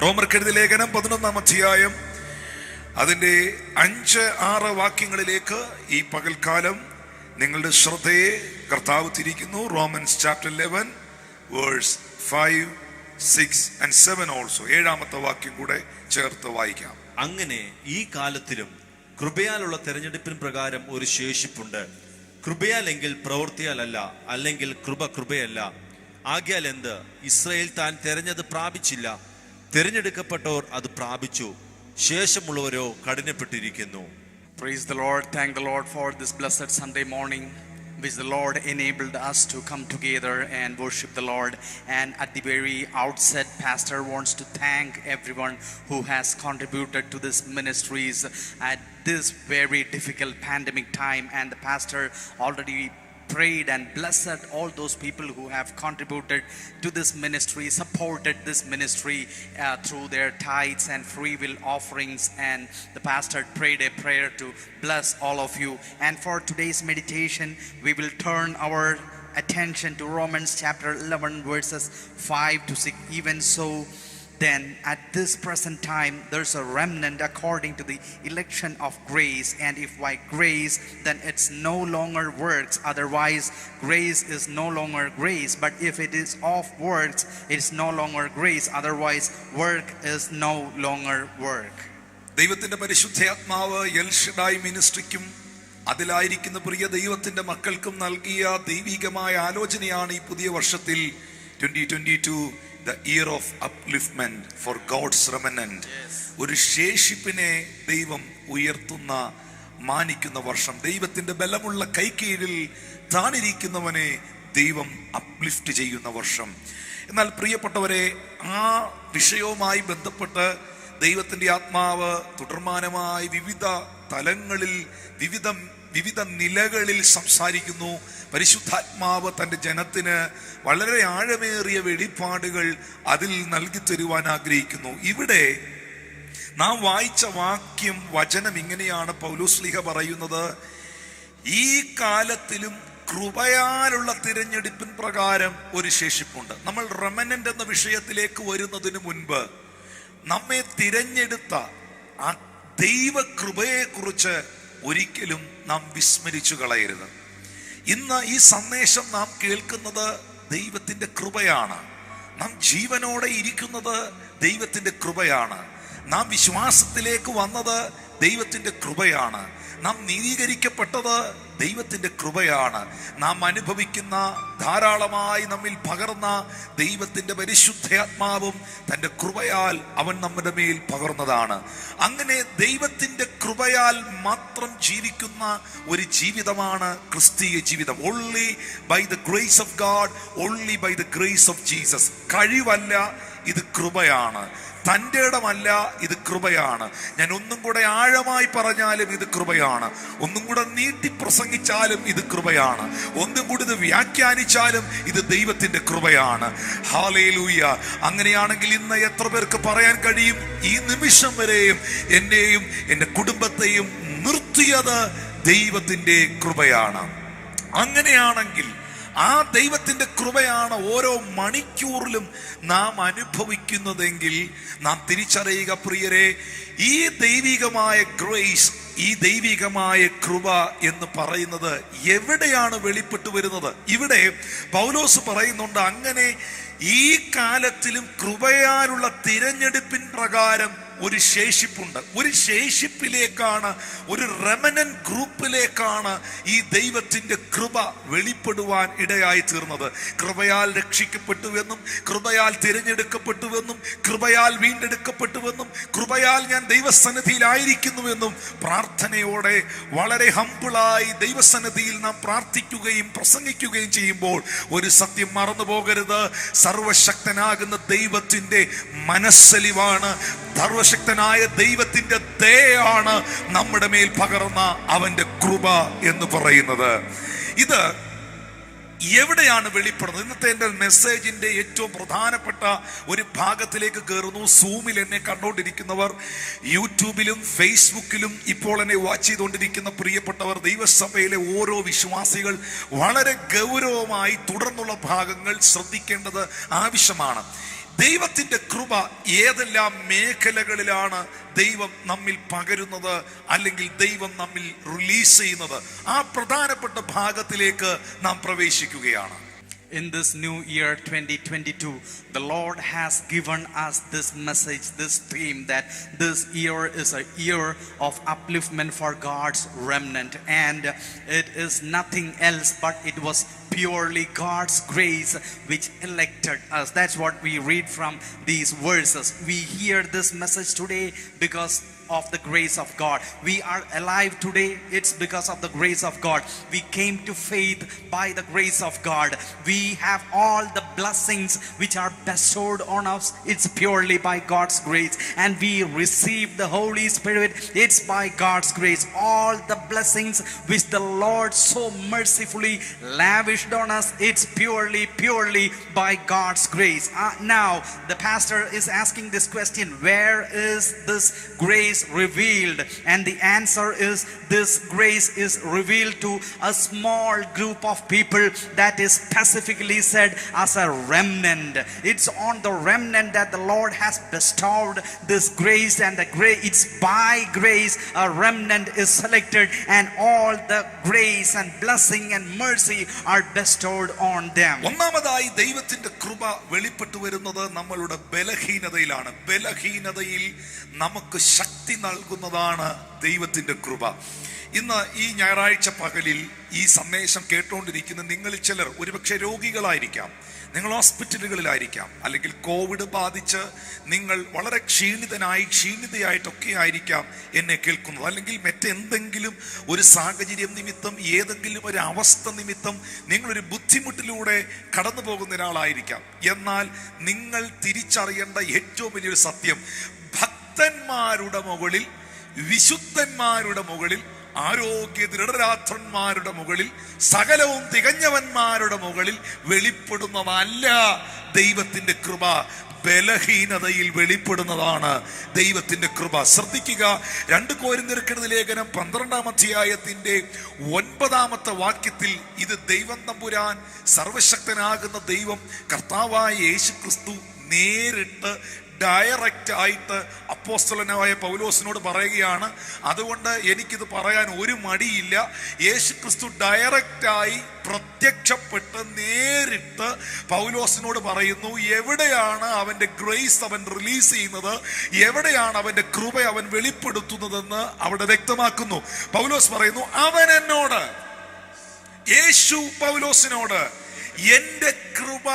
റോമർക്കെഴുതിയ ലേഖനം 11-ാം അധ്യായം അതിൻ്റെ 5-6 വാക്യങ്ങളിലേക്ക് ഈ പകൽക്കാലം നിങ്ങളുടെ ശ്രദ്ധയെ കർത്താവ് തിരിക്കുന്നു. Romans chapter 11 verse 5, 6 and 7 also. 7-ാമത്തെ വാക്യം കൂടെ ചേർത്ത് വായിക്കാം. അങ്ങനെ ഈ കാലത്തിലും കൃപയാലുള്ള തെരഞ്ഞെടുപ്പിൻ പ്രകാരം ഒരു ശേഷിപ്പുണ്ട്. കൃപയാലെങ്കിൽ പ്രവൃത്തിയാലല്ല, അല്ലെങ്കിൽ കൃപ കൃപയല്ല. ആകയാൽ എന്ത്? ഇസ്രായേൽ താൻ തെരഞ്ഞത് പ്രാപിച്ചില്ല, തിരഞ്ഞെടുക്കപ്പെട്ടവർ അത് പ്രാപിച്ചു, ശേഷമുള്ളവരോ കഠിനപ്പെട്ടിരിക്കുന്നു. Praise the Lord. Thank the Lord for this blessed Sunday morning which the Lord enabled us to come together and worship the Lord. And at the very outset, Pastor wants to thank everyone who has contributed to this ministries at this very difficult pandemic time. And the pastor already prayed and blessed all those people who have contributed to this ministry, supported this ministry through their tithes and free will offerings. And the pastor prayed a prayer to bless all of you. And for today's meditation, we will turn our attention to Romans chapter 11 verses 5 to 6. Even so, then at this present time there's a remnant according to the election of grace. And if by grace, then it's no longer works, otherwise grace is no longer grace. But if it is of works, it's no longer grace, otherwise work is no longer work. ദൈവത്തിന്റെ പരിശുദ്ധാത്മാവ് L ഷഡായ് മിനിസ്ട്രിക്കും അതിലായിരിക്കുന്ന പ്രിയ ദൈവത്തിന്റെ മക്കൾക്കും നൽകിയ ദൈവികമായ ആലോചനയാണ് ഈ പുതിയ വർഷത്തിൽ 2022 the year of upliftment for God's remnant. ഒരു ശേഷിപ്പിനെ ദൈവം ഉയർത്തുന്ന, മാനിക്കുന്ന വർഷം. ദൈവത്തിന്റെ ബലമുള്ള കൈക്കീഴിൽ താണിരിക്കുന്നവനെ ദൈവം അപ്ലിഫ്റ്റ് ചെയ്യുന്ന വർഷം. എന്നാൽ പ്രിയപ്പെട്ടവരെ, ആ വിഷയവുമായി ബന്ധപ്പെട്ട് ദൈവത്തിന്റെ ആത്മാവ് തുടർമാനമായി വിവിധ തലങ്ങളിൽ വിവിധ നിലകളിൽ സംസാരിക്കുന്നു. പരിശുദ്ധാത്മാവ് തൻ്റെ ജനത്തിന് വളരെ ആഴമേറിയ വെളിപ്പാടുകൾ അതിൽ നൽകി തരുവാൻ ആഗ്രഹിക്കുന്നു. ഇവിടെ നാം വായിച്ച വചനം ഇങ്ങനെയാണ് പൗലോസ്ലീഹ പറയുന്നത്: ഈ കാലത്തിലും കൃപയാലുള്ള തിരഞ്ഞെടുപ്പിൻ പ്രകാരം ഒരു ശേഷിപ്പുണ്ട്. നമ്മൾ റെമനന്റ് എന്ന വിഷയത്തിലേക്ക് വരുന്നതിന് മുൻപ് നമ്മെ തിരഞ്ഞെടുത്ത ആ ദൈവകൃപയെക്കുറിച്ച് ഒരിക്കലും നാം വിസ്മരിച്ചു കളയരുത്. ഇന്ന് ഈ സന്ദേശം നാം കേൾക്കുന്നത് ദൈവത്തിന്റെ കൃപയാണ്. നാം ജീവനോടെ ഇരിക്കുന്നത് ദൈവത്തിന്റെ കൃപയാണ്. നാം വിശ്വാസത്തിലേക്ക് വന്നത് ദൈവത്തിന്റെ കൃപയാണ്. നാം നീതീകരിക്കപ്പെട്ടത് ദൈവത്തിന്റെ കൃപയാണ്. നാം അനുഭവിക്കുന്ന ധാരാളമായി നമ്മിൽ പകർന്ന ദൈവത്തിന്റെ പരിശുദ്ധാത്മാവും തൻ്റെ കൃപയാൽ അവൻ നമ്മുടെ മേൽ പകർന്നതാണ്. അങ്ങനെ ദൈവത്തിന്റെ കൃപയാൽ മാത്രം ജീവിക്കുന്ന ഒരു ജീവിതമാണ് ക്രിസ്തീയ ജീവിതം. Only by the grace of God, only by the grace of Jesus. കഴിവല്ല, ഇത് കൃപയാണ്. തൻ്റെ ഇടമല്ല, ഇത് കൃപയാണ്. ഞാൻ ഒന്നും കൂടെ ആഴമായി പറഞ്ഞാലും ഇത് കൃപയാണ്. ഒന്നും കൂടെ നീട്ടി പ്രസംഗിച്ചാലും ഇത് കൃപയാണ്. ഒന്നും കൂടി ഇത് വ്യാഖ്യാനിച്ചാലും ഇത് ദൈവത്തിന്റെ കൃപയാണ്. ഹല്ലേലൂയ. അങ്ങനെയാണെങ്കിൽ ഇന്ന് എത്ര പേർക്ക് പറയാൻ കഴിയും, ഈ നിമിഷം വരെയും എന്നെയും എൻ്റെ കുടുംബത്തെയും നിർത്തിയത് ദൈവത്തിന്റെ കൃപയാണ്? അങ്ങനെയാണെങ്കിൽ ആ ദൈവത്തിന്റെ കൃപയാണ് ഓരോ മണിക്കൂറിലും നാം അനുഭവിക്കുന്നതെങ്കിൽ നാം തിരിച്ചറിയുക പ്രിയരെ, ഈ ദൈവികമായ ഗ്രേസ്, ഈ ദൈവികമായ കൃപ എന്ന് പറയുന്നത് എവിടെയാണ് വെളിപ്പെട്ടു വരുന്നത്? ഇവിടെ പൗലോസ് പറയുന്നുണ്ട്, അങ്ങനെ ഈ കാലത്തിലും കൃപയാലുള്ള തിരഞ്ഞെടുപ്പിൻ പ്രകാരം ഒരു ശേഷിപ്പുണ്ട്. ഒരു ശേഷിപ്പിലേക്കാണ്, ഒരു റെമനന്റ് ഗ്രൂപ്പിലേക്കാണ് ഈ ദൈവത്തിന്റെ കൃപ വെളിപ്പെടുവാൻ ഇടയായി തീർന്നത്. കൃപയാൽ രക്ഷിക്കപ്പെട്ടുവെന്നും, കൃപയാൽ തിരഞ്ഞെടുക്കപ്പെട്ടുവെന്നും, കൃപയാൽ വീണ്ടെടുക്കപ്പെട്ടുവെന്നും, കൃപയാൽ ഞാൻ ദൈവസന്നിധിയിലായിരിക്കുന്നുവെന്നും പ്രാർത്ഥനയോടെ വളരെ ഹംബിളായി ദൈവസന്നിധിയിൽ നാം പ്രാർത്ഥിക്കുകയും പ്രസംഗിക്കുകയും ചെയ്യുമ്പോൾ ഒരു സത്യം മറന്നു പോകരുത്. സർവശക്തനാകുന്ന ദൈവത്തിന്റെ മനസ്സലിവാണ്, സർവശക്തനായ ദൈവത്തിന്റെ ദയയാണ് നമ്മുടെ മേൽ പകർന്ന അവന്റെ കൃപ എന്ന് പറയുന്നത്. ഇത് എവിടെയാണ് വെളിപ്പെടുന്നത്? ഇന്നത്തെ എൻ്റെ മെസ്സേജിന്റെ ഏറ്റവും പ്രധാനപ്പെട്ട ഒരു ഭാഗത്തിലേക്ക് കയറുന്നു. സൂമിൽ എന്നെ കണ്ടുകൊണ്ടിരിക്കുന്നവർ, യൂട്യൂബിലും ഫേസ്ബുക്കിലും ഇപ്പോൾ എന്നെ വാച്ച് ചെയ്തുകൊണ്ടിരിക്കുന്ന പ്രിയപ്പെട്ടവർ, ദൈവസഭയിലെ ഓരോ വിശ്വാസികൾ വളരെ ഗൗരവമായി തുടർന്നുള്ള ഭാഗങ്ങൾ ശ്രദ്ധിക്കേണ്ടത് ആവശ്യമാണ്. ദൈവത്തിന്റെ കൃപ ഏതെല്ലാം മേഖലകളിലാണ് ദൈവം നമ്മിൽ പകരുന്നത്, അല്ലെങ്കിൽ ദൈവം നമ്മിൽ റിലീസ് ചെയ്യുന്നത്, ആ പ്രധാനപ്പെട്ട ഭാഗത്തിലേക്ക് നാം പ്രവേശിക്കുകയാണ്. In this new year 2022, the Lord has given us this message, this theme, that this year is a year of upliftment for God's remnant, and it is nothing else but it was purely God's grace which elected us. That's what we read from these verses. We hear this message today because of the grace of God. We are alive today, it's because of the grace of God. We came to faith by the grace of God. We have all the blessings which are bestowed on us, it's purely by God's grace. And we receive the Holy Spirit, it's by God's grace. All the blessings which the Lord so mercifully lavished on us, it's purely by God's grace. Now the pastor is asking this question, where is this grace revealed? And the answer is, this grace is revealed to a small group of people that is specifically said as a remnant. It's on the remnant that the Lord has bestowed this grace, and it's by grace a remnant is selected, and all the grace and blessing and mercy are bestowed on them. ഒന്നാമതായി ദൈവത്തിന്റെ കൃപ വെളിപ്പെട്ടു വരുന്നത് നമ്മളുടെ ബലഹീനതയിലാണ്. ബലഹീനതയിൽ നമുക്ക് ശക്തി നൽകുന്നതാണ് ദൈവത്തിന്റെ കൃപ. ഇന്ന് ഈ ഞായറാഴ്ച പകലിൽ ഈ സന്ദേശം കേട്ടുകൊണ്ടിരിക്കുന്ന നിങ്ങളിൽ ചിലർ ഒരുപക്ഷെ രോഗികളായിരിക്കാം, നിങ്ങൾ ഹോസ്പിറ്റലുകളിലായിരിക്കാം, അല്ലെങ്കിൽ കോവിഡ് ബാധിച്ച് നിങ്ങൾ വളരെ ക്ഷീണിതയായിട്ടൊക്കെ ആയിരിക്കാം എന്നെ കേൾക്കുന്നത്, അല്ലെങ്കിൽ മറ്റെന്തെങ്കിലും ഒരു സാഹചര്യം നിമിത്തം, ഏതെങ്കിലും ഒരു അവസ്ഥ നിമിത്തം നിങ്ങളൊരു ബുദ്ധിമുട്ടിലൂടെ കടന്നു പോകുന്ന ഒരാളായിരിക്കാം. എന്നാൽ നിങ്ങൾ തിരിച്ചറിയേണ്ട ഏറ്റവും വലിയൊരു സത്യം, ഭക്തന്മാരുടെ മുകളിൽ, വിശുദ്ധന്മാരുടെ മുകളിൽ, ആരോഗ്യ ദൃഢരാത്രന്മാരുടെ മുകളിൽ, സകലവും തികഞ്ഞവന്മാരുടെ മുകളിൽ വെളിപ്പെടുന്നതല്ല ദൈവത്തിന്റെ കൃപ. ബലഹീനതയിൽ വെളിപ്പെടുന്നതാണ് ദൈവത്തിന്റെ കൃപ. ശ്രദ്ധിക്കുക, 2 കൊരിന്ത്യർക്കെഴുതിയ ലേഖനം 12-ാം അധ്യായത്തിന്റെ 9-ാമത്തെ വാക്യത്തിൽ ഇത് ദൈവം തമ്പുരാൻ, സർവശക്തനാകുന്ന ദൈവം, കർത്താവായ യേശു ക്രിസ്തു നേരിട്ട് ഡയറക്റ്റ് ആയിട്ട് അപ്പോസ്തലനായ പൗലോസിനോട് പറയുകയാണ്. അതുകൊണ്ട് എനിക്കിത് പറയാൻ ഒരു മടിയില്ല. യേശു ക്രിസ്തു ഡയറക്റ്റായി പ്രത്യക്ഷപ്പെട്ട് നേരിട്ട് പൗലോസിനോട് പറയുന്നു, എവിടെയാണ് അവന്റെ ഗ്രേസ് അവൻ റിലീസ് ചെയ്യുന്നത്, എവിടെയാണ് അവന്റെ കൃപ അവൻ വെളിപ്പെടുത്തുന്നതെന്ന് അവിടെ വ്യക്തമാക്കുന്നു. പൗലോസ് പറയുന്നു, അവൻ എന്നോട്, യേശു പൗലോസിനോട്, എന്റെ കൃപ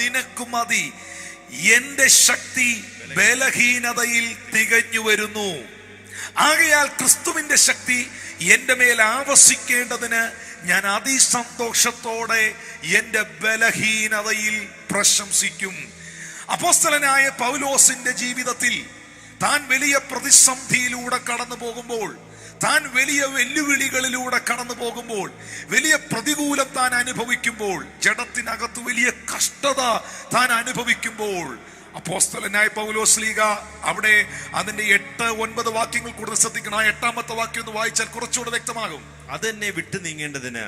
നിനക്ക് മതി, എന്റെ ശക്തി ബലഹീനതയിൽ തികഞ്ഞു വരുന്നു. ആകയാൽ ക്രിസ്തുവിന്റെ ശക്തി എന്റെ മേൽ ആവസിക്കേണ്ടതിന് ഞാൻ അതിസന്തോഷത്തോടെ എന്റെ ബലഹീനതയിൽ പ്രശംസിക്കും. അപ്പോസ്തലനായ പൗലോസിന്റെ ജീവിതത്തിൽ താൻ വലിയ പ്രതിസന്ധിയിലൂടെ കടന്നു പോകുമ്പോൾ, താൻ വലിയ വെല്ലുവിളികളിലൂടെ കടന്നു പോകുമ്പോൾ, വലിയ പ്രതികൂലം താൻ അനുഭവിക്കുമ്പോൾ, ജഡത്തിനകത്ത് വലിയ കഷ്ടത താൻ അനുഭവിക്കുമ്പോൾ, അപ്പോസ്തലനായ പൗലോസ്ലീഗ അവിടെ അതിന്റെ 8-9 വാക്യങ്ങൾ കൂടുതൽ ശ്രദ്ധിക്കണം. ആ 8-ാമത്തെ വാക്യം ഒന്ന് വായിച്ചാൽ കുറച്ചുകൂടെ വ്യക്തമാകും. അതെന്നെ വിട്ടു നീങ്ങേണ്ടതിന്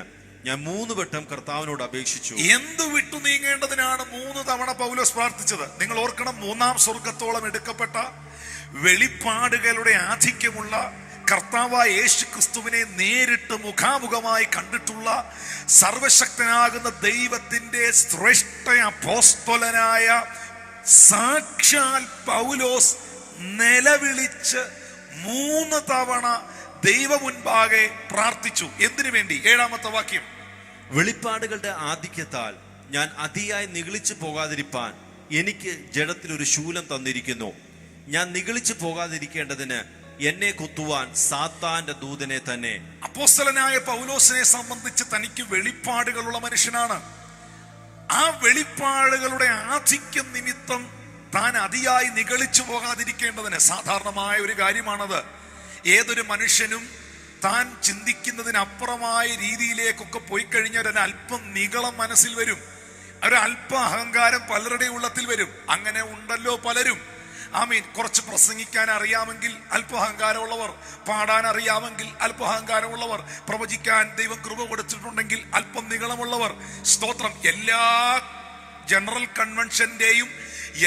ഞാൻ 3 വട്ടം കർത്താവിനോട് അപേക്ഷിച്ചു. എന്ത് വിട്ടു നീങ്ങേണ്ടതിനാണ് 3 തവണ പൗലോസ് പ്രാർത്ഥിച്ചത്? നിങ്ങൾ ഓർക്കണം, 3-ാം സ്വർഗത്തോളം എടുക്കപ്പെട്ട വെളിപ്പാടുകളുടെ ആധിക്യമുള്ള കർത്താവായ യേശു ക്രിസ്തുവിനെ നേരിട്ട് മുഖാമുഖമായി കണ്ടിട്ടുള്ള സർവശക്തനാകുന്ന ദൈവത്തിന്റെ ശ്രേഷ്ഠ അപ്പോസ്തലനായ സാക്ഷാൽ പൗലോസ് നിലവിളിച്ച് 3 തവണ ദൈവ മുൻപാകെ പ്രാർത്ഥിച്ചു. എന്തിനു വേണ്ടി? 7-ാമത്തെ വാക്യം, വെളിപ്പാടുകളുടെ ആധിക്യത്താൽ ഞാൻ അതിയായി നിഗളിച്ചു പോകാതിരിപ്പാൻ എനിക്ക് ജഡത്തിൽ ഒരു ശൂലം തന്നിരിക്കുന്നു. ഞാൻ നിഗളിച്ചു പോകാതിരിക്കേണ്ടതിന് എന്നെ കുത്തുവാൻ സാത്താന്റെ ദൂതനെ തന്നെ. അപ്പോസ്തലനായ പൗലോസിനെ സംബന്ധിച്ച് തനിക്ക് വെളിപ്പാടുകളുള്ള മനുഷ്യനാണ്. ആ വെളിപ്പാടുകളുടെ ആധിക്യം നിമിത്തം താൻ അതിയായി നിഗളിച്ചു പോകാതിരിക്കേണ്ടതിന്, സാധാരണമായ ഒരു കാര്യമാണത്. ഏതൊരു മനുഷ്യനും താൻ ചിന്തിക്കുന്നതിനപ്പുറമായ രീതിയിലേക്കൊക്കെ പോയി കഴിഞ്ഞാൽ ഒരല്പം നിഗളം മനസ്സിൽ വരും, ഒരല്പ അഹങ്കാരം പലരുടെ ഉള്ളത്തിൽ വരും. അങ്ങനെ ഉണ്ടല്ലോ പലരും. കുറച്ച് പ്രസംഗിക്കാൻ അറിയാമെങ്കിൽ അല്പഹങ്കാരമുള്ളവർ, പാടാൻ അറിയാമെങ്കിൽ അല്പഹങ്കാരമുള്ളവർ, പ്രവചിക്കാൻ ദൈവം കൃപ കൊടുത്തിട്ടുണ്ടെങ്കിൽ അല്പം നിഗളമുള്ളവർ. സ്തോത്രം. എല്ലാ ജനറൽ കൺവെൻഷന്റെയും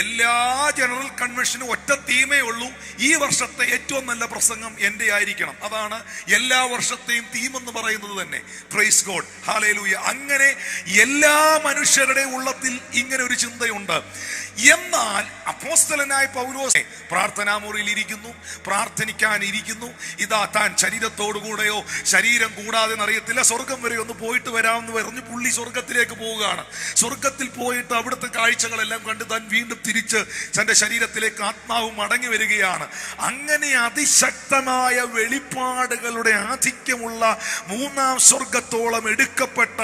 എല്ലാ ജനറൽ കൺവെൻഷനും ഒറ്റ തീമേ ഉള്ളൂ, ഈ വർഷത്തെ ഏറ്റവും നല്ല പ്രസംഗം എൻ്റെ ആയിരിക്കണം. അതാണ് എല്ലാ വർഷത്തെയും തീം എന്ന് പറയുന്നത് തന്നെ. Praise God, hallelujah. അങ്ങനെ എല്ലാ മനുഷ്യരുടെ ഉള്ളത്തിൽ ഇങ്ങനെ ഒരു ചിന്തയുണ്ട്. എന്നാൽ അപ്പോസ്തലനായ പൗലോസ് പ്രാർത്ഥനാ മുറിയിൽ ഇരിക്കുന്നു, പ്രാർത്ഥിക്കാനിരിക്കുന്നു. ഇതാ താൻ ശരീരത്തോടുകൂടെയോ ശരീരം കൂടാതെ എന്നറിയത്തില്ല, സ്വർഗം വരെ ഒന്ന് പോയിട്ട് വരാമെന്ന് പറഞ്ഞ് പുള്ളി സ്വർഗത്തിലേക്ക് പോവുകയാണ്. സ്വർഗത്തിൽ പോയിട്ട് അവിടുത്തെ കാഴ്ചകളെല്ലാം കണ്ട് താൻ വീണ്ടും തിരിച്ച് തന്റെ ശരീരത്തിലേക്ക് ആത്മാവ് മടങ്ങി വരികയാണ്. അങ്ങനെ അതിശക്തമായ വെളിപ്പാടുകളുടെ ആധിക്യമുള്ള മൂന്നാം സ്വർഗത്തോളം എടുക്കപ്പെട്ട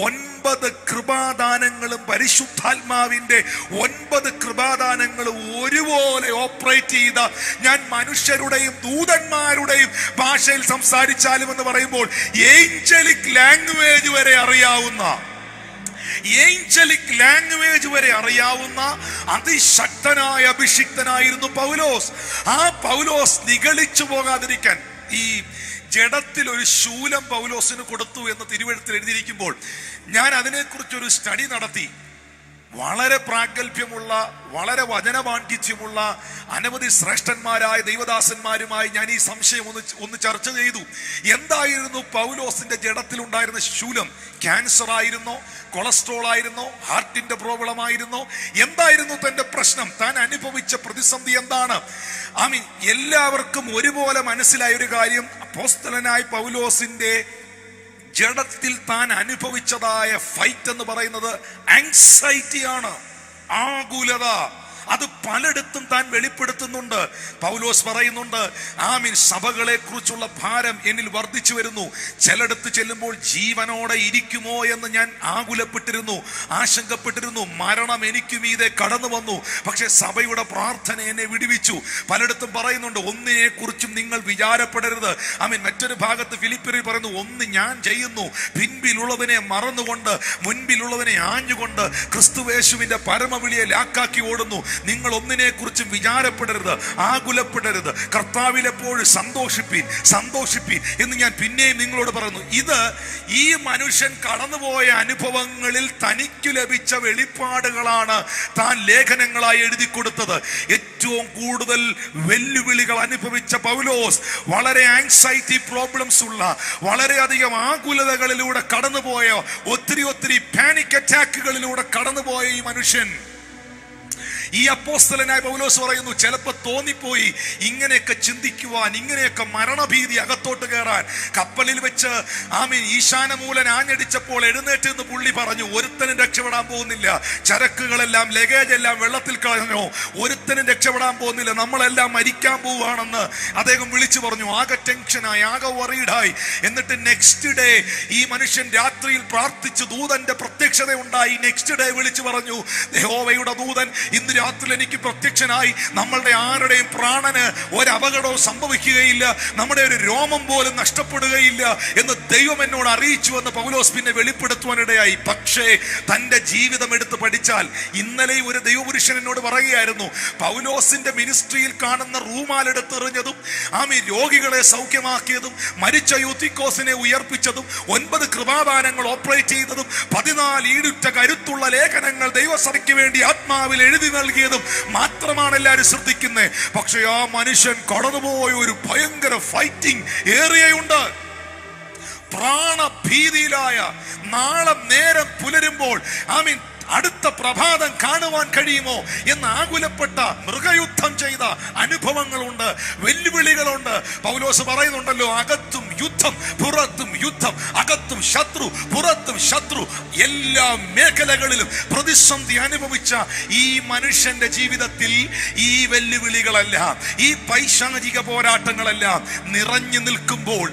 9 കൃപാദാനങ്ങളും പരിശുദ്ധാത്മാവിന്റെ 9 കൃപാദാനങ്ങളും ഒരുപോലെ ഓപ്പറേറ്റ് ചെയ്ത, ഞാൻ മനുഷ്യരുടെയും ദൂതന്മാരുടെയും ഭാഷയിൽ സംസാരിച്ചാലും എന്ന് പറയുമ്പോൾ ഏഞ്ചലിക് ലാംഗ്വേജ് വരെ അറിയാവുന്ന അതിശക്തനായ അഭിഷിക്തനായിരുന്നു പൗലോസ്. ആ പൗലോസ് നിഗളിച്ചു പോകാതിരിക്കാൻ ഈ ജഡത്തിൽ ഒരു ശൂലം പൗലോസിന് കൊടുത്തു എന്ന് തിരുവെഴുത്തിൽ എഴുതിയിരിക്കുമ്പോൾ ഞാൻ അതിനെക്കുറിച്ചൊരു സ്റ്റഡി നടത്തി. വളരെ പ്രാഗൽഭ്യമുള്ള, വളരെ വചനപാണ്ഡിത്യമുള്ള അനവധി ശ്രേഷ്ഠന്മാരായ ദൈവദാസന്മാരുമായി ഞാൻ ഈ സംശയം ഒന്ന് ചർച്ച ചെയ്തു. എന്തായിരുന്നു പൗലോസിന്റെ ജഡത്തിൽ ഉണ്ടായിരുന്ന ശൂലം? ക്യാൻസർ ആയിരുന്നോ? കൊളസ്ട്രോൾ ആയിരുന്നോ? ഹാർട്ടിന്റെ പ്രോബ്ലം ആയിരുന്നോ? എന്തായിരുന്നു തന്റെ പ്രശ്നം? താൻ അനുഭവിച്ച പ്രതിസന്ധി എന്താണ്? എല്ലാവർക്കും ഒരുപോലെ മനസ്സിലായ ഒരു കാര്യം, അപ്പോസ്തലനായ പൗലോസിന്റെ ജഡത്തിൽ താൻ അനുഭവിച്ചതായ ഫൈറ്റ് എന്ന് പറയുന്നത് ആങ്സൈറ്റിയാണ്, ആകുലത. അത് പലയിടത്തും താൻ വെളിപ്പെടുത്തുന്നുണ്ട്. പൗലോസ് പറയുന്നുണ്ട്, സഭകളെ കുറിച്ചുള്ള ഭാരം എന്നിൽ വർദ്ധിച്ചു വരുന്നു. ചിലയിടത്ത് ചെല്ലുമ്പോൾ ജീവനോടെ ഇരിക്കുമോ എന്ന് ഞാൻ ആകുലപ്പെട്ടിരുന്നു, ആശങ്കപ്പെട്ടിരുന്നു. മരണം എനിക്ക് മീതെ കടന്നു വന്നു, പക്ഷെ സഭയുടെ പ്രാർത്ഥന എന്നെ വിടുവിച്ചു. പലയിടത്തും പറയുന്നുണ്ട്, ഒന്നിനെ കുറിച്ചും നിങ്ങൾ വിചാരപ്പെടരുത്. മറ്റൊരു ഭാഗത്ത് ഫിലിപ്പിയരിൽ പറയുന്നു, ഒന്ന് ഞാൻ ചെയ്യുന്നു, പിൻപിലുള്ളതിനെ മറന്നുകൊണ്ട് മുൻപിലുള്ളതിനെ ആഞ്ഞുകൊണ്ട് ക്രിസ്തുവേശുവിന്റെ പരമവിളിയെ ലാക്കാക്കി ഓടുന്നു. നിങ്ങൾ ഒന്നിനെ കുറിച്ചും വിചാരപ്പെടരുത്, ആകുലപ്പെടരുത്. കർത്താവിൽ എപ്പോഴും സന്തോഷിപ്പീൻ എന്ന് ഞാൻ പിന്നെയും നിങ്ങളോട് പറയുന്നു. ഇത് ഈ മനുഷ്യൻ കടന്നുപോയ അനുഭവങ്ങളിൽ തനിക്ക് ലഭിച്ച വെളിപ്പാടുകളാണ് താൻ ലേഖനങ്ങളായി എഴുതി കൊടുത്തത്. ഏറ്റവും കൂടുതൽ വെല്ലുവിളികൾ അനുഭവിച്ച പൗലോസ്, വളരെ ആങ്സൈറ്റി പ്രോബ്ലംസ് ഉള്ള, വളരെയധികം ആകുലതകളിലൂടെ കടന്നുപോയ, ഒത്തിരി പാനിക് അറ്റാക്കുകളിലൂടെ കടന്നുപോയ ഈ മനുഷ്യൻ, ഈ അപ്പോസ്തലനായ പൗലോസ് പറയുന്നു, ചിലപ്പോൾ തോന്നിപ്പോയി ഇങ്ങനെയൊക്കെ ചിന്തിക്കുവാൻ, ഇങ്ങനെയൊക്കെ മരണഭീതി അകത്തോട്ട് കയറാൻ. കപ്പലിൽ വെച്ച് ഈശാനമൂലൻ ആഞ്ഞടിച്ചപ്പോൾ എഴുന്നേറ്റ് എന്ന് പുള്ളി പറഞ്ഞു, ഒരുത്തനും രക്ഷപ്പെടാൻ പോകുന്നില്ല, ചരക്കുകളെല്ലാം ലഗേജ് എല്ലാം വെള്ളത്തിൽ കളഞ്ഞോ, ഒരുത്തനും രക്ഷപ്പെടാൻ പോകുന്നില്ല, നമ്മളെല്ലാം മരിക്കാൻ പോവുകയാണെന്ന് അദ്ദേഹം വിളിച്ചു പറഞ്ഞു. ആകെ ടെൻഷനായി, ആകെ വറീഡായി. എന്നിട്ട് നെക്സ്റ്റ് ഡേ ഈ മനുഷ്യൻ രാത്രിയിൽ പ്രാർത്ഥിച്ചു, ദൂതന്റെ പ്രത്യക്ഷത ഉണ്ടായി. നെക്സ്റ്റ് ഡേ വിളിച്ചു പറഞ്ഞു, യഹോവയുടെ ദൂതൻ ഇന്ന് രാത്രി എനിക്ക് പ്രത്യക്ഷനായി, നമ്മളുടെ ആരുടെയും പ്രാണന് ഒരപകടവും സംഭവിക്കുകയില്ല, നമ്മുടെ ഒരു രോമം പോലും നഷ്ടപ്പെടുകയില്ല എന്ന് ദൈവം എന്നോട് അറിയിച്ചു എന്ന് പൗലോസ് പിന്നെ വെളിപ്പെടുത്തുവാനിടയായി. പക്ഷേ തന്റെ ജീവിതം എടുത്ത് പഠിച്ചാൽ, ഇന്നലെ ഒരു ദൈവപുരുഷൻ എന്നോട് പറയുകയായിരുന്നു, പൗലോസിന്റെ മിനിസ്ട്രിയിൽ കാണുന്ന റൂമാലെടുത്തെറിഞ്ഞതും രോഗികളെ സൗഖ്യമാക്കിയതും മരിച്ച യൂത്തിക്കോസിനെ ഉയർപ്പിച്ചതും 9 കൃപാദാനങ്ങൾ ഓപ്പറേറ്റ് ചെയ്തതും 14 ഈടുറ്റ കരുത്തുള്ള ലേഖനങ്ങൾ ദൈവസഭയ്ക്ക് വേണ്ടി ആത്മാവിൽ എഴുതി നൽകിയതും മാത്രമാണ് എല്ലാവരും ശ്രദ്ധിക്കുന്നത്. പക്ഷെ ആ മനുഷ്യൻ കടന്നുപോയ ഒരു ഭയങ്കര ഫൈറ്റിംഗ് ഏറിയയുണ്ട്. പ്രാണഭീതിയിലായ, നാളെ നേരം പുലരുമ്പോൾ അടുത്ത പ്രഭാതം കാണുവാൻ കഴിയുമോ എന്ന് ആകുലപ്പെട്ട, മൃഗയുദ്ധം ചെയ്ത അനുഭവങ്ങളുണ്ട്, വെല്ലുവിളികളുണ്ട്. പൗലോസ് പറയുന്നുണ്ടല്ലോ, അകത്തും യുദ്ധം പുറത്തും യുദ്ധം, അകത്തും ശത്രു പുറത്തും ശത്രു. എല്ലാ മേഖലകളിലും പ്രതിസന്ധി അനുഭവിച്ച ഈ മനുഷ്യന്റെ ജീവിതത്തിൽ ഈ വെല്ലുവിളികളെല്ലാം, ഈ പൈശാചിക പോരാട്ടങ്ങളെല്ലാം നിറഞ്ഞു നിൽക്കുമ്പോൾ,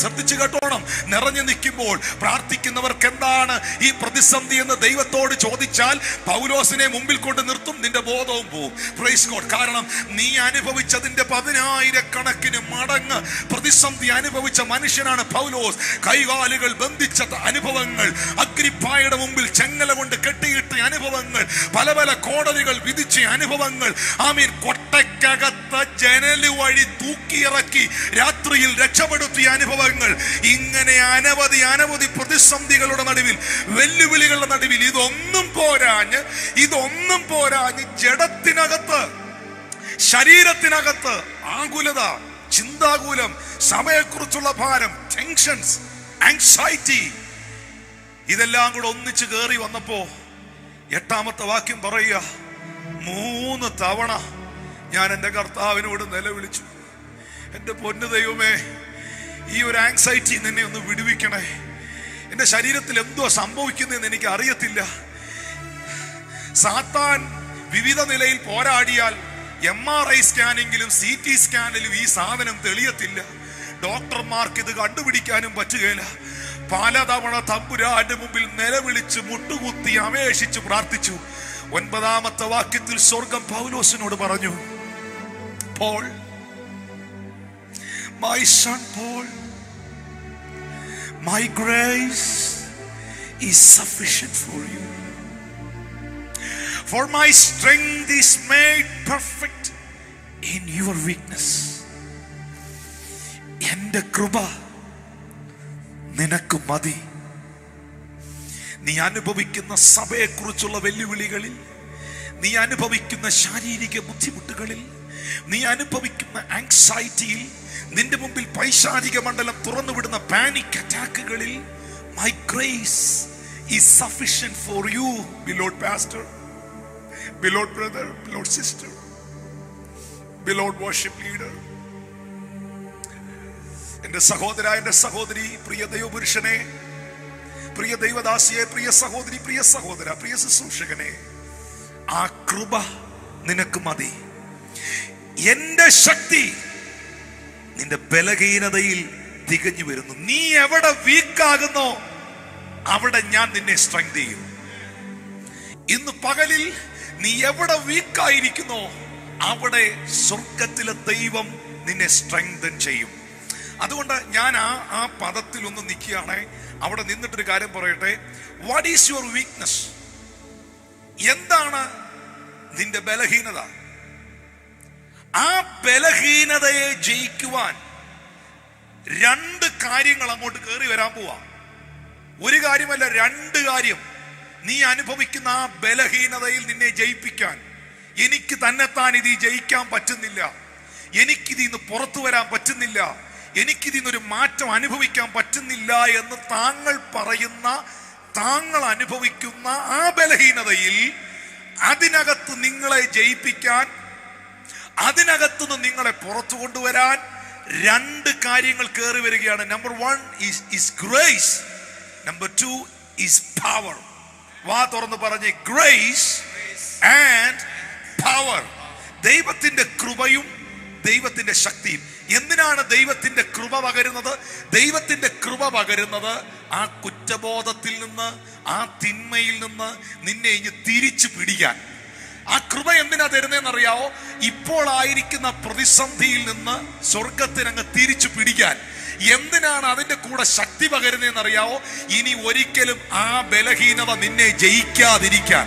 ശ്രദ്ധിച്ചു കേട്ടോണം, നിറഞ്ഞു നിൽക്കുമ്പോൾ പ്രാർത്ഥിക്കുന്നവർക്ക് എന്താണ് ഈ പ്രതിസന്ധി എന്ന് ദൈവത്തോട് ചോദിച്ചാൽ പൗലോസിനെ മുമ്പിൽ കൊണ്ട് നിർത്തും, നിന്റെ ബോധവും പോവും. Praise God. കാരണം നീ അനുഭവിച്ചതിന്റെ 10,000 മടങ്ങ് പ്രതിസന്ധി അനുഭവിച്ച മനുഷ്യനാണ് പൗലോസ്. കൈകാലുകൾ ബന്ധിച്ച അനുഭവങ്ങൾ, അഗ്രിപ്പായുടെ മുമ്പിൽ ചെങ്ങല കൊണ്ട് കെട്ടിയിട്ട് അനുഭവങ്ങൾ, പല പല കോടതികൾ വിധിച്ച അനുഭവങ്ങൾ, ആമീൻ, കൊട്ടയ്ക്കകത്ത് ജനല് വഴി തൂക്കിയിറക്കി രാത്രിയിൽ രക്ഷപ്പെടുത്തിയ അനുഭവങ്ങൾ, ഇങ്ങനെ അനവധി അനവധി പ്രതിസന്ധികളുടെ നടുവിൽ, വെല്ലുവിളികളുടെ നടുവിൽ ഇതൊന്നും പോരാഞ്ഞ് ജഡത്തിനകത്ത്, ശരീരത്തിനകത്ത് ആകുലത, ചിന്താകുലം, സഭയെക്കുറിച്ചുള്ള ഭാരം, ടെൻഷൻസ്, ആങ്സൈറ്റി, ഇതെല്ലാം കൂടെ ഒന്നിച്ച് കയറി വന്നപ്പോ 8ാമത്തെ വാക്യം പറയുക, 3 തവണ ഞാൻ എൻ്റെ കർത്താവിനോട് നിലവിളിച്ചു, എൻ്റെ പൊന്നു ദൈവമേ, ഈ ഒരു ആങ്സൈറ്റി നിന്നെ ഒന്ന് വിടുവിക്കണേ. എൻ്റെ ശരീരത്തിൽ എന്തോ സംഭവിക്കുന്നതെന്ന് എനിക്ക് അറിയത്തില്ല. സാത്താൻ വിവിധ നിലയിൽ പോരാടിയാൽ MRI സ്കാനിങ്ങിലും CT സ്കാനിലും ഈ സാധനം തെളിയത്തില്ല. ഡോക്ടർമാർക്ക് ഇത് കണ്ടുപിടിക്കാനും പറ്റുകയില്ല. പലതവണ തമ്പുരാന്റെ മുമ്പിൽ നിലവിളിച്ച് മുട്ടുകുത്തി അപേക്ഷിച്ച് പ്രാർത്ഥിച്ചു. 9ാമത്തെ വാക്യത്തിൽ സ്വർഗം പൗലോസിനോട് പറഞ്ഞു, Paul, my son Paul, my grace is sufficient for you, for my strength is made perfect in your weakness. എൻ്റെ കൃപ നിനക്ക് മതി. നീ അനുഭവിക്കുന്ന സഭയെക്കുറിച്ചുള്ള വെല്ലുവിളികളിൽ, നീ അനുഭവിക്കുന്ന ശാരീരിക ബുദ്ധിമുട്ടുകളിൽ, നീ അനുഭവിക്കുന്ന ആങ്സൈറ്റിയിൽ, നിന്റെ മുമ്പിൽ പൈശാചിക മണ്ഡലം തുറന്നുവിടുന്ന panic അറ്റാക്കുകളിൽ, my grace is sufficient for you, beloved pastor, beloved brother, beloved sister, beloved worship leader. എന്റെ സഹോദര, എന്റെ സഹോദരി, പ്രിയ ദൈവപുരുഷനെ, പ്രിയ ദൈവദാസിയെ, പ്രിയ സഹോദരി, പ്രിയ സഹോദര, പ്രിയ ശുശ്രൂഷകനെ, ആ കൃപ നിനക്ക് മതി. എന്റെ ശക്തി നിന്റെ ബലഹീനതയിൽ തികഞ്ഞു വരുന്നു. നീ എവിടെ വീക്കാകുന്നോ അവിടെ ഞാൻ നിന്നെ സ്ട്രെങ്ത് ചെയ്യും. ഇന്ന് പകലിൽ നീ എവിടെ വീക്കായിരിക്കുന്നോ അവിടെ സ്വർഗത്തിലെ ദൈവം നിന്നെ സ്ട്രെങ്തൻ ചെയ്യും. അതുകൊണ്ട് ഞാൻ ആ പദത്തിൽ ഒന്ന് നിൽക്കുകയാണ്. അവിടെ നിന്നിട്ടൊരു കാര്യം പറയട്ടെ. What is your weakness? എന്താണ് നിന്റെ ബലഹീനത? ആ ബലഹീനതയെ ജയിക്കുവാൻ 2 കാര്യങ്ങൾ അങ്ങോട്ട് കയറി വരാൻ പോവാ. ഒരു കാര്യമല്ല, 2 കാര്യം. നീ അനുഭവിക്കുന്ന ആ ബലഹീനതയിൽ നിന്നെ ജയിപ്പിക്കാൻ, എനിക്ക് തന്നെത്താൻ ഇത് ജയിക്കാൻ പറ്റുന്നില്ല, എനിക്കിത് ഇന്ന് പുറത്തു വരാൻ പറ്റുന്നില്ല, എനിക്കിതിന്നൊരു മാറ്റം അനുഭവിക്കാൻ പറ്റുന്നില്ല എന്ന് താങ്കൾ പറയുന്ന, താങ്കൾ അനുഭവിക്കുന്ന ആ ബലഹീനതയിൽ, അതിനകത്ത് നിങ്ങളെ ജയിപ്പിക്കാൻ, അതിനകത്തുനിന്ന് നിങ്ങളെ പുറത്തു കൊണ്ടുവരാൻ 2 കാര്യങ്ങൾ കയറി വരികയാണ്. Number 1 is grace. Number 2 is power. വാ തുറന്ന് പറഞ്ഞ്, grace and power. ദൈവത്തിന്റെ കൃപയും ദൈവത്തിന്റെ ശക്തിയും. എന്തിനാണ് ദൈവത്തിന്റെ കൃപ പകരുന്നത്? ദൈവത്തിന്റെ കൃപ പകരുന്നത് ആ കുറ്റബോധത്തിൽ നിന്ന്, ആ തിന്മയിൽ നിന്ന് നിന്നെ ഇനി തിരിച്ചു പിടിക്കാൻ. ആ കൃപ എന്തിനാ തരുന്നതെന്നറിയാവോ? ഇപ്പോൾ ആയിരിക്കുന്ന പ്രതിസന്ധിയിൽ നിന്ന് സ്വർഗത്തിനങ്ങ് തിരിച്ചു പിടിക്കാൻ. എന്തിനാണ് അതിന്റെ കൂടെ ശക്തി പകരുന്നതെന്നറിയാവോ? ഇനി ഒരിക്കലും ആ ബലഹീനത നിന്നെ ജയിക്കാതിരിക്കാൻ,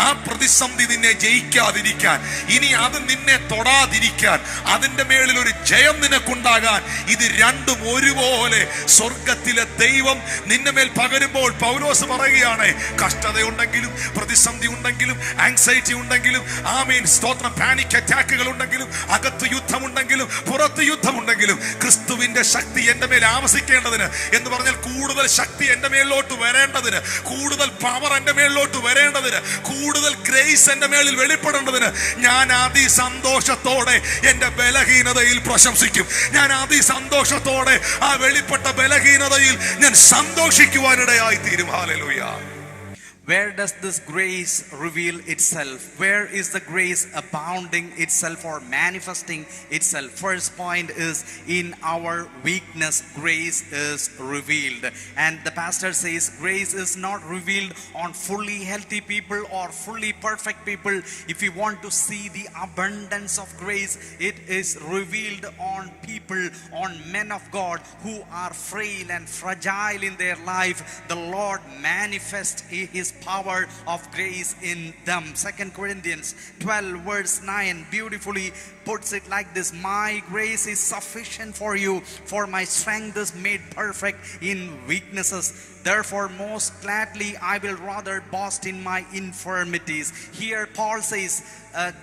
ആ പ്രതിസന്ധി നിന്നെ ജയിക്കാതിരിക്കാൻ, ഇനി അത് നിന്നെ തൊടാതിരിക്കാൻ, അതിന്റെ മേളിൽ ഒരു ജയം നിനക്കുണ്ടാകാൻ. ഇത് 2ഉം ഒരുപോലെ സ്വർഗത്തിലെ ദൈവം നിന്റെ മേൽ പകരുമ്പോൾ പൗലോസ് പറയുകയാണ്, കഷ്ടതയുണ്ടെങ്കിലും, പ്രതിസന്ധി ഉണ്ടെങ്കിലും, ആങ്സൈറ്റി ഉണ്ടെങ്കിലും, ആമീൻ, സ്തോത്രം, പാനിക് അറ്റാക്കുകൾ ഉണ്ടെങ്കിലും, അകത്ത് യുദ്ധമുണ്ടെങ്കിലും, പുറത്ത് യുദ്ധമുണ്ടെങ്കിലും, ക്രിസ്തുവിന്റെ ശക്തി എന്റെ മേൽ ആവസിക്കേണ്ടതിന് എന്ന് പറഞ്ഞാൽ കൂടുതൽ ശക്തി എന്റെ മേലിലോട്ട് വരേണ്ടതിന്, കൂടുതൽ പവർ എന്റെ മേലിലോട്ട് വരേണ്ടതിന്, കൂടുതൽ ഗ്രേസ് എന്റെ മേലിൽ വെളിപ്പെടേണ്ടതിന് ഞാൻ അതിസന്തോഷത്തോടെ എന്റെ ബലഹീനതയിൽ പ്രശംസിക്കും. ഞാൻ അതിസന്തോഷത്തോടെ ആ വെളിപ്പെട്ട ബലഹീനതയിൽ ഞാൻ സന്തോഷിക്കുവാനിടയായി തീരും. Hallelujah. Where does this grace reveal itself? Where is the grace abounding itself or manifesting itself? First point is, in our weakness, grace is revealed. And the pastor says grace is not revealed on fully healthy people or fully perfect people. If you want to see the abundance of grace, it is revealed on people, on men of God who are frail and fragile in their life. The Lord manifests His power of grace in them. 2 Corinthians 12 verse 9 beautifully puts it like this: my grace is sufficient for you, for my strength is made perfect in weaknesses. Therefore, most gladly I will rather boast in my infirmities. Here Paul says,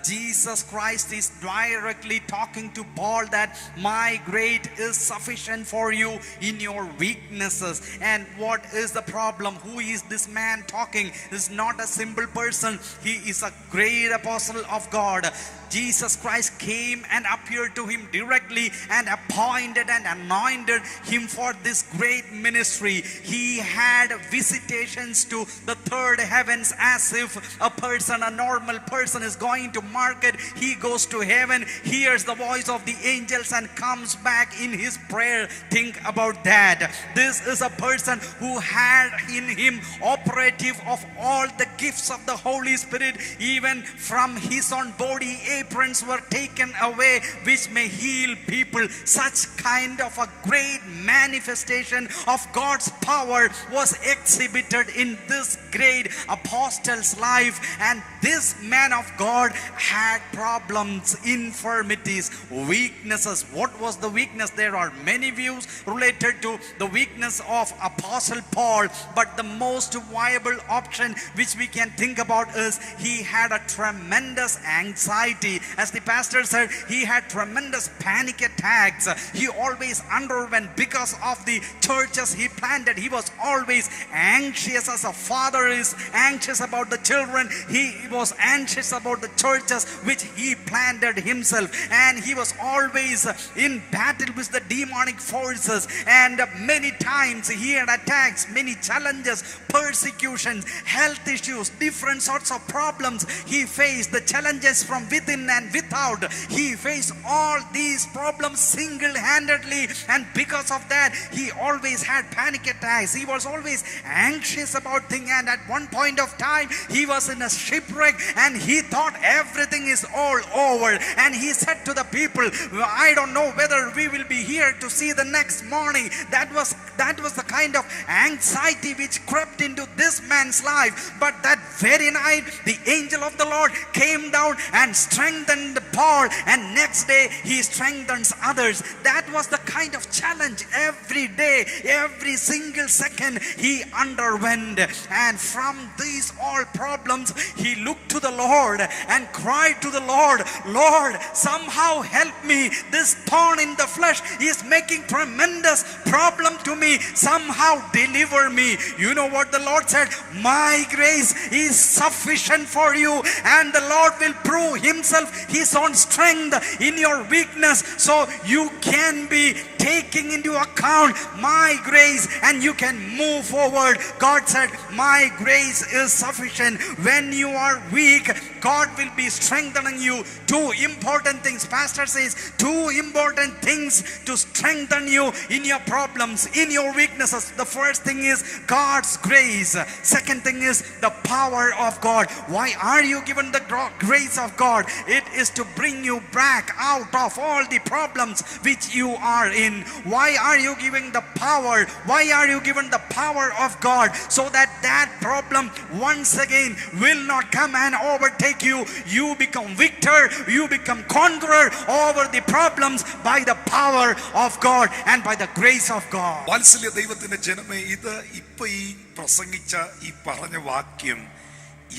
Jesus Christ is directly talking to Paul that my grace is sufficient for you in your weaknesses. And what is the problem? Who is this man talking? He is not a simple person. He is a great apostle of God. Jesus Christ came and appeared to him directly and appointed and anointed him for this great ministry. He had visitations to the third heavens, as if a normal person is going to market. He goes to heaven, hears the voice of the angels and comes back in his prayer. Think about that. This is a person who had in him operative of all the gifts of the Holy Spirit. Even from his own body, aprons were taken away which may heal people. Such kind of a great manifestation of God's power was exhibited in this great apostle's life. And this man of God had problems, infirmities, weaknesses. What was the weakness? There are many views related to the weakness of Apostle Paul, but the most viable option which we can think about is he had a tremendous anxiety. As the pastor said, he had tremendous panic attacks. He always underwent, because of the churches he planted, he was always anxious. As a father is anxious about the children, he was anxious about the churches which he planted himself. And he was always in battle with the demonic forces. And many times he had attacks, many challenges, persecutions, health issues, different sorts of problems. He faced the challenges from within and without. He faced all these problems single-handedly, and because of that he always had panic attacks. He was always anxious about things, and at one point of time he was in a shipwreck and he thought everything is all over. And he said to the people, I don't know whether we will be here to see the next morning. That was the kind of anxiety which crept into this man's life. But that very night the angel of the Lord came down and strengthened Paul, and next day he strengthens others. That was the kind of challenge every day, every single second he underwent. And from these all problems he looked to the Lord and cried to the Lord, Lord, somehow help me. This thorn in the flesh is making tremendous problem to me. Somehow deliver me. You know what the Lord said? My grace is sufficient for you, and the Lord will prove himself, his own strength in your weakness, so you can be taking into account my grace and you can move forward. God said, my grace is sufficient. When you are weak, God will be strengthening you. Two important things. Pastor says, two important things to strengthen you in your problems, in your weaknesses. The first thing is God's grace. Second thing is the power of God. Why are you given the grace of God? It is to bring you back out of all the problems which you are in. Why are you giving the power? Why are you given the power of God? So that problem once again will not come and overtake you. You become victor, you become conqueror over the problems by the power of God and by the grace of God. വാത്സല്യ ദൈവത്തിന്റെ ജനമേ, ഇത് ഇപ്പൊ ഈ പ്രസംഗിച്ച ഈ പറഞ്ഞ വാക്യം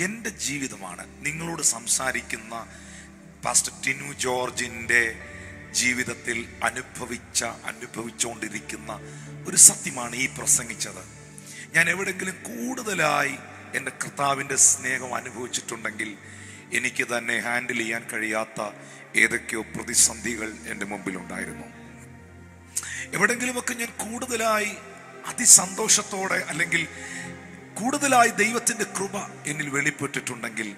എൻ്റെ ജീവിതമാണ്. നിങ്ങളോട് സംസാരിക്കുന്ന പാസ്റ്റർ ടിനു ജോർജിന്റെ ജീവിതത്തിൽ അനുഭവിച്ചുകൊണ്ടിരിക്കുന്ന ഒരു സത്യമാണ് ഈ പ്രസംഗിച്ചത്. ഞാൻ എവിടെങ്കിലും കൂടുതലായി എൻ്റെ കർത്താവിൻ്റെ സ്നേഹം അനുഭവിച്ചിട്ടുണ്ടെങ്കിൽ എനിക്ക് തന്നെ ഹാൻഡിൽ ചെയ്യാൻ കഴിയാത്ത ഏതൊക്കെയോ പ്രതിസന്ധികൾ എൻ്റെ മുമ്പിലുണ്ടായിരുന്നു. എവിടെങ്കിലുമൊക്കെ ഞാൻ കൂടുതലായി അതിസന്തോഷത്തോടെ അല്ലെങ്കിൽ കൂടുതലായി ദൈവത്തിൻ്റെ കൃപ എന്നിൽ വെളിപ്പെട്ടിട്ടുണ്ടെങ്കിൽ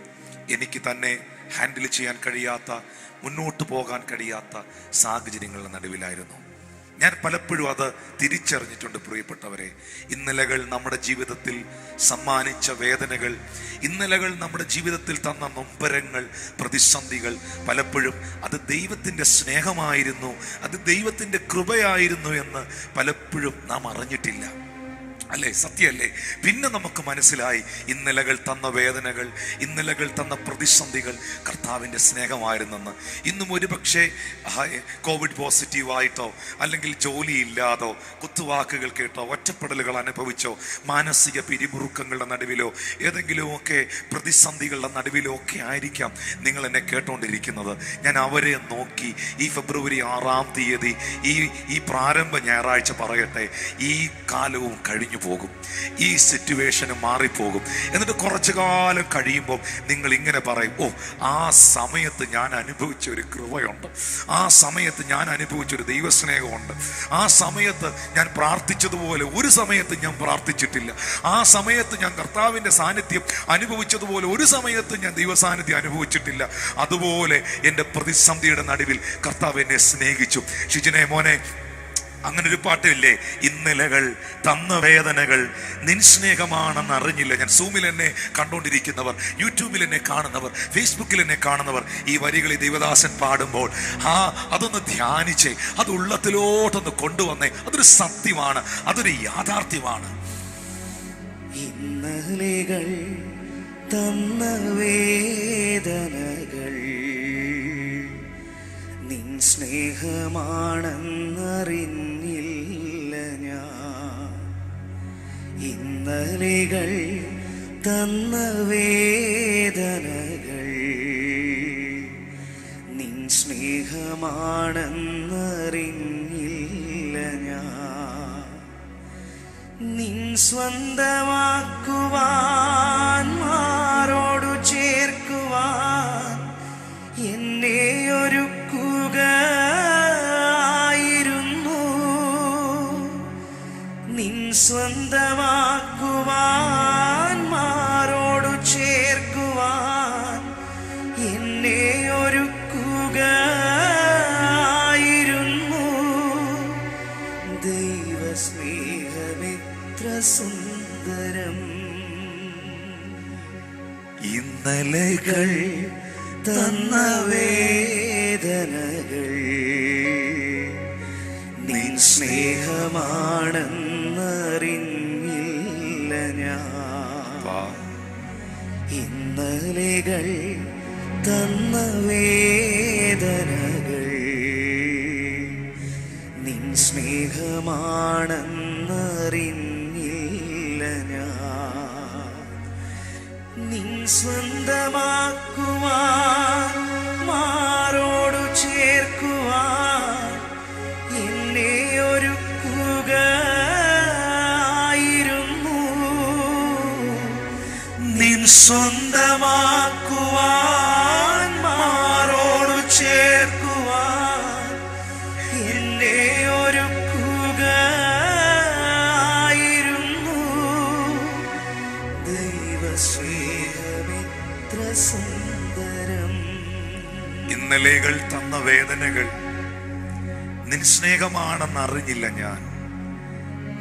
എനിക്ക് തന്നെ ഹാൻഡിൽ ചെയ്യാൻ കഴിയാത്ത, മുന്നോട്ട് പോകാൻ കഴിയാത്ത സാഹചര്യങ്ങളുടെ നടുവിലായിരുന്നു ഞാൻ. പലപ്പോഴും അത് തിരിച്ചറിഞ്ഞിട്ടുണ്ട് പ്രിയപ്പെട്ടവരെ. ഇന്നലകൾ നമ്മുടെ ജീവിതത്തിൽ സമ്മാനിച്ച വേദനകൾ, ഇന്നലകൾ നമ്മുടെ ജീവിതത്തിൽ തന്ന നൊമ്പരങ്ങൾ, പ്രതിസന്ധികൾ, പലപ്പോഴും അത് ദൈവത്തിൻ്റെ സ്നേഹമായിരുന്നു, അത് ദൈവത്തിൻ്റെ കൃപയായിരുന്നു എന്ന് പലപ്പോഴും നാം അറിഞ്ഞിട്ടില്ല. അല്ലേ? സത്യമല്ലേ? പിന്നെ നമുക്ക് മനസ്സിലായി ഇന്നലകൾ തന്ന വേദനകൾ, ഇന്നലകൾ തന്ന പ്രതിസന്ധികൾ കർത്താവിൻ്റെ സ്നേഹമായിരുന്നെന്ന്. ഇന്നും ഒരുപക്ഷെ കോവിഡ് പോസിറ്റീവായിട്ടോ അല്ലെങ്കിൽ ജോലിയില്ലാതോ കുത്തുവാക്കുകൾ കേട്ടോ ഒറ്റപ്പെടലുകൾ അനുഭവിച്ചോ മാനസിക പിരിമുറുക്കങ്ങളുടെ നടുവിലോ ഏതെങ്കിലുമൊക്കെ പ്രതിസന്ധികളുടെ നടുവിലോ ഒക്കെ ആയിരിക്കാം നിങ്ങൾ എന്നെ കേട്ടോണ്ടിരിക്കുന്നത്. ഞാൻ അവരെ നോക്കി ഈ ഫെബ്രുവരി 6-ാം തീയതി ഈ പ്രാരംഭ ഞായറാഴ്ച പറയട്ടെ, ഈ കാലവും കഴിഞ്ഞു പോകും, ഈ സിറ്റുവേഷന് മാറിപ്പോകും. എന്നിട്ട് കുറച്ചു കാലം കഴിയുമ്പോൾ നിങ്ങൾ ഇങ്ങനെ പറയും, ഓ, ആ സമയത്ത് ഞാൻ അനുഭവിച്ച ഒരു കൃപയുണ്ട്, ആ സമയത്ത് ഞാൻ അനുഭവിച്ച ഒരു ദൈവസ്നേഹമുണ്ട്, ആ സമയത്ത് ഞാൻ പ്രാർത്ഥിച്ചതുപോലെ ഒരു സമയത്ത് ഞാൻ പ്രാർത്ഥിച്ചിട്ടില്ല, ആ സമയത്ത് ഞാൻ കർത്താവിൻ്റെ സാന്നിധ്യം അനുഭവിച്ചതുപോലെ ഒരു സമയത്ത് ഞാൻ ദൈവസാന്നിധ്യം അനുഭവിച്ചിട്ടില്ല. അതുപോലെ എൻ്റെ പ്രതിസന്ധിയുടെ നടുവിൽ കർത്താവ് എന്നെ സ്നേഹിച്ചു. ഷിജിനെ മോനെ, അങ്ങനെ ഒരു പാട്ടില്ലേ, ഇന്നലകൾ തന്ന വേദനകൾ നിൻ സ്നേഹമാണെന്ന് അറിഞ്ഞില്ല. ഞാൻ സൂമിൽ എന്നെ കണ്ടുകൊണ്ടിരിക്കുന്നവർ, യൂട്യൂബിൽ എന്നെ കാണുന്നവർ, ഫേസ്ബുക്കിൽ എന്നെ കാണുന്നവർ ഈ വരികളിൽ ദൈവദാസൻ പാടുമ്പോൾ അതൊന്ന് ധ്യാനിച്ചേ, അത് ഉള്ളത്തിലോട്ടൊന്ന് കൊണ്ടുവന്നേ. അതൊരു സത്യമാണ്, അതൊരു യാഥാർത്ഥ്യമാണ്. ഇന്നലകൾ തന്ന വേദനകൾ നിൻ സ്നേഹമാണെന്നറിഞ്ഞില്ല ഞാൻ. ഇന്നലകൾ തന്ന വേദനകൾ നിൻ സ്നേഹമാണെന്നറിഞ്ഞില്ല ഞാൻ. നിൻ സ്വന്തമാക്കുവാൻ മാറോടു ചേർക്കുവാൻ എന്നെ ഒരുക്കുകയായിരുന്നു. നിൻ സ്വന്തമാക്കുവാൻ മാറോടു ചേർക്കുവാൻ എന്നെ ഒരുക്കുകയായിരുന്നു. ദൈവസ്നേഹമെത്ര സുന്ദരം. ഇന്നലകൾ തന്ന വേദനകൾ നിൻ സ്നേഹമാണെന്നറിഞ്ഞില്ല ഞാൻ. ഇന്നലകൾ തന്ന വേദനകൾ നിൻ സ്നേഹമാണെന്നറിഞ്ഞില്ല ഞാൻ. നിൻ സ്വന്തമാക്കുവാൻ മാറോടു ചേർക്കുവാൻ എന്നെ ഒരുക്കുകയായിരുന്നു. നിൻ സ്വന്തമാക്കുവാൻ മാറോടു ചേർക്കുവാൻ എന്നെ ഒരുക്കുകയായിരുന്നു. ദൈവസ്നേഹമെത്ര സുന്ദരം. ഇന്നലകൾ തന്ന വേദനകൾ നിൻ സ്നേഹമാണെന്ന് അറിഞ്ഞില്ല ഞാൻ.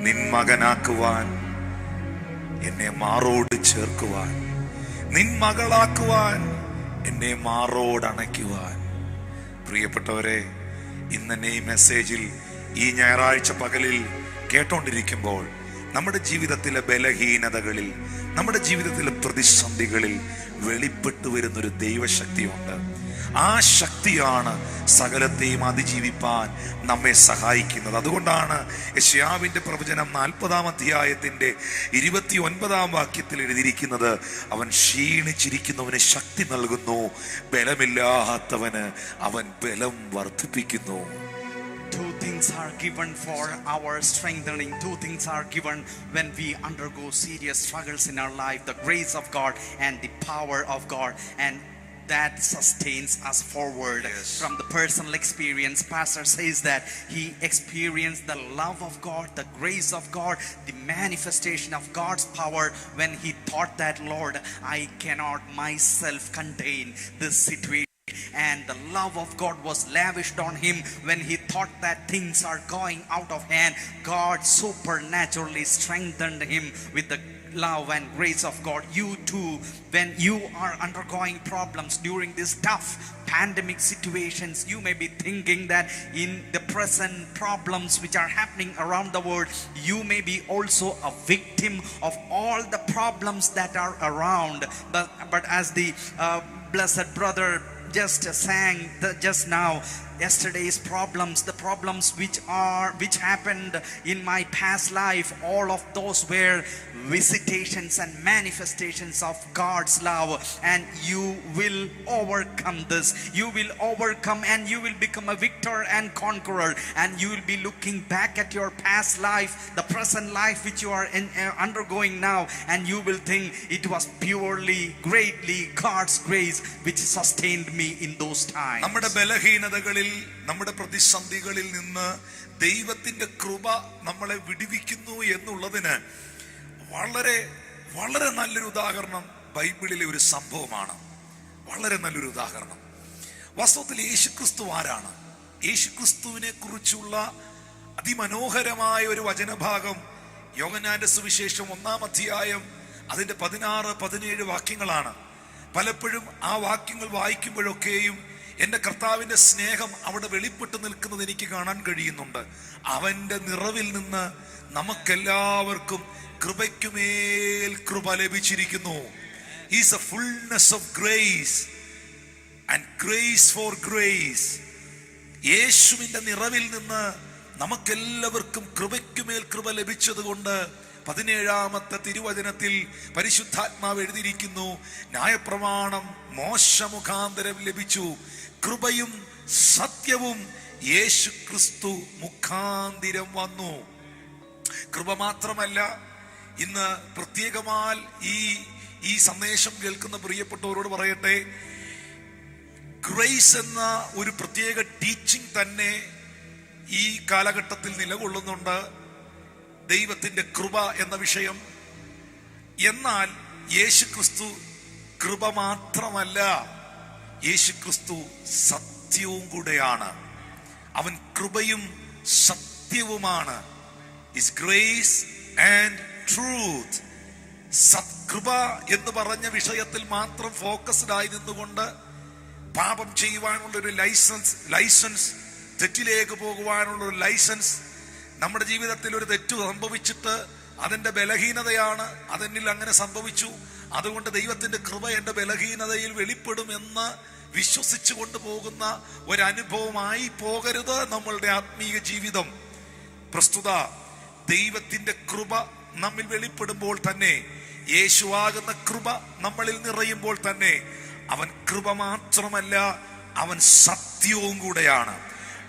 നിൻ മകനാക്കുവാൻ എന്നെ മാറോട് ചേർക്കുവാൻ, നിൻ മകളാക്കുവാൻ എന്നെ മാറോടണയ്ക്കുവാൻ. പ്രിയപ്പെട്ടവരെ, ഇന്നെ ഈ മെസ്സേജിൽ ഈ ഞായറാഴ്ച പകലിൽ കേട്ടോണ്ടിരിക്കുമ്പോൾ നമ്മുടെ ജീവിതത്തിലെ ബലഹീനതകളിൽ, നമ്മുടെ ജീവിതത്തിലെ പ്രതിസന്ധികളിൽ വെളിപ്പെട്ടു വരുന്നൊരു ദൈവശക്തിയുണ്ട്. ആ ശക്തിയാണ് സകലത്തെയും അതിജീവിപ്പാൻ നമ്മെ സഹായിക്കുന്നത്. അതുകൊണ്ടാണ് യെശയ്യാവിന്റെ പ്രവചനം 40-ാം അധ്യായത്തിന്റെ 29-ാം വാക്യത്തിൽ എഴുതിയിരിക്കുന്നത്, അവൻ ക്ഷീണിച്ചിരിക്കുന്നവന് ശക്തി നൽകുന്നു, ബലമില്ലാത്തവന് അവൻ ബലം വർദ്ധിപ്പിക്കുന്നു. Two things are given for our strengthening. Two things are given when we undergo serious struggles in our life: the grace of God and the power of God. And that sustains us forward. Yes. From the personal experience, pastor says that he experienced the love of God, the grace of God, the manifestation of God's power when he thought that, Lord, I cannot myself contain this situation. And the love of God was lavished on him when he thought that things are going out of hand. God supernaturally strengthened him with the love and grace of God, you too, when you are undergoing problems during this tough pandemic situations, you may be thinking that in the present problems which are happening around the world, you may be also a victim of all the problems that are around. But as the blessed brother just sang just now, yesterday's problems, the problems which happened in my past life, all of those were visitations and manifestations of God's love, and you will overcome this. You will overcome and you will become a victor and conqueror, and you will be looking back at your past life, the present life which you are undergoing now, and you will think it was purely, greatly God's grace which sustained me in those times. നമ്മുടെ ബലഹീനതകളിൽ, നമ്മുടെ പ്രതിസന്ധികളിൽ നിന്ന് ദൈവത്തിന്റെ കൃപ നമ്മളെ വിടുവിക്കുന്നു എന്നുള്ളതിന് വളരെ വളരെ നല്ലൊരു ഉദാഹരണം ബൈബിളിലെ ഒരു സംഭവമാണ്. വളരെ നല്ലൊരു ഉദാഹരണം. വാസ്തവത്തിൽ യേശുക്രിസ്തു ആരാണ്? യേശുക്രിസ്തുവിനെ കുറിച്ചുള്ള അതിമനോഹരമായ ഒരു വചനഭാഗം യോഹന്നാന്റെ സുവിശേഷം 1-ാം അധ്യായം അതിന്റെ 16-17 വാക്യങ്ങളാണ്. പലപ്പോഴും ആ വാക്യങ്ങൾ വായിക്കുമ്പോഴൊക്കെയും എൻ്റെ കർത്താവിൻ്റെ സ്നേഹം അവിടെ വെളിപ്പെട്ട് നിൽക്കുന്നത് എനിക്ക് കാണാൻ കഴിയുന്നുണ്ട്. അവൻ്റെ നിറവിൽ നിന്ന് നമുക്കെല്ലാവർക്കും കൃപയ്ക്കുമേൽ കൃപ ലഭിച്ചിരിക്കുന്നു. Is a fullness of grace and grace for grace. യേശുവിൻ്റെ നിറവിൽ നിന്ന് നമുക്കെല്ലാവർക്കും കൃപയ്ക്കുമേൽ കൃപ ലഭിച്ചത് കൊണ്ട് 17-ാമത്തെ തിരുവചനത്തിൽ പരിശുദ്ധാത്മാവ് എഴുതിയിരിക്കുന്നു, ന്യായപ്രമാണം മോശ മുഖാന്തരം ലഭിച്ചു, കൃപയും സത്യവും യേശു ക്രിസ്തു മുഖാന്തിരം വന്നു. കൃപ മാത്രമല്ല, ഇന്ന് പ്രത്യേകമായി ഈ സന്ദേശം കേൾക്കുന്ന പ്രിയപ്പെട്ടവരോട് പറയട്ടെ, ഗ്രേസ് എന്ന ഒരു പ്രത്യേക ടീച്ചിങ് തന്നെ ഈ കാലഘട്ടത്തിൽ നിലകൊള്ളുന്നുണ്ട്, ദൈവത്തിന്റെ കൃപ എന്ന വിഷയം. എന്നാൽ യേശുക്രിസ്തു കൃപ മാത്രമല്ല, യേശുക്രിസ്തു സത്യവും കൂടെയാണ്. അവൻ കൃപയും സത്യവുമാണ്. Is grace and truth. കൃപ എന്ന് പറഞ്ഞ വിഷയത്തിൽ മാത്രം ഫോക്കസ്ഡ് ആയി നിന്നുകൊണ്ട് പാപം ചെയ്യുവാനുള്ള ഒരു ലൈസൻസ്, തെറ്റിലേക്ക് പോകുവാനുള്ള ഒരു ലൈസൻസ്, നമ്മുടെ ജീവിതത്തിൽ ഒരു തെറ്റ് സംഭവിച്ചിട്ട് അതെന്റെ ബലഹീനതയാണ്, അതെന്നിൽ അങ്ങനെ സംഭവിച്ചു, അതുകൊണ്ട് ദൈവത്തിന്റെ കൃപ എന്റെ ബലഹീനതയിൽ വെളിപ്പെടുമെന്ന് വിശ്വസിച്ചു കൊണ്ടുപോകുന്ന ഒരനുഭവമായി പോകരുത് നമ്മളുടെ ആത്മീയ ജീവിതം. പ്രസ്തുത ദൈവത്തിന്റെ കൃപ നമ്മിൽ വെളിപ്പെടുമ്പോൾ തന്നെ, യേശുവാകുന്ന കൃപ നമ്മളിൽ നിറയുമ്പോൾ തന്നെ, അവൻ കൃപ മാത്രമല്ല, അവൻ സത്യവും കൂടെയാണ്.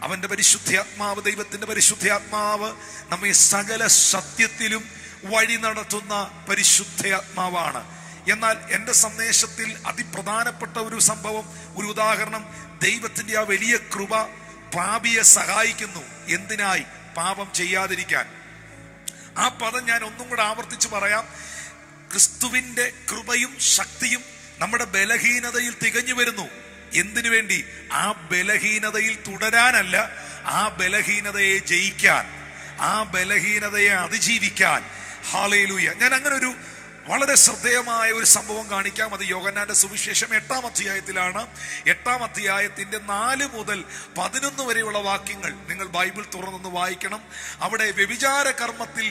അവന്റെ പരിശുദ്ധാത്മാവ്, ദൈവത്തിന്റെ പരിശുദ്ധാത്മാവ് നമ്മെ സകല സത്യത്തിലും വഴി നടത്തുന്ന പരിശുദ്ധാത്മാവാണ്. എന്നാൽ എൻ്റെ സന്ദേശത്തിൽ അതിപ്രധാനപ്പെട്ട ഒരു സംഭവം, ഒരു ഉദാഹരണം, ദൈവത്തിന്റെ ആ വലിയ കൃപ പാപിയെ സഹായിക്കുന്നു. എന്തിനായി? പാപം ചെയ്യാതിരിക്കാൻ. ആ പദം ഞാൻ ഒന്നും കൂടെ ആവർത്തിച്ച് പറയാം. ക്രിസ്തുവിന്റെ കൃപയും ശക്തിയും നമ്മുടെ ബലഹീനതയിൽ തികഞ്ഞു വരുന്നു. എന്തിനു വേണ്ടി? ആ ബലഹീനതയിൽ തുടരാനല്ല, ആ ബലഹീനതയെ ജയിക്കാൻ, ആ ബലഹീനതയെ അതിജീവിക്കാൻ. ഹല്ലേലൂയ. ഞാൻ അങ്ങനെ ഒരു വളരെ ശ്രദ്ധേയമായ ഒരു സംഭവം കാണിക്കാം. അത് യോഹന്നാന്റെ സുവിശേഷം 8-ാം അധ്യായത്തിലാണ്. 8-ാം അധ്യായത്തിന്റെ 4 മുതൽ 11 വരെയുള്ള വാക്യങ്ങൾ നിങ്ങൾ ബൈബിൾ തുറന്നൊന്ന് വായിക്കണം. അവിടെ വ്യഭിചാര കർമ്മത്തിൽ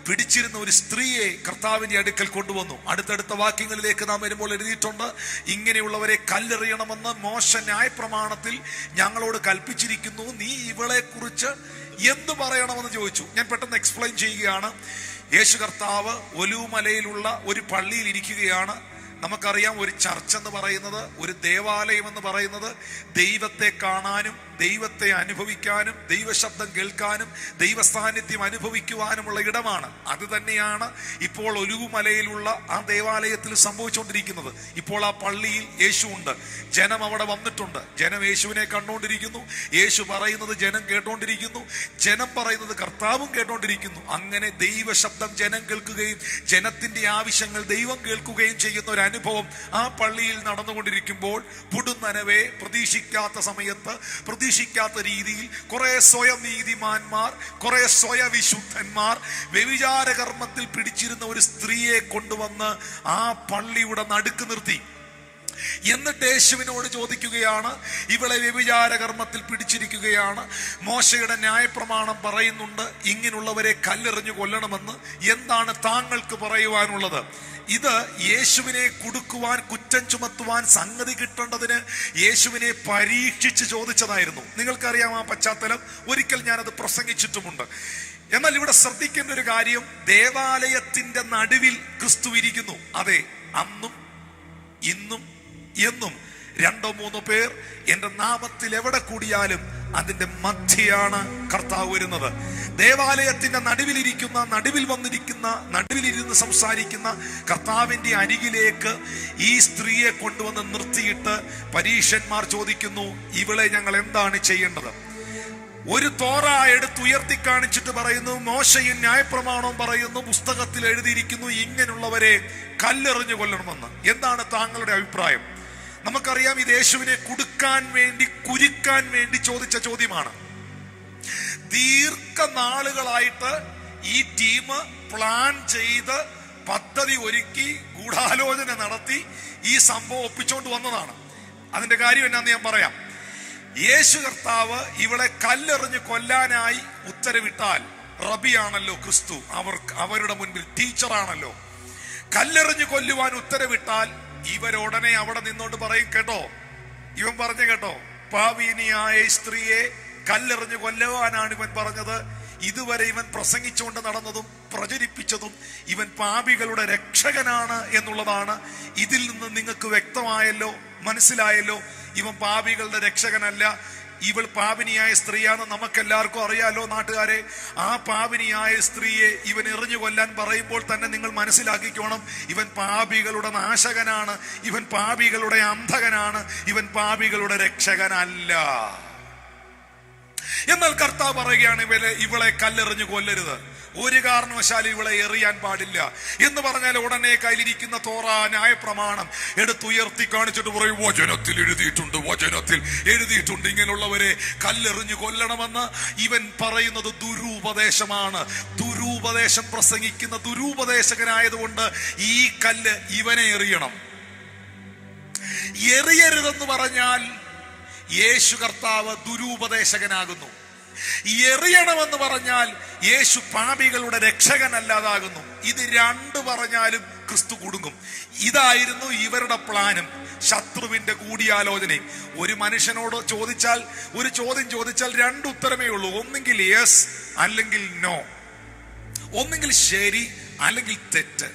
പിടിച്ചിരുന്ന ഒരു സ്ത്രീയെ കർത്താവിന്റെ അടുക്കൽ കൊണ്ടുവന്നു. അടുത്തടുത്ത വാക്യങ്ങളിലേക്ക് നാം വരുമ്പോൾ എഴുതിയിട്ടുണ്ട്, ഇങ്ങനെയുള്ളവരെ കല്ലെറിയണമെന്ന് മോശ ന്യായപ്രമാണത്തിൽ ഞങ്ങളോട് കൽപ്പിച്ചിരിക്കുന്നു, നീ ഇവളെ കുറിച്ച് എന്ത് പറയണമെന്ന് ചോദിച്ചു. ഞാൻ പെട്ടെന്ന് എക്സ്പ്ലെയിൻ ചെയ്യുകയാണ്. യേശു കർത്താവ് ഒലിവുമലയിലുള്ള ഒരു പള്ളിയിൽ ഇരിക്കുകയാണ്. നമുക്കറിയാം, ഒരു ചർച്ച് എന്ന് പറയുന്നത്, ഒരു ദേവാലയം എന്ന് പറയുന്നത് ദൈവത്തെ കാണാനും ദൈവത്തെ അനുഭവിക്കാനും ദൈവശബ്ദം കേൾക്കാനും ദൈവസാന്നിധ്യം അനുഭവിക്കുവാനുമുള്ള ഇടമാണ്. അത് തന്നെയാണ് ഇപ്പോൾ ഒലിവുമലയിലുള്ള ആ ദേവാലയത്തിൽ സംഭവിച്ചുകൊണ്ടിരിക്കുന്നത്. ഇപ്പോൾ ആ പള്ളിയിൽ യേശു ഉണ്ട്, ജനം അവിടെ വന്നിട്ടുണ്ട്, ജനം യേശുവിനെ കണ്ടുകൊണ്ടിരിക്കുന്നു, യേശു പറയുന്നത് ജനം കേട്ടോണ്ടിരിക്കുന്നു, ജനം പറയുന്നത് കർത്താവും കേട്ടോണ്ടിരിക്കുന്നു. അങ്ങനെ ദൈവശബ്ദം ജനം കേൾക്കുകയും ജനത്തിന്റെ ആവശ്യങ്ങൾ ദൈവം കേൾക്കുകയും ചെയ്യുന്ന ഒരു അനുഭവം ആ പള്ളിയിൽ നടന്നുകൊണ്ടിരിക്കുമ്പോൾ പുടുന്നനവേ പ്രതീക്ഷിക്കാത്ത സമയത്ത് പ്രതീക്ഷിക്കാത്ത രീതിയിൽ കുറെ സ്വയം നീതിമാന്മാർ, കുറെ സ്വയവിശുദ്ധന്മാർ വ്യഭിചാര കർമ്മത്തിൽ പിടിച്ചിരുന്ന ഒരു സ്ത്രീയെ കൊണ്ടുവന്ന് ആ പള്ളിയുടെ നടുക്ക് നിർത്തി. എന്നിട്ട് യേശുവിനോട് ചോദിക്കുകയാണ്, ഇവളെ വ്യഭിചാര കർമ്മത്തിൽ പിടിച്ചിരിക്കുകയാണ്, മോശയുടെ ന്യായപ്രമാണം പറയുന്നുണ്ട് ഇങ്ങനെയുള്ളവരെ കല്ലെറിഞ്ഞു കൊല്ലണമെന്ന്, എന്താണ് താങ്കൾക്ക് പറയുവാനുള്ളത്? ഇത് യേശുവിനെ കുടുക്കുവാൻ, കുറ്റം ചുമത്തുവാൻ, സംഗതി കിട്ടേണ്ടതിന് യേശുവിനെ പരീക്ഷിച്ച് ചോദിച്ചതായിരുന്നു. നിങ്ങൾക്കറിയാം ആ പശ്ചാത്തലം, ഒരിക്കൽ ഞാനത് പ്രസംഗിച്ചിട്ടുമുണ്ട്. എന്നാൽ ഇവിടെ ശ്രദ്ധിക്കേണ്ട ഒരു കാര്യം, ദേവാലയത്തിന്റെ നടുവിൽ ക്രിസ്തു ഇരിക്കുന്നു. അതെ, അന്നും ഇന്നും എന്നും 2-3 പേർ എന്റെ നാമത്തിൽ എവിടെ കൂടിയാലും അതിന്റെ മധ്യയാണ് കർത്താവ് വരുന്നത്. ദേവാലയത്തിന്റെ നടുവിലിരിക്കുന്ന, നടുവിലിരുന്ന് സംസാരിക്കുന്ന കർത്താവിന്റെ അരികിലേക്ക് ഈ സ്ത്രീയെ കൊണ്ടുവന്ന് നിർത്തിയിട്ട് പരീശന്മാർ ചോദിക്കുന്നു, ഇവളെ ഞങ്ങൾ എന്താണ് ചെയ്യേണ്ടത്? ഒരു തോറ എടുത്ത് ഉയർത്തി കാണിച്ചിട്ട് പറയുന്നു, മോശയും ന്യായപ്രമാണവും പറയുന്നു, പുസ്തകത്തിൽ എഴുതിയിരിക്കുന്നു ഇങ്ങനെയുള്ളവരെ കല്ലെറിഞ്ഞു കൊല്ലണമെന്ന്. എന്താണ് താങ്കളുടെ അഭിപ്രായം? നമുക്കറിയാം ഇത് യേശുവിനെ കുടുക്കാൻ വേണ്ടി, കുരുക്കാൻ വേണ്ടി ചോദിച്ച ചോദ്യമാണ്. ദീർഘനാളുകളായിട്ട് ഈ ടീം പ്ലാൻ ചെയ്ത് പദ്ധതി ഒരുക്കി ഗൂഢാലോചന നടത്തി ഈ സംഭവം ഒപ്പിച്ചോണ്ട് വന്നതാണ്. അതിന്റെ കാര്യം എന്നാന്ന് ഞാൻ പറയാം. യേശു കർത്താവ് ഇവളെ കല്ലെറിഞ്ഞ് കൊല്ലാനായി ഉത്തരവിട്ടാൽ, റബിയാണല്ലോ ക്രിസ്തു, അവരുടെ മുൻപിൽ ടീച്ചറാണല്ലോ, കല്ലെറിഞ്ഞ് കൊല്ലുവാൻ ഉത്തരവിട്ടാൽ ഇവരുടനെ അവിടെ നിന്നോണ്ട് പറയും, കേട്ടോ, ഇവൻ പറഞ്ഞു കേട്ടോ, പാപിനിയായ സ്ത്രീയെ കല്ലെറിഞ്ഞ് കൊല്ലുവാനാണ് ഇവൻ പറഞ്ഞത്. ഇതുവരെ ഇവൻ പ്രസംഗിച്ചുകൊണ്ട് നടന്നതും പ്രചരിപ്പിച്ചതും ഇവൻ പാപികളുടെ രക്ഷകനാണ് എന്നുള്ളതാണ്. ഇതിൽ നിന്ന് നിങ്ങൾക്ക് വ്യക്തമായല്ലോ, മനസ്സിലായല്ലോ, ഇവൻ പാപികളുടെ രക്ഷകനല്ല, ഇവൾ പാപിനിയായ സ്ത്രീയാണ്. നമുക്കെല്ലാവർക്കും അറിയാലോ നാട്ടുകാരെ, ആ പാപിനിയായ സ്ത്രീയെ ഇവൻ എറിഞ്ഞു കൊല്ലാൻ പറയുമ്പോൾ തന്നെ നിങ്ങൾ മനസ്സിലാക്കിക്കോണം, ഇവൻ പാപികളുടെ നാശകനാണ്, ഇവൻ പാപികളുടെ അന്ധകനാണ്, ഇവൻ പാപികളുടെ രക്ഷകനല്ല. എന്നാൽ കർത്താവ് പറയുകയാണ്, ഇവളെ കല്ലെറിഞ്ഞു കൊല്ലരുത്, ഒരു കാരണവശാലും ഇവളെ എറിയാൻ പാടില്ല എന്ന് പറഞ്ഞാൽ ഉടനെ കയ്യിലിരിക്കുന്ന തോറ, ന്യായപ്രമാണം എടുത്തുയർത്തി കാണിച്ചിട്ട് പറയും, വചനത്തിൽ എഴുതിയിട്ടുണ്ട് ഇങ്ങനെയുള്ളവരെ കല്ലെറിഞ്ഞു കൊല്ലണമെന്ന്. ഇവൻ പറയുന്നത് ദുരുപദേശമാണ്. ദുരുപദേശം പ്രസംഗിക്കുന്ന ദുരുപദേശകനായതുകൊണ്ട് ഈ കല്ല് ഇവനെ എറിയണം. എറിയരുതെന്ന് പറഞ്ഞാൽ യേശു കർത്താവ് ദുരുപദേശകനാകുന്നു. എറിയണമെന്ന് പറഞ്ഞാൽ യേശു പാപികളുടെ രക്ഷകനല്ലാതാകുന്നു. ഇത് രണ്ട് പറഞ്ഞാലും ക്രിസ്തു കുടുങ്ങും. ഇതായിരുന്നു ഇവരുടെ പ്ലാനും, ശത്രുവിന്റെ കൂടിയാലോചനയും. ഒരു മനുഷ്യനോട് ചോദിച്ചാൽ, ഒരു ചോദ്യം ചോദിച്ചാൽ 2 ഉത്തരമേ ഉള്ളൂ, ഒന്നെങ്കിൽ യെസ് അല്ലെങ്കിൽ നോ, ഒന്നെങ്കിൽ ശരി അല്ലെങ്കിൽ തെറ്റ്,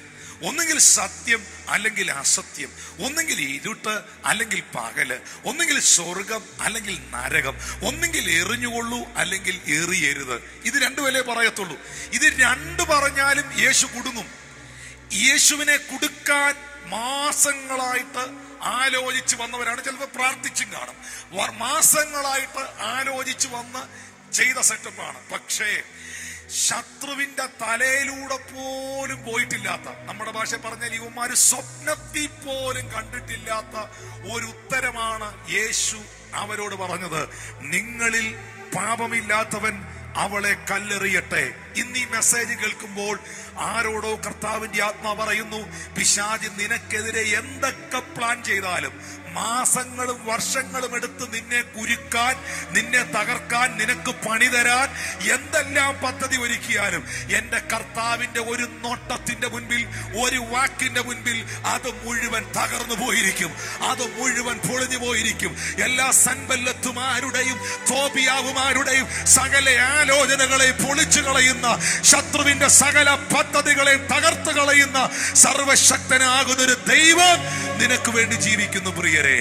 ഒന്നെങ്കിൽ സത്യം അല്ലെങ്കിൽ അസത്യം, ഒന്നെങ്കിൽ ഇരുട്ട് അല്ലെങ്കിൽ പകല്, ഒന്നെങ്കിൽ സ്വർഗം അല്ലെങ്കിൽ നരകം, ഒന്നെങ്കിൽ എറിഞ്ഞുകൊള്ളൂ അല്ലെങ്കിൽ എറിയരുത്. ഇത് 2 വരെ പറയത്തുള്ളൂ. ഇത് 2 പറഞ്ഞാലും യേശു കുടുങ്ങും. യേശുവിനെ കുടുക്കാൻ മാസങ്ങളായിട്ട് ആലോചിച്ച് വന്നവരാണ്. ചിലപ്പോൾ പ്രാർത്ഥിച്ചും കാണും. മാസങ്ങളായിട്ട് ആലോചിച്ച് വന്ന് ചെയ്ത സെറ്റപ്പാണ്. പക്ഷേ ശത്രുവിന്റെ തലയിലൂടെ പോലും പോയിട്ടില്ലാത്ത, നമ്മുടെ ഭാഷ പറഞ്ഞാൽ ഇവന്മാര് സ്വപ്നത്തിൽ പോലും കണ്ടിട്ടില്ലാത്ത ഒരു ഉത്തരമാണ് യേശു അവരോട് പറഞ്ഞത്. നിങ്ങളിൽ പാപമില്ലാത്തവൻ അവളെ കല്ലെറിയട്ടെ. ഇന്ന് ഈ മെസ്സേജ് കേൾക്കുമ്പോൾ ആരോടോ കർത്താവിന്റെ ആത്മാ പറയുന്നു, പിശാച് നിനക്കെതിരെ എന്തൊക്കെ പ്ലാൻ ചെയ്താലും, മാസങ്ങളും വർഷങ്ങളും എടുത്ത് നിന്നെ കുരുക്കാൻ, നിന്നെ തകർക്കാൻ, നിനക്ക് പണി തരാൻ എന്തെല്ലാം പദ്ധതി ഒരുക്കിയാലും എന്റെ കർത്താവിന്റെ ഒരു നോട്ടത്തിന്റെ മുൻപിൽ, ഒരു വാക്കിന്റെ മുൻപിൽ അത് മുഴുവൻ തകർന്നു പോയിരിക്കും, അത് മുഴുവൻ പൊളിഞ്ഞു പോയിരിക്കും. എല്ലാ സൻബല്ലത്തുമാരുടെയും തോബിയാവുമാരുടെയും സകല ആലോചനകളെ പൊളിച്ചു കളയുന്ന, ശത്രുവിന്റെ സകല പദ്ധതികളെ തകർത്ത് കളയുന്ന സർവശക്തനാകുന്നൊരു ദൈവം നിനക്ക് വേണ്ടി ജീവിക്കുന്നു. പ്രിയരെ,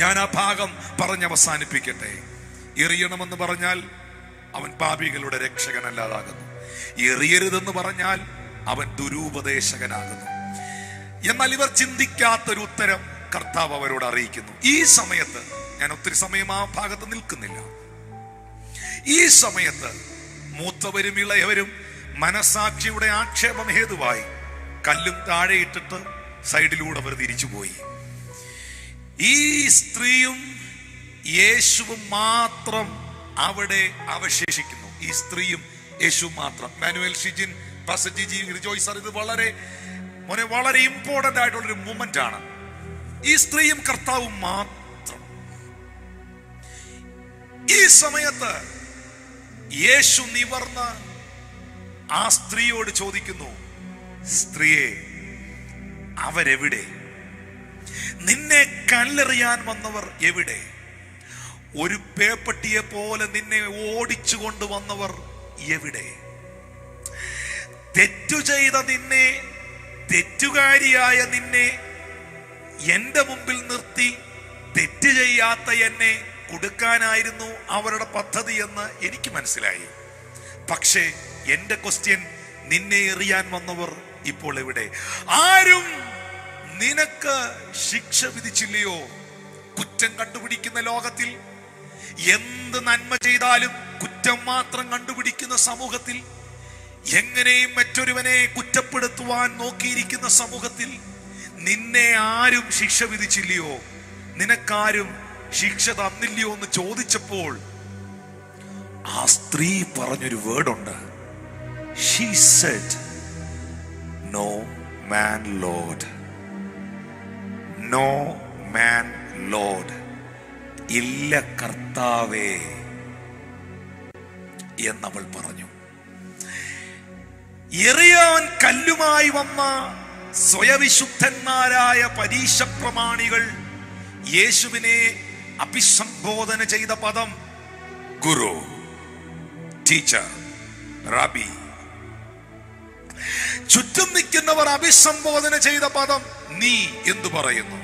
ഞാൻ ആ ഭാഗം പറഞ്ഞ് അവസാനിപ്പിക്കട്ടെ. എറിയണമെന്ന് പറഞ്ഞാൽ അവൻ പാപികളുടെ രക്ഷകനല്ലാതാകുന്നു. എറിയരുതെന്ന് പറഞ്ഞാൽ അവൻ ദുരുപദേശകനാകുന്നു. എന്നാൽ ഇവർ ചിന്തിക്കാത്തൊരു ഉത്തരം കർത്താവ് അവരോട് അറിയിക്കുന്നു. ഈ സമയത്ത്, ഞാൻ ഒത്തിരി സമയം ആ ഭാഗത്ത് നിൽക്കുന്നില്ല, ഈ സമയത്ത് മൂത്തവരും ഇളയവരും മനസാക്ഷിയുടെ ആക്ഷേപം ഹേതുവായി കല്ലും താഴെ ഇട്ടിട്ട് സൈഡിലൂടെ അവർ തിരിച്ചുപോയി. ഈ സ്ത്രീയും യേശുവും മാത്രം അവിടെ അവശേഷിക്കുന്നു. ഈ സ്ത്രീയും യേശുവും മാത്രം. Manuel Shijin, pastor Jiji, Rijoy sir, ഇത് വളരെ ഇമ്പോർട്ടന്റ് ആയിട്ടുള്ളൊരു മൂമെന്റ് ആണ്. ഈ സ്ത്രീയും കർത്താവും മാത്രം. ഈ സമയത്ത് യേശു നിവർന്ന് ആ സ്ത്രീയോട് ചോദിക്കുന്നു, സ്ത്രീയെ, അവരെവിടെ? നിന്നെ കല്ലെറിയാൻ വന്നവർ എവിടെ? ഒരു പേപ്പട്ടിയെ പോലെ നിന്നെ ഓടിച്ചു കൊണ്ടുവന്നവർ എവിടെ? തെറ്റു ചെയ്ത നിന്നെ, തെറ്റുകാരിയായ നിന്നെ എന്റെ മുമ്പിൽ നിർത്തി തെറ്റ് ചെയ്യാത്ത എന്നെ കൊടുക്കാനായിരുന്നു അവരുടെ പദ്ധതി എന്ന് എനിക്ക് മനസ്സിലായി. പക്ഷേ എന്റെ ക്വസ്റ്റ്യൻ, നിന്നെ എറിയാൻ വന്നവർ ഇപ്പോൾ എവിടെ? ആരും നിനക്ക് ശിക്ഷ വിധിച്ചില്ലയോ? കുറ്റം കണ്ടുപിടിക്കുന്ന ലോകത്തിൽ, എന്ത് നന്മ ചെയ്താലും കുറ്റം മാത്രം കണ്ടുപിടിക്കുന്ന സമൂഹത്തിൽ, എങ്ങനെയും മറ്റൊരുവനെ കുറ്റപ്പെടുത്തുവാൻ നോക്കിയിരിക്കുന്ന സമൂഹത്തിൽ നിന്നെ ആരും ശിക്ഷ വിധിച്ചില്ലയോ? നിനക്കാരും ശിക്ഷ തന്നില്ലയോ എന്ന് ചോദിച്ചപ്പോൾ ആ സ്ത്രീ പറഞ്ഞൊരു വേർഡുണ്ട്. She said, "No man Lord, no man Lord." ഇല്ല കർത്താവേ എന്നവൾ പറഞ്ഞു. എറിയാൻ കല്ലുമായി വന്ന സ്വയവിശുദ്ധന്മാരായ പരീശ പ്രമാണികൾ യേശുവിനെ അഭിസംബോധന ചെയ്ത പദം ഗുരു, ടീച്ചർ, റാബി. ചുറ്റും നിൽക്കുന്നവർ അഭിസംബോധന ചെയ്ത പദം നീ എന്തു പറയുന്നു?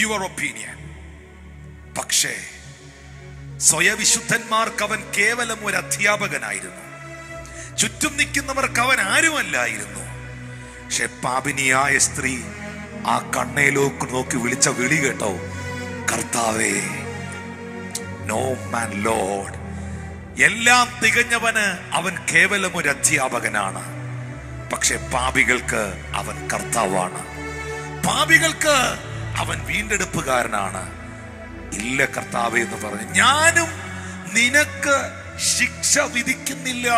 Your opinion. പക്ഷേ സ്വയവിശുദ്ധന്മാർക്ക് അവൻ കേവലം ഒരു അധ്യാപകനായിരുന്നു. ചുറ്റും നിൽക്കുന്നവർക്ക് അവൻ ആരുമല്ലായിരുന്നു. പക്ഷെ പാപിനിയായ സ്ത്രീ ആ കണ്ണയിലേക്ക് നോക്കി വിളിച്ച വിളി കേട്ടോ, കർത്താവേ, നോ മാൻ ലോർഡ്. എല്ലാം തികഞ്ഞവന് അവൻ കേവലം ഒരു അധ്യാപകനാണ്. പക്ഷെ പാപികൾക്ക് അവൻ കർത്താവാണ്. പാപികൾക്ക് അവൻ വീണ്ടെടുപ്പുകാരനാണ്. ഇല്ല കർത്താവേ എന്ന് പറഞ്ഞു, ഞാനും നിനക്ക് ശിക്ഷ വിധിക്കുന്നില്ല.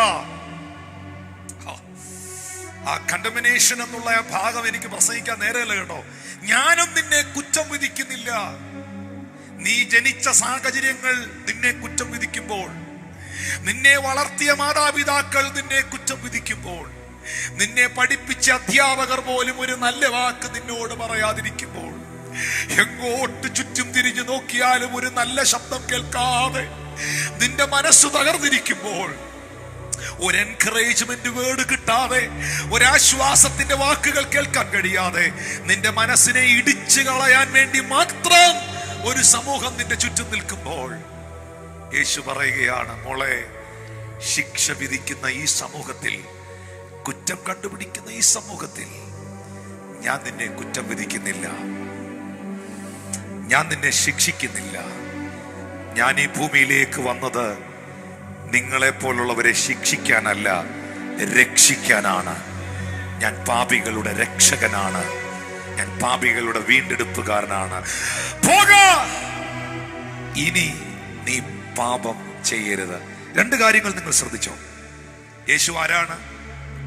ആ കണ്ടമിനേഷൻ എന്നുള്ള ആ ഭാഗം എനിക്ക് പ്രസംഗിക്കാൻ നേരെയല്ല കേട്ടോ. ഞാനും നിന്നെ കുറ്റം വിധിക്കുന്നില്ല. നീ ജനിച്ച സാഹചര്യങ്ങൾ നിന്നെ കുറ്റം വിധിക്കുമ്പോൾ, നിന്നെ വളർത്തിയ മാതാപിതാക്കൾ നിന്നെ കുറ്റം വിധിക്കുമ്പോൾ, നിന്നെ പഠിപ്പിച്ച അധ്യാപകർ പോലും ഒരു നല്ല വാക്ക് നിന്നോട് പറയാതിരിക്കുമ്പോൾ, എങ്ങോട്ട് ചുറ്റും തിരിഞ്ഞു നോക്കിയാലും ഒരു നല്ല ശബ്ദം കേൾക്കാതെ നിന്റെ മനസ്സ് തകർന്നിരിക്കുമ്പോൾ, ഒരു എൻകറേജ്മെന്റ് വേർഡ് കിട്ടാതെ, ഒരാശ്വാസത്തിന്റെ വാക്കുകൾ കേൾക്കാൻ കഴിയാതെ, നിന്റെ മനസ്സിനെ ഇടിച്ചു കളയാൻ വേണ്ടി മാത്രം ഒരു സമൂഹം നിന്റെ ചുറ്റും നിൽക്കുമ്പോൾ, യേശു പറയുകയാണ്, മോളെ, ശിക്ഷ വിധിക്കുന്ന ഈ സമൂഹത്തിൽ, കുറ്റം കണ്ടുപിടിക്കുന്ന ഈ സമൂഹത്തിൽ ഞാൻ നിന്നെ കുറ്റം വിധിക്കുന്നില്ല, ഞാൻ നിന്നെ ശിക്ഷിക്കുന്നില്ല. ഞാൻ ഈ ഭൂമിയിലേക്ക് വന്നത് നിങ്ങളെ പോലുള്ളവരെ ശിക്ഷിക്കാനല്ല, രക്ഷിക്കാനാണ്. ഞാൻ പാപികളുടെ രക്ഷകനാണ്. ഞാൻ പാപികളുടെ വീണ്ടെടുപ്പുകാരനാണ്. പോക, ഇനി നീ പാപം ചെയ്യരുത്. രണ്ട് കാര്യങ്ങൾ നിങ്ങൾ ശ്രദ്ധിച്ചോ. യേശു ആരാണ്?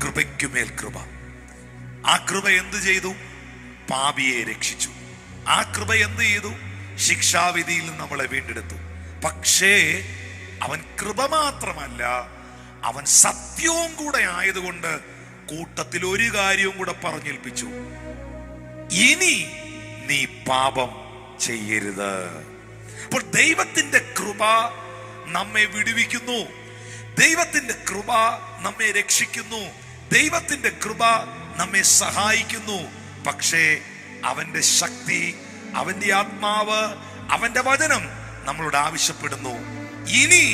കൃപയ്ക്കുമേൽ കൃപ. ആ കൃപ എന്ത് ചെയ്തു? പാപിയെ രക്ഷിച്ചു. ആ കൃപ എന്ത് ചെയ്തു? ശിക്ഷാവിധിയിൽ നിന്ന് നമ്മളെ വീണ്ടെടുത്തു. പക്ഷേ അവൻ കൃപ മാത്രമല്ല, അവൻ സത്യവും കൂടെ ആയതുകൊണ്ട് കൂട്ടത്തിൽ ഒരു കാര്യവും കൂടെ പറഞ്ഞേൽപ്പിച്ചു, ഇനി നീ പാപം ചെയ്യരുത്. അപ്പോൾ ദൈവത്തിന്റെ കൃപ നമ്മെ വിടുവിക്കുന്നു, ദൈവത്തിന്റെ കൃപ നമ്മെ രക്ഷിക്കുന്നു, ദൈവത്തിന്റെ കൃപ നമ്മെ സഹായിക്കുന്നു. പക്ഷേ അവന്റെ ശക്തി, അവന്റെ ആത്മാവ്, അവന്റെ വചനം നമ്മളോട് ആവശ്യപ്പെടുന്നു, ഇനി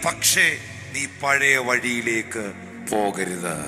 പക്ഷേ നീ പഴയ വഴിയിലേക്ക് പോകരുത്.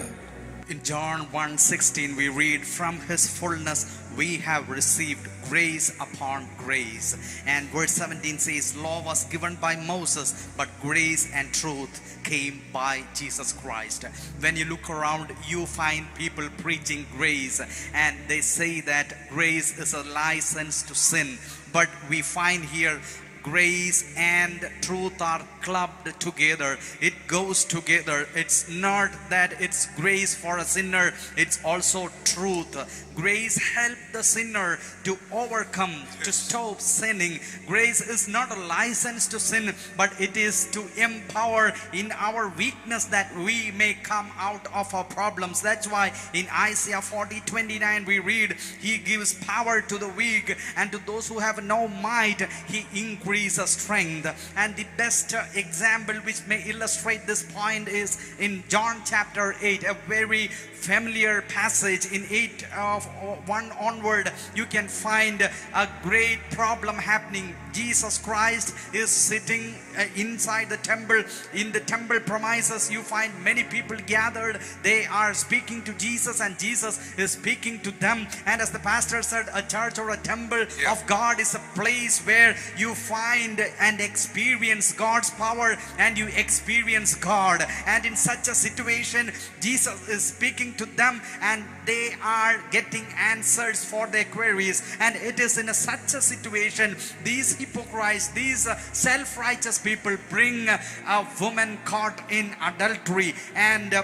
In John 1:16 we read, from his fullness we have received grace upon grace. And verse 17 says, law was given by Moses, but grace and truth came by Jesus Christ. When you look around, you find people preaching grace, and they say that grace is a license to sin. But we find here grace and truth are clubbed together. It goes together. It's not that it's grace for a sinner, it's also truth. Grace helps the sinner to overcome, to stop sinning. Grace is not a license to sin, but it is to empower in our weakness that we may come out of our problems. That's why in Isaiah 40:29 we read, he gives power to the weak, and to those who have no might he increases strength. And the best example which may illustrate this point is in John chapter 8, a very familiar passage. In 8:1 onward, you can find a great problem happening. Jesus Christ is sitting inside the temple. In the temple premises, you find many people gathered. They are speaking to Jesus, and Jesus is speaking to them. And as the pastor said, a church or a temple of God is a place where you find and experience God's power, and you experience God. And in such a situation, Jesus is speaking to them, and they are getting answers for their queries. And it is in such a situation, these hypocrites, these self-righteous people bring a woman caught in adultery, and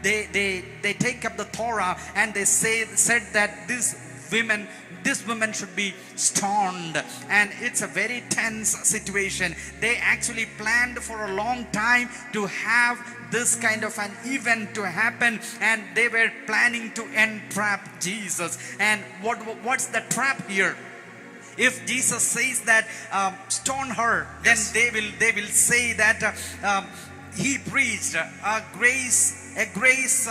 they take up the Torah, and they said that this woman should be stoned. And it's a very tense situation. They actually planned for a long time to have this kind of an event to happen, and they were planning to entrap Jesus. And what's the trap here? If Jesus says that stone her, then they will say that he preached a grace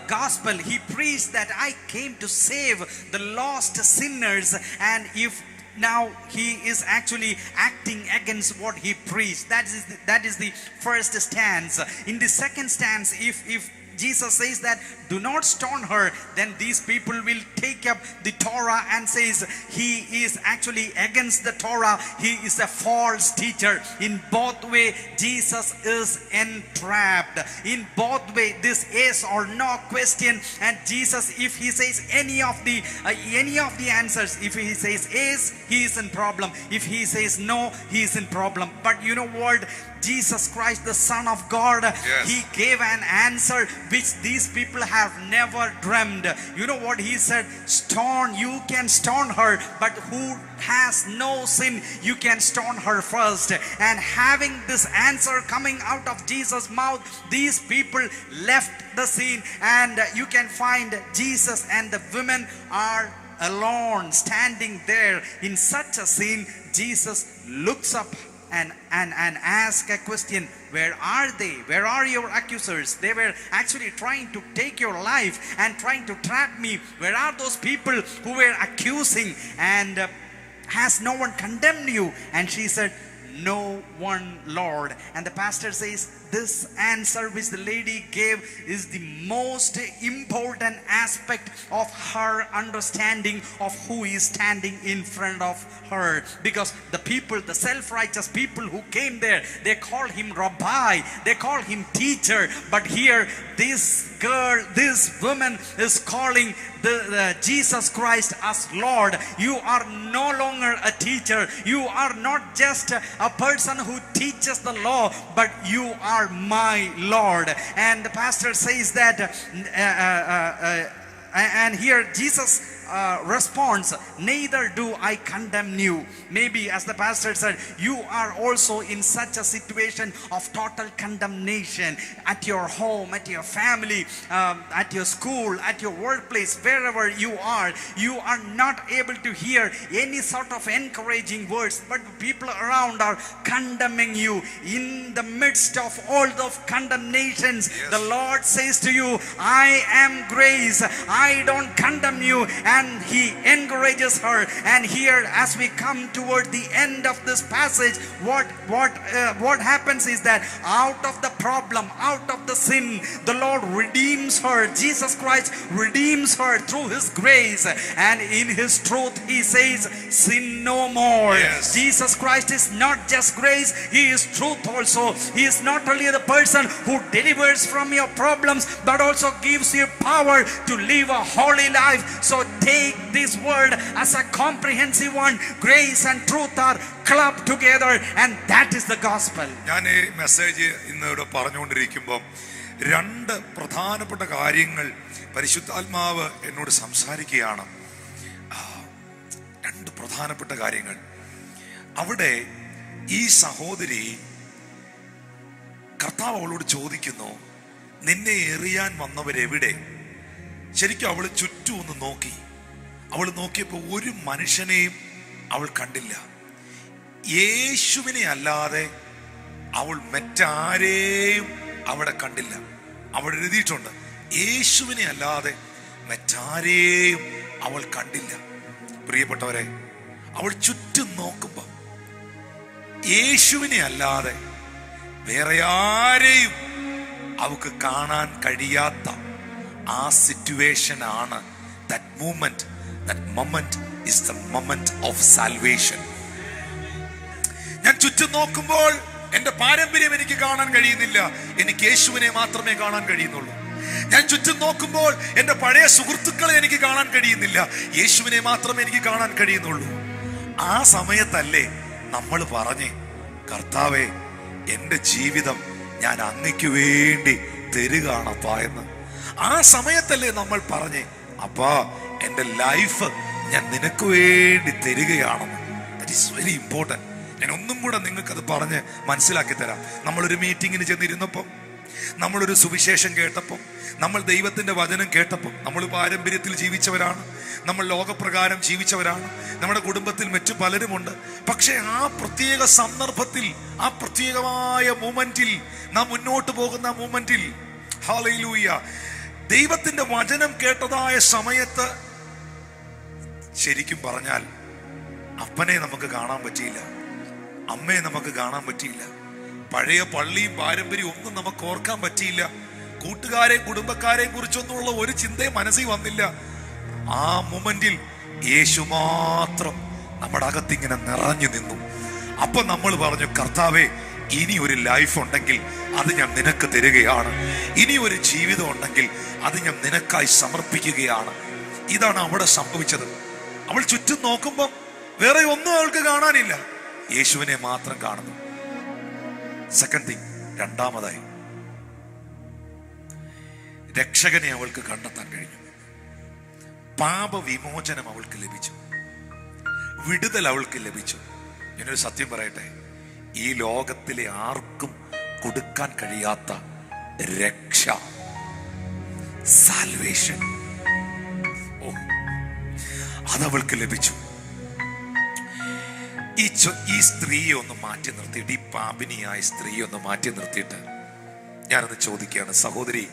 gospel. He preached that I came to save the lost sinners. And if now he is actually acting against what he preached, that is the first stance. In the second stance, if Jesus says that do not stone her, then these people will take up the Torah and says he is actually against the Torah. He is a false teacher. In both way, Jesus is entrapped. In both way, this is or no question. And Jesus, if he says any of the answers, if he says yes, he is in problem. If he says no, he is in problem. But you know what? Jesus Christ, the Son of God, he gave an answer which these people have never dreamed. You know what he said? Stone, you can stone her, but who has no sin, you can stone her first. And having this answer coming out of Jesus' mouth, these people left the scene, and you can find Jesus and the women are alone standing there. In such a scene, Jesus looks up and ask a question. Where are they? Where are your accusers? They were actually trying to take your life and trying to trap me. Where are those people who were accusing? And has no one condemned you? And she said, no one, Lord. And the pastor says, this answer which the lady gave is the most important aspect of her understanding of who is standing in front of her. Because the people, the self-righteous people who came there, they call him rabbi, they call him teacher. But here, this girl, this woman is calling the Jesus Christ as Lord. You are no longer a teacher. You are not just a person who teaches the law, but you are my Lord. And the pastor says that and here Jesus responds, neither do I condemn you. Maybe as the pastor said, you are also in such a situation of total condemnation at your home, at your family, at your school, at your workplace, wherever you are not able to hear any sort of encouraging words, but people around are condemning you. In the midst of all those condemnations, the Lord says to you, I am grace. I don't condemn you. And and he encourages her. And here, as we come toward the end of this passage, what happens is that out of the problem, out of the sin, the Lord redeems her. Jesus Christ redeems her through his grace, and in his truth he says, sin no more. Yes. Jesus Christ is not just grace, he is truth also. He is not only the person who delivers from your problems, but also gives you power to live a holy life. So take this word as a comprehensive one. Grace and truth are clubbed together, and that is the gospel. ഞാൻ ഈ message ഇന്ന് ഇവിടെ പറഞ്ഞുകൊണ്ടിരിക്കുമ്പോൾ രണ്ട് പ്രധാനപ്പെട്ട കാര്യങ്ങൾ പരിശുദ്ധാത്മാവ് എന്നോട് സംസാരിക്കുകയാണ്. രണ്ട് പ്രധാനപ്പെട്ട കാര്യങ്ങൾ. അവിടെ ഈ സഹോദരി, കർത്താവ് അവളോട് ചോദിക്കുന്നു, നിന്നെ എറിയാൻ വന്നവരെവിടെ? ശരിക്കും അവൾ ചുറ്റും ഒന്ന് നോക്കി. അവൾ നോക്കിയപ്പോൾ ഒരു മനുഷ്യനെയും അവൾ കണ്ടില്ല. യേശുവിനെ അല്ലാതെ അവൾ മറ്റാരെയും അവിടെ കണ്ടില്ല. അവിടെ എഴുതിയിട്ടുണ്ട്, യേശുവിനെ അല്ലാതെ മറ്റാരെയും അവൾ കണ്ടില്ല. പ്രിയപ്പെട്ടവരെ, അവൾ ചുറ്റും നോക്കുമ്പോൾ യേശുവിനെ അല്ലാതെ വേറെ ആരെയും അവൾക്ക് കാണാൻ കഴിയാത്ത ആ സിറ്റുവേഷൻ ആണ് that moment is the moment of salvation. ഞാൻ ചുറ്റും നോക്കുമ്പോൾ എന്റെ പാരമ്പര്യം എനിക്ക് കാണാൻ കഴിയുന്നില്ല, എനിക്ക് യേശുവിനെ മാത്രമേ കാണാൻ കഴിയുന്നുള്ളൂ. ഞാൻ ചുറ്റും നോക്കുമ്പോൾ എന്റെ പഴയ സുഹൃത്തുക്കളെ എനിക്ക് കാണാൻ കഴിയുന്നില്ല, യേശുവിനെ മാത്രമേ എനിക്ക് കാണാൻ കഴിയുന്നുള്ളൂ. ആ സമയത്തല്ലേ നമ്മൾ പറഞ്ഞേ, കർത്താവേ, എന്റെ ജീവിതം ഞാൻ അങ്ങയ്ക്ക് വേണ്ടി തരുകയാണപ്പാ എന്ന്. ആ സമയത്തല്ലേ നമ്മൾ പറഞ്ഞേ, അപ്പാ, എന്റെ ലൈഫ് ഞാൻ നിനക്ക് വേണ്ടി തരികയാണെന്ന്. That is very important. ഞാൻ ഒന്നും കൂടെ നിങ്ങൾക്കത് പറഞ്ഞ് മനസ്സിലാക്കി തരാം. നമ്മളൊരു മീറ്റിങ്ങിന് ചെന്നിരുന്നപ്പം, നമ്മളൊരു സുവിശേഷം കേട്ടപ്പം, നമ്മൾ ദൈവത്തിന്റെ വചനം കേട്ടപ്പം, നമ്മൾ പാരമ്പര്യത്തിൽ ജീവിച്ചവരാണ്, നമ്മൾ ലോകപ്രകാരം ജീവിച്ചവരാണ്, നമ്മുടെ കുടുംബത്തിൽ മറ്റു പലരുമുണ്ട്. പക്ഷെ ആ പ്രത്യേക സന്ദർഭത്തിൽ, ആ പ്രത്യേകമായ മൂമെന്റിൽ, നാം മുന്നോട്ട് പോകുന്ന ആ മൂമെന്റിൽ, ഹല്ലേലൂയ, ദൈവത്തിന്റെ വചനം കേട്ടതായ സമയത്ത് ശരിക്കും പറഞ്ഞാൽ അപ്പനെ നമുക്ക് കാണാൻ പറ്റിയില്ല, അമ്മയെ നമുക്ക് കാണാൻ പറ്റിയില്ല, പഴയ പള്ളിയും പാരമ്പര്യവും ഒന്നും നമുക്ക് ഓർക്കാൻ പറ്റിയില്ല, കൂട്ടുകാരെയും കുടുംബക്കാരെയും കുറിച്ചൊന്നുമുള്ള ഒരു ചിന്തയും മനസ്സിൽ വന്നില്ല. ആ മൊമെന്റിൽ യേശു മാത്രം നമ്മുടെ അകത്തിങ്ങനെ നിറഞ്ഞു നിന്നു. അപ്പൊ നമ്മൾ പറഞ്ഞു, കർത്താവേ, ഇനി ഒരു ലൈഫ് ഉണ്ടെങ്കിൽ അത് ഞാൻ നിനക്ക് തരികയാണ്, ഇനി ഒരു ജീവിതം ഉണ്ടെങ്കിൽ അത് ഞാൻ നിനക്കായി സമർപ്പിക്കുകയാണ്. ഇതാണ് അവിടെ സംഭവിച്ചത്. അവൾ ചുറ്റും നോക്കുമ്പോൾ വേറെ ഒന്നും അവൾക്ക് കാണാനില്ല, യേശുവിനെ മാത്രം കാണുന്നു. സെക്കൻഡ് തിങ്, രണ്ടാമതായി, രക്ഷകനെ അവൾക്ക് കണ്ടെത്താൻ കഴിഞ്ഞു. പാപവിമോചനം അവൾക്ക് ലഭിച്ചു, വിടുതൽ അവൾക്ക് ലഭിച്ചു. ഞാനൊരു സത്യം പറയട്ടെ, ഈ ലോകത്തിലെ ആർക്കും കൊടുക്കാൻ കഴിയാത്ത രക്ഷ, സാൽവേഷൻ, അതവൾക്ക് ലഭിച്ചു. ഈ സ്ത്രീയെ ഒന്ന് മാറ്റി നിർത്തിയിട്ട്, ഈ പാപിനിയായ സ്ത്രീയെ ഒന്ന് മാറ്റി നിർത്തിയിട്ട് ഞാനത് ചോദിക്കുകയാണ്, സഹോദരി,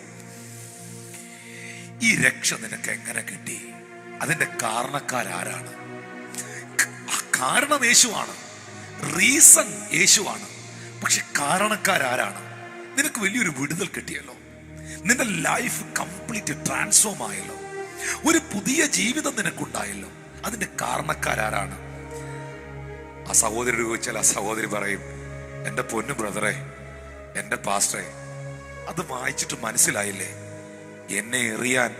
ഈ രക്ഷ നിനക്ക് എങ്ങനെ കിട്ടി? അതിന്റെ കാരണക്കാരാരാണ്? കാരണം യേശുവാണ്, റീസൺ യേശുവാണ്. പക്ഷെ കാരണക്കാരാരാണ്? നിനക്ക് വലിയൊരു വിടുതൽ കിട്ടിയല്ലോ, നിന്റെ ലൈഫ് കംപ്ലീറ്റ് ട്രാൻസ്ഫോം ആയല്ലോ, ഒരു പുതിയ ജീവിതം നിനക്കുണ്ടായല്ലോ. അതിന്റെ കാരണക്കാരാരാണ്? ആ സഹോദരി ചോദിച്ചാൽ ആ സഹോദരി പറയും, എൻ്റെ പൊന്നു ബ്രദറെ, എൻ്റെ പാസ്റ്ററെ, അത് വായിച്ചിട്ട് മനസ്സിലായില്ലേ? എന്നെ എറിയാൻ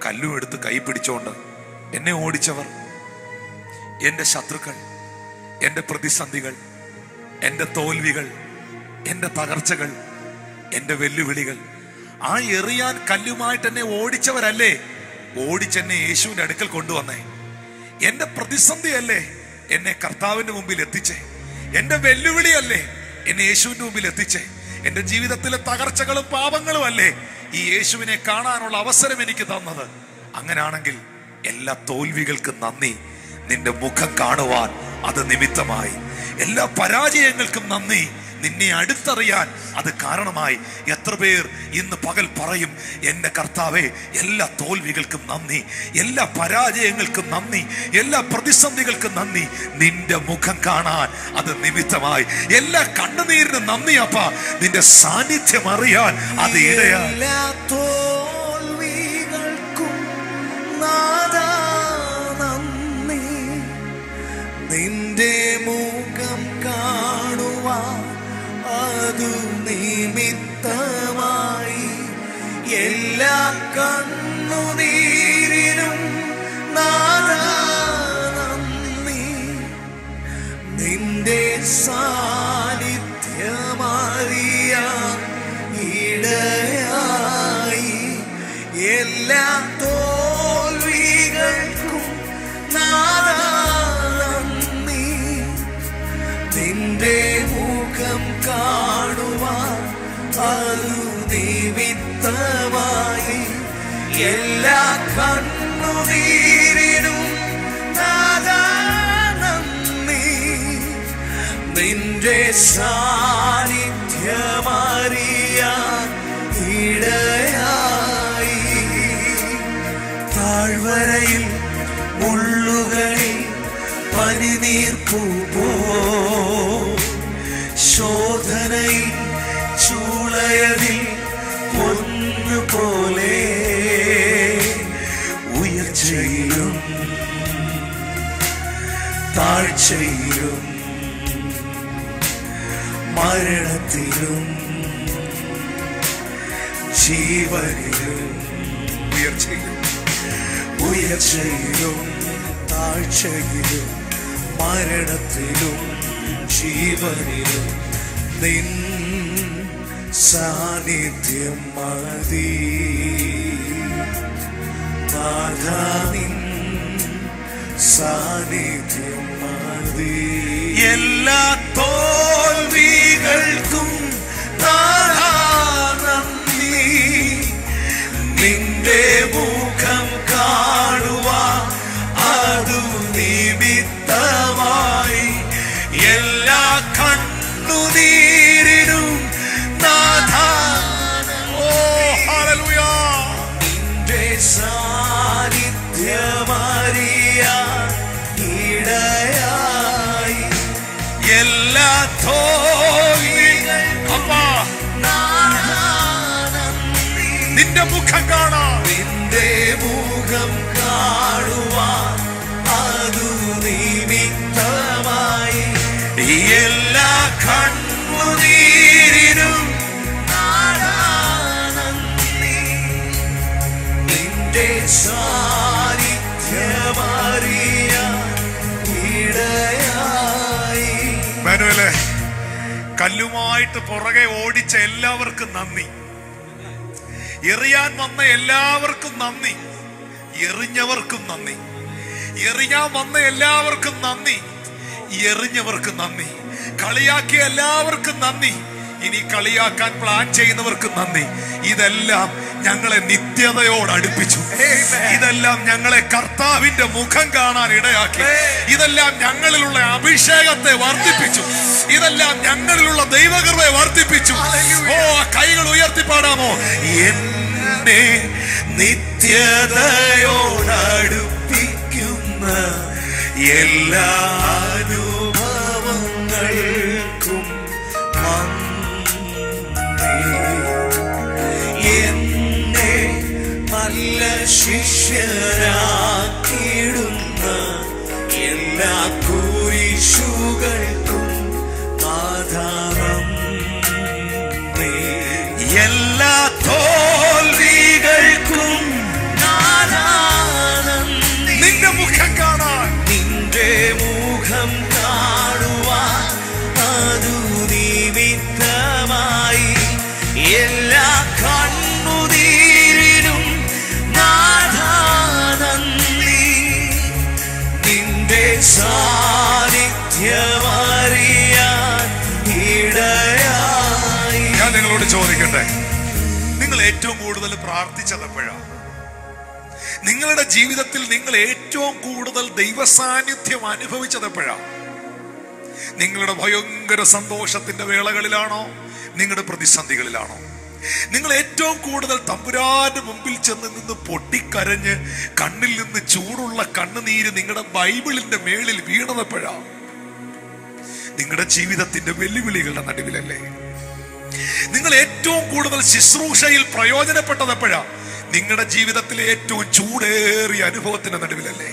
കല്ലും എടുത്ത് കൈ പിടിച്ചോണ്ട് എന്നെ ഓടിച്ചവർ, എൻ്റെ ശത്രുക്കൾ, എൻ്റെ പ്രതിസന്ധികൾ, എൻ്റെ തോൽവികൾ, എൻ്റെ തകർച്ചകൾ, എൻ്റെ വെല്ലുവിളികൾ, ആ എറിയാൻ കല്ലുമായിട്ട് എന്നെ ഓടിച്ചവരല്ലേ ഓടിച്ചെന്നെ യേശുവിന്റെ അടുക്കൽ കൊണ്ടുവന്നേ? എൻ്റെ പ്രതിസന്ധിയല്ലേ എന്നെ കർത്താവിന്റെ മുമ്പിൽ എത്തിച്ചേ? എൻ്റെ വെല്ലുവിളിയല്ലേ എന്നെ യേശുവിന്റെ മുമ്പിൽ എത്തിച്ചേ? എൻ്റെ ജീവിതത്തിലെ തകർച്ചകളും പാപങ്ങളും അല്ലേ ഈ യേശുവിനെ കാണാനുള്ള അവസരം എനിക്ക് തന്നത്? അങ്ങനാണെങ്കിൽ എല്ലാ തോൽവികൾക്കും നന്ദി, നിന്റെ മുഖം കാണുവാൻ അത് നിമിത്തമായി. എല്ലാ പരാജയങ്ങൾക്കും നന്ദി, നിന്നെ അടുത്തറിയാൻ അത് കാരണമായി. എത്ര പേർ ഇന്ന് പകൽ പറയും, എൻ്റെ കർത്താവേ, എല്ലാ തോൽവികൾക്കും നന്ദി, എല്ലാ പരാജയങ്ങൾക്കും നന്ദി, എല്ലാ പ്രതിസന്ധികൾക്കും നന്ദി. നിന്റെ മുഖം കാണാൻ അത് നിമിത്തമായി. എല്ലാ കണ്ണുനീരിനും നന്ദി അപ്പ. നിന്റെ സാന്നിധ്യം അറിയാൻ അത് ഇടയാ. എല്ലാ തോൽവികൾക്കും നാഥാ നന്ദി. നിന്റെ മുഖം കാണുവാൻ അതു നിമിത്തമായി. എല്ലാ കണ്ണുനീരിനും നാഥാ നന്ദി. നിന്റെ സാന്നിധ്യമറിയാൻ ഇടയായി. എല്ലാ തോൽവികൾക്കും നാഥാ നന്ദി. നിന്റെ മുഖം കാണുവാൻ അതു നിമിത്തമായി. എല്ലാ കണ്ണുനീരിനും നാഥാ നന്ദി. നിന്റെ സാന്നിധ്യമറിയാൻ ഇടയായി. താഴ്വരയിൽ മുള്ളുകളിൽ പനിനീർപ്പൂ പോ, ശോധനയിൽ ചൂളയതിൽ പൊന്നുപോലെ, ഉയർച്ചയിലും താഴ്ചയിലും മരണത്തിലും ജീവനിലും, ഉയർച്ചയിലും താഴ്ചയിലും മരണത്തിലും ജീവനിലും നിൻ സാന്നിധ്യം മതി. നാഥാ നിൻ സാന്നിധ്യം മതി. എല്ലാ തോൽവികൾക്കും നാഥാ നന്ദി. നിന്റെ മുഖം കാണുവാൻ അതു നിമിത്തമായി. എല്ലാ കണ്ണുനീരിനും നാഥാ ഹല്ലേലൂയ. നിന്റെ സാന്നിധ്യമറിയാൻ ഇടയായി. എല്ലാ തോൽവികൾക്കും നിന്റെ മുഖം കാണാൻ. നിന്റെ മുഖം കാണുവാൻ അതു നിമിത്തമായി. എല്ലാ കണ്ണുനീരിനും നാഥാ നന്ദി. നിന്റെ സാന്നിധ്യമറിയാൻ ഇടയായി. മാനുവലേ, കല്ലുമായിട്ട് പുറകെ ഓടിച്ച എല്ലാവർക്കും നന്ദി. എറിയാൻ വന്ന എല്ലാവർക്കും നന്ദി. എറിഞ്ഞവർക്കും നന്ദി. എറിയാൻ വന്ന എല്ലാവർക്കും നന്ദി. എറിഞ്ഞവർക്കും നന്ദി. കളിയാക്കിയ എല്ലാവർക്കും നന്ദി. ഇനി കളിയാക്കാൻ പ്ലാൻ ചെയ്യുന്നവർക്ക് നന്ദി. ഇതെല്ലാം ഞങ്ങളെ നിത്യതയോട് അടുപ്പിച്ചു. ഇതെല്ലാം ഞങ്ങളെ കർത്താവിന്റെ മുഖം കാണാൻ ഇടയാക്കി. ഇതെല്ലാം ഞങ്ങളിലുള്ള അഭിഷേകത്തെ വർദ്ധിപ്പിച്ചു. ഇതെല്ലാം ഞങ്ങളിലുള്ള ദൈവകൃപയെ വർദ്ധിപ്പിച്ചു. ഓ, കൈകൾ ഉയർത്തി പാടാമോ? എന്നെ നിത്യതയോട് അടുപ്പിക്കുന്ന എല്ലാ അനുഭവങ്ങൾക്കും എന്നെ നല്ല ശിഷ്യരാക്കിയിടുന്ന എല്ലാ കുരിശുകൾക്കും ആധാരം. എല്ലാ തോൽവികൾക്കും നിന്റെ മുഖം കാണാൻ. നിന്റെ മുഖം കാണുവാൻ അതു നിമിത്തമായി. എല്ലാ കണ്ണുനീരിനും നാഥാ നന്ദി. നിന്റെ സാന്നിധ്യമറിയാൻ ഇടയായി. ഞാൻ നിങ്ങളോട് ചോദിക്കട്ടെ, നിങ്ങൾ ഏറ്റവും കൂടുതൽ പ്രാർത്ഥിച്ചത് എപ്പോഴാണ്? നിങ്ങളുടെ ജീവിതത്തിൽ നിങ്ങൾ ഏറ്റവും കൂടുതൽ ദൈവസാന്നിധ്യം അനുഭവിച്ചത് എപ്പോഴാണ്? നിങ്ങളുടെ ഭയങ്കര സന്തോഷത്തിന്റെ വേളകളിലാണോ? നിങ്ങളുടെ പ്രതിസന്ധികളിലാണോ? നിങ്ങൾ ഏറ്റവും കൂടുതൽ തമ്പുരാന്റെ മുമ്പിൽ ചെന്ന് നിന്ന് പൊട്ടിക്കരഞ്ഞ് കണ്ണിൽ നിന്ന് ചൂടുള്ള കണ്ണുനീര് നിങ്ങളുടെ ബൈബിളിന്റെ മേളിൽ വീണതെപ്പോഴാ? നിങ്ങളുടെ ജീവിതത്തിന്റെ വെല്ലുവിളികളുടെ നടുവിലല്ലേ? നിങ്ങൾ ഏറ്റവും കൂടുതൽ ശുശ്രൂഷയിൽ പ്രയോജനപ്പെട്ടതെപ്പോഴാ? നിങ്ങളുടെ ജീവിതത്തിലെ ഏറ്റവും ചൂടേറിയ അനുഭവത്തിന്റെ നടുവിലല്ലേ?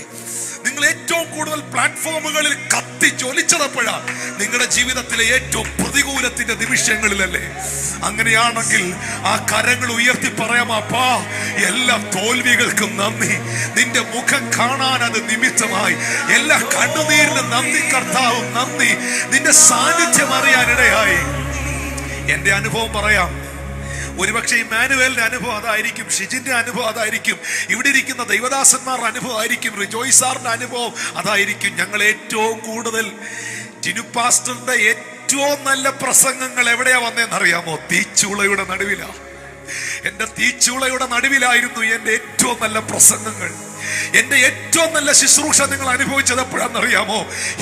നിങ്ങൾ ഏറ്റവും കൂടുതൽ പ്ലാറ്റ്ഫോമുകളിൽ കത്തി ജ്വലിച്ചതെപ്പോഴാ? നിങ്ങളുടെ ജീവിതത്തിലെ ഏറ്റവും പ്രതികൂലത്തിന്റെ നിമിഷങ്ങളിലല്ലേ? അങ്ങനെയാണെങ്കിൽ ആ കരങ്ങൾ ഉയർത്തി പറയാം, അപ്പാ എല്ലാ തോൽവികൾക്കും നന്ദി, നിന്റെ മുഖം കാണാൻ അത് നിമിത്തമായി. എല്ലാ കണ്ണുനീരിനും നന്ദി കർത്താവും, നന്ദി, നിന്റെ സാന്നിധ്യം അറിയാനിടയായി. എന്റെ അനുഭവം പറയാം. ഒരുപക്ഷെ ഇമ്മാനുവേലിന്റെ അനുഭവം അതായിരിക്കും, ഷിജിന്റെ അനുഭവം അതായിരിക്കും, ഇവിടെ ഇരിക്കുന്ന ദൈവദാസന്മാരുടെ അനുഭവം ആയിരിക്കും, റിജോയ് സാറിന്റെ അനുഭവം അതായിരിക്കും. ഞങ്ങൾ ഏറ്റവും കൂടുതൽ ജിനു പാസ്റ്ററിന്റെ ഏറ്റവും നല്ല പ്രസംഗങ്ങൾ എവിടെയാ വന്നതെന്നറിയാമോ? തീച്ചൂളയുടെ നടുവിലാ. എന്റെ തീച്ചൂളയുടെ നടുവിലായിരുന്നു എന്റെ ഏറ്റവും നല്ല പ്രസംഗങ്ങൾ. എന്റെ ഏറ്റവും നല്ല ശുശ്രൂഷ നിങ്ങൾ അനുഭവിച്ചത് എപ്പോഴാണെന്നറിയാമോ?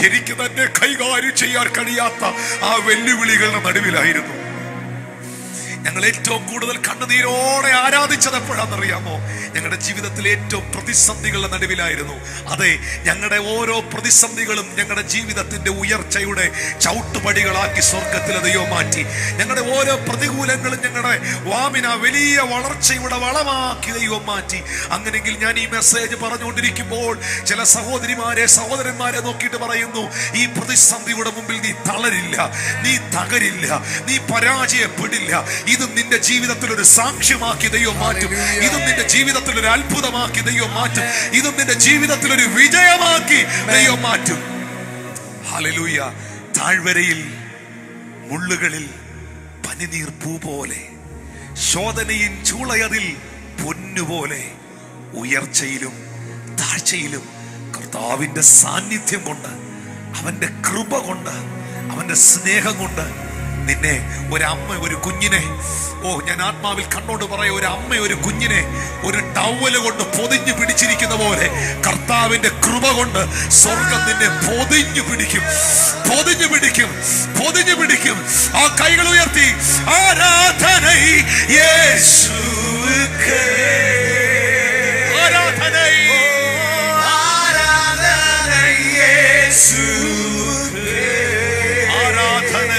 എനിക്ക് തന്നെ കൈകാര്യം ചെയ്യാൻ കഴിയാത്ത ആ വെല്ലുവിളികളുടെ നടുവിലായിരുന്നു. ഞങ്ങൾ ഏറ്റവും കൂടുതൽ കണ്ണുനീരോടെ ആരാധിച്ചത് എപ്പോഴാണെന്നറിയാമോ? ഞങ്ങളുടെ ജീവിതത്തിലെ ഏറ്റവും പ്രതിസന്ധികളുടെ നടുവിലായിരുന്നു. അതെ, ഞങ്ങളുടെ ഓരോ പ്രതിസന്ധികളും ഞങ്ങളുടെ ജീവിതത്തിന്റെ ഉയർച്ചയുടെ ചവിട്ടുപടികളാക്കി സ്വർഗത്തിലെ ദൈവം മാറ്റി. ഞങ്ങളുടെ ഓരോ പ്രതികൂലങ്ങളും ഞങ്ങളുടെ വാമിന വലിയ വളർച്ചയുടെ വളമാക്കി ദൈവം മാറ്റി. അങ്ങനെയെങ്കിൽ ഞാൻ ഈ മെസ്സേജ് പറഞ്ഞുകൊണ്ടിരിക്കുമ്പോൾ ചില സഹോദരിമാരെ, സഹോദരന്മാരെ നോക്കിയിട്ട് പറയുന്നു, ഈ പ്രതിസന്ധിയുടെ മുമ്പിൽ നീ തളരില്ല, നീ തകരില്ല, നീ പരാജയപ്പെടില്ല. ഇത് നിന്റെ ജീവിതത്തിൽ ഒരു സാക്ഷ്യമാക്കി ദൈവം മാറ്റും. ഇത് നിന്റെ ജീവിതത്തിൽ ഒരു അത്ഭുതമാക്കി ദൈവം മാറ്റും. ഇത് നിന്റെ ജീവിതത്തിൽ ഒരു വിജയമാക്കി ദൈവം മാറ്റും. ഹല്ലേലൂയ. താഴ്വരയിൽ മുള്ളുകളിൽ പനിനീർ പൂ പോലെ, ശോധനയിൽ ചൂളയതിൽ പൊന്നുപോലെ, ഉയർച്ചയിലും താഴ്ചയിലും കർത്താവിന്റെ സാന്നിധ്യം കൊണ്ട്, അവന്റെ കൃപ കൊണ്ട്, അവന്റെ സ്നേഹം കൊണ്ട് നിന്നെ ഒരമ്മ ഒരു കുഞ്ഞിനെ, ഞാൻ ആത്മാവിൽ കണ്ടോണ്ട് പറയാം, ഒരു അമ്മ ഒരു കുഞ്ഞിനെ ഒരു ടവല് കൊണ്ട് പൊതിഞ്ഞു പിടിച്ചിരിക്കുന്ന പോലെ കർത്താവിന്റെ കൃപ കൊണ്ട് സ്വർഗം നിന്നെ പൊതിഞ്ഞു പിടിക്കും, പൊതിഞ്ഞു പിടിക്കും, പൊതിഞ്ഞു പിടിക്കും. ആ കൈകൾ ഉയർത്തി ആരാധന യേശുവേ, ആരാധന ആരാധന യേശുവേ, ആരാധന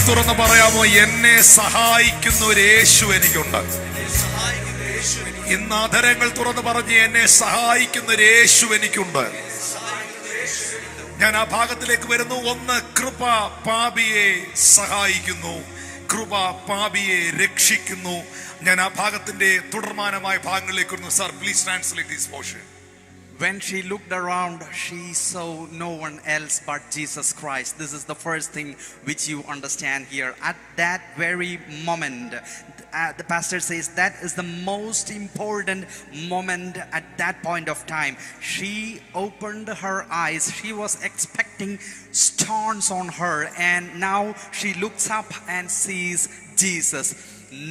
തുറന്ന് പറയാമോ? എന്നെ സഹായിക്കുന്ന ഒരു യേശു എനിക്കുണ്ട്. ഇന്ന് അധരങ്ങൾ തുറന്ന് പറഞ്ഞ് എന്നെ സഹായിക്കുന്ന ഒരു യേശു എനിക്കുണ്ട്. ഞാൻ ആ ഭാഗത്തിലേക്ക് വരുന്നു. ഒന്ന്, കൃപ പാപിയെ സഹായിക്കുന്നു, കൃപ പാപിയെ രക്ഷിക്കുന്നു. ഞാൻ ആ ഭാഗത്തിന്റെ തുടർമാനമായ ഭാഗങ്ങളിലേക്ക് വരുന്നു. Sir, please translate this portion. When she looked around, she saw no one else but Jesus Christ. This is the first thing which you understand here. At that very moment, the pastor says that is the most important moment at that point of time. She opened her eyes. She was expecting stones on her, and now she looks up and sees Jesus.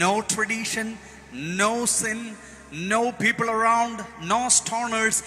no tradition, no sin, no people around, no stoners.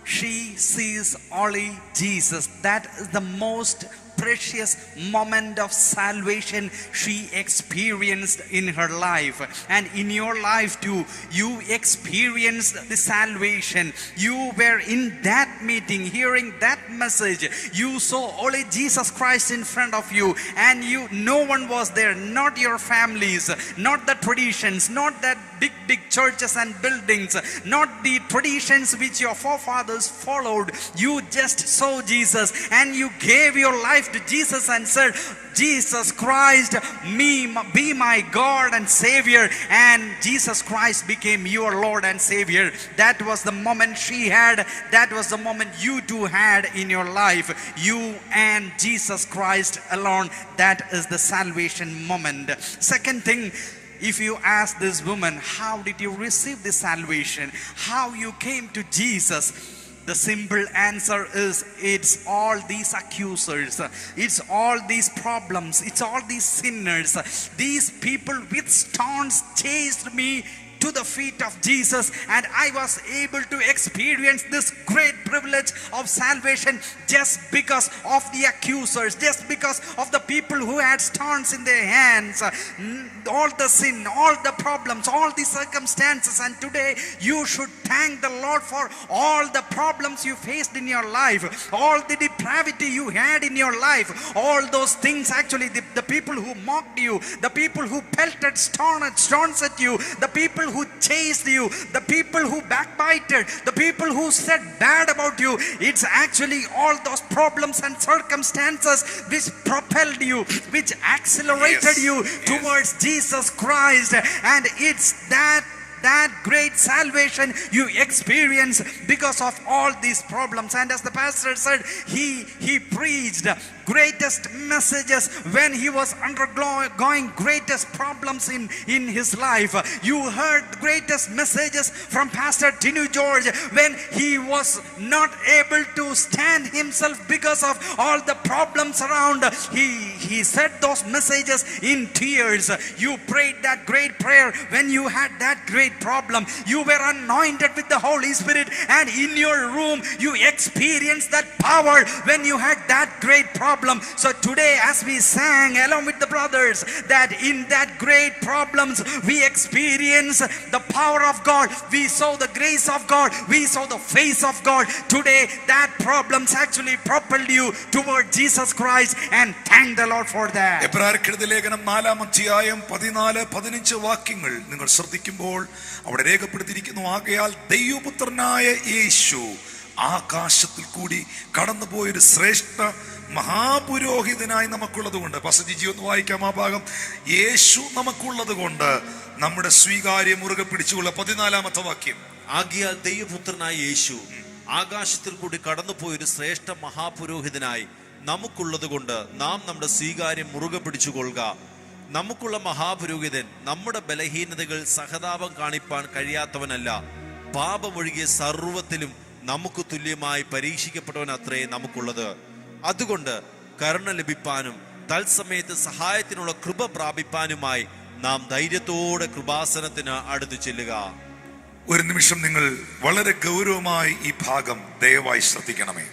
She sees only Jesus. That is the most precious moment of salvation she experienced in her life. And in your life too, you experienced the salvation. You were in that meeting, hearing that message. You saw only Jesus Christ in front of you, and no one was there, not your families, not the traditions, not that big churches and buildings, not the traditions which your forefathers followed. You just saw Jesus, and you gave your life to Jesus and said, Jesus Christ, be my God and Savior. And Jesus Christ became your Lord and Savior. That was the moment she had. That was the moment you too had in your life. You and Jesus Christ alone. That is the salvation moment. Second thing, if you ask this woman, how did you receive the salvation? How you came to Jesus? The simple answer is, it's all these accusers, it's all these problems, it's all these sinners. These people with stones chased me to the feet of Jesus, and I was able to experience this great privilege of salvation just because of the accusers, just because of the people who had stones in their hands. All the sin, all the problems, all the circumstances. And today you should thank the Lord for all the problems you faced in your life, all the depravity you had in your life, all those things. Actually, the people who mocked you, the people who pelted stones at you, the people who chased you, the people who backbited, the people who said bad about you. It's actually all those problems and circumstances which propelled you, which accelerated you towards Jesus Christ. And it's that great salvation you experience because of all these problems. And as the pastor said, he preached greatest messages when he was undergoing greatest problems in his life. You heard greatest messages from Pastor Tinu George when he was not able to stand himself because of all the problems around. He said those messages in tears. You prayed that great prayer when you had that great problem. You were anointed with the Holy Spirit, and in your room you experienced that power when you had that great problem. So today, as we sang along with the brothers, that in that great problems we experience the power of God, we saw the grace of God, we saw the face of God. Today that problems actually propelled you toward Jesus Christ, and thank the Lord for that. എബ്രായർക്കെഴുതിയ ലേഖനം 4-ാം അധ്യായം 14-15 വാക്യങ്ങൾ നിങ്ങൾ ശ്രദ്ധിക്കുമ്പോൾ അവിടെ രേഖപ്പെടുത്തിയിരിക്കുന്നു, ആകയാൽ ദൈവപുത്രനായ യേശു ആകാശത്തിൽ കൂടി കടന്നുപോയൊരു ശ്രേഷ്ഠ മഹാപുരോഹിതനായി നമുക്കുള്ളത് കൊണ്ട്. പസജിജി ഒന്ന് വായിക്കാം ആ ഭാഗം. യേശു നമുക്കുള്ളത് കൊണ്ട് നമ്മുടെ സ്വീകാര്യം മുറുകെ പിടിച്ചുകൊള്ള. 14-ാമത്തെ വാക്യം, ആകയാൽ ദൈവപുത്രനായ യേശു ആകാശത്തിൽ കൂടി കടന്നുപോയൊരു ശ്രേഷ്ഠ മഹാപുരോഹിതനായി നമുക്കുള്ളത് കൊണ്ട് നാം നമ്മുടെ സ്വീകാര്യം മുറുകെ പിടിച്ചുകൊള്ളുക. നമുക്കുള്ള മഹാപുരോഹിതൻ നമ്മുടെ ബലഹീനതകൾ സഹതാപം കാണിപ്പാൻ കഴിയാത്തവനല്ല, പാപമൊഴികെ സർവ്വത്തിലും നമുക്ക് തുല്യമായി പരീക്ഷിക്കപ്പെട്ടവൻ അത്രേ നമുക്കുള്ളത്. അതുകൊണ്ട് കരുണ ലഭിപ്പാനും തത്സമയത്ത് സഹായത്തിനുള്ള കൃപ പ്രാപിപ്പാനുമായി നാം ധൈര്യത്തോടെ കൃപാസനത്തിന് അടുത്തു ചെല്ലുക. ഒരു നിമിഷം നിങ്ങൾ വളരെ ഗൗരവമായി ഈ ഭാഗം ദയവായി ശ്രദ്ധിക്കണമേ.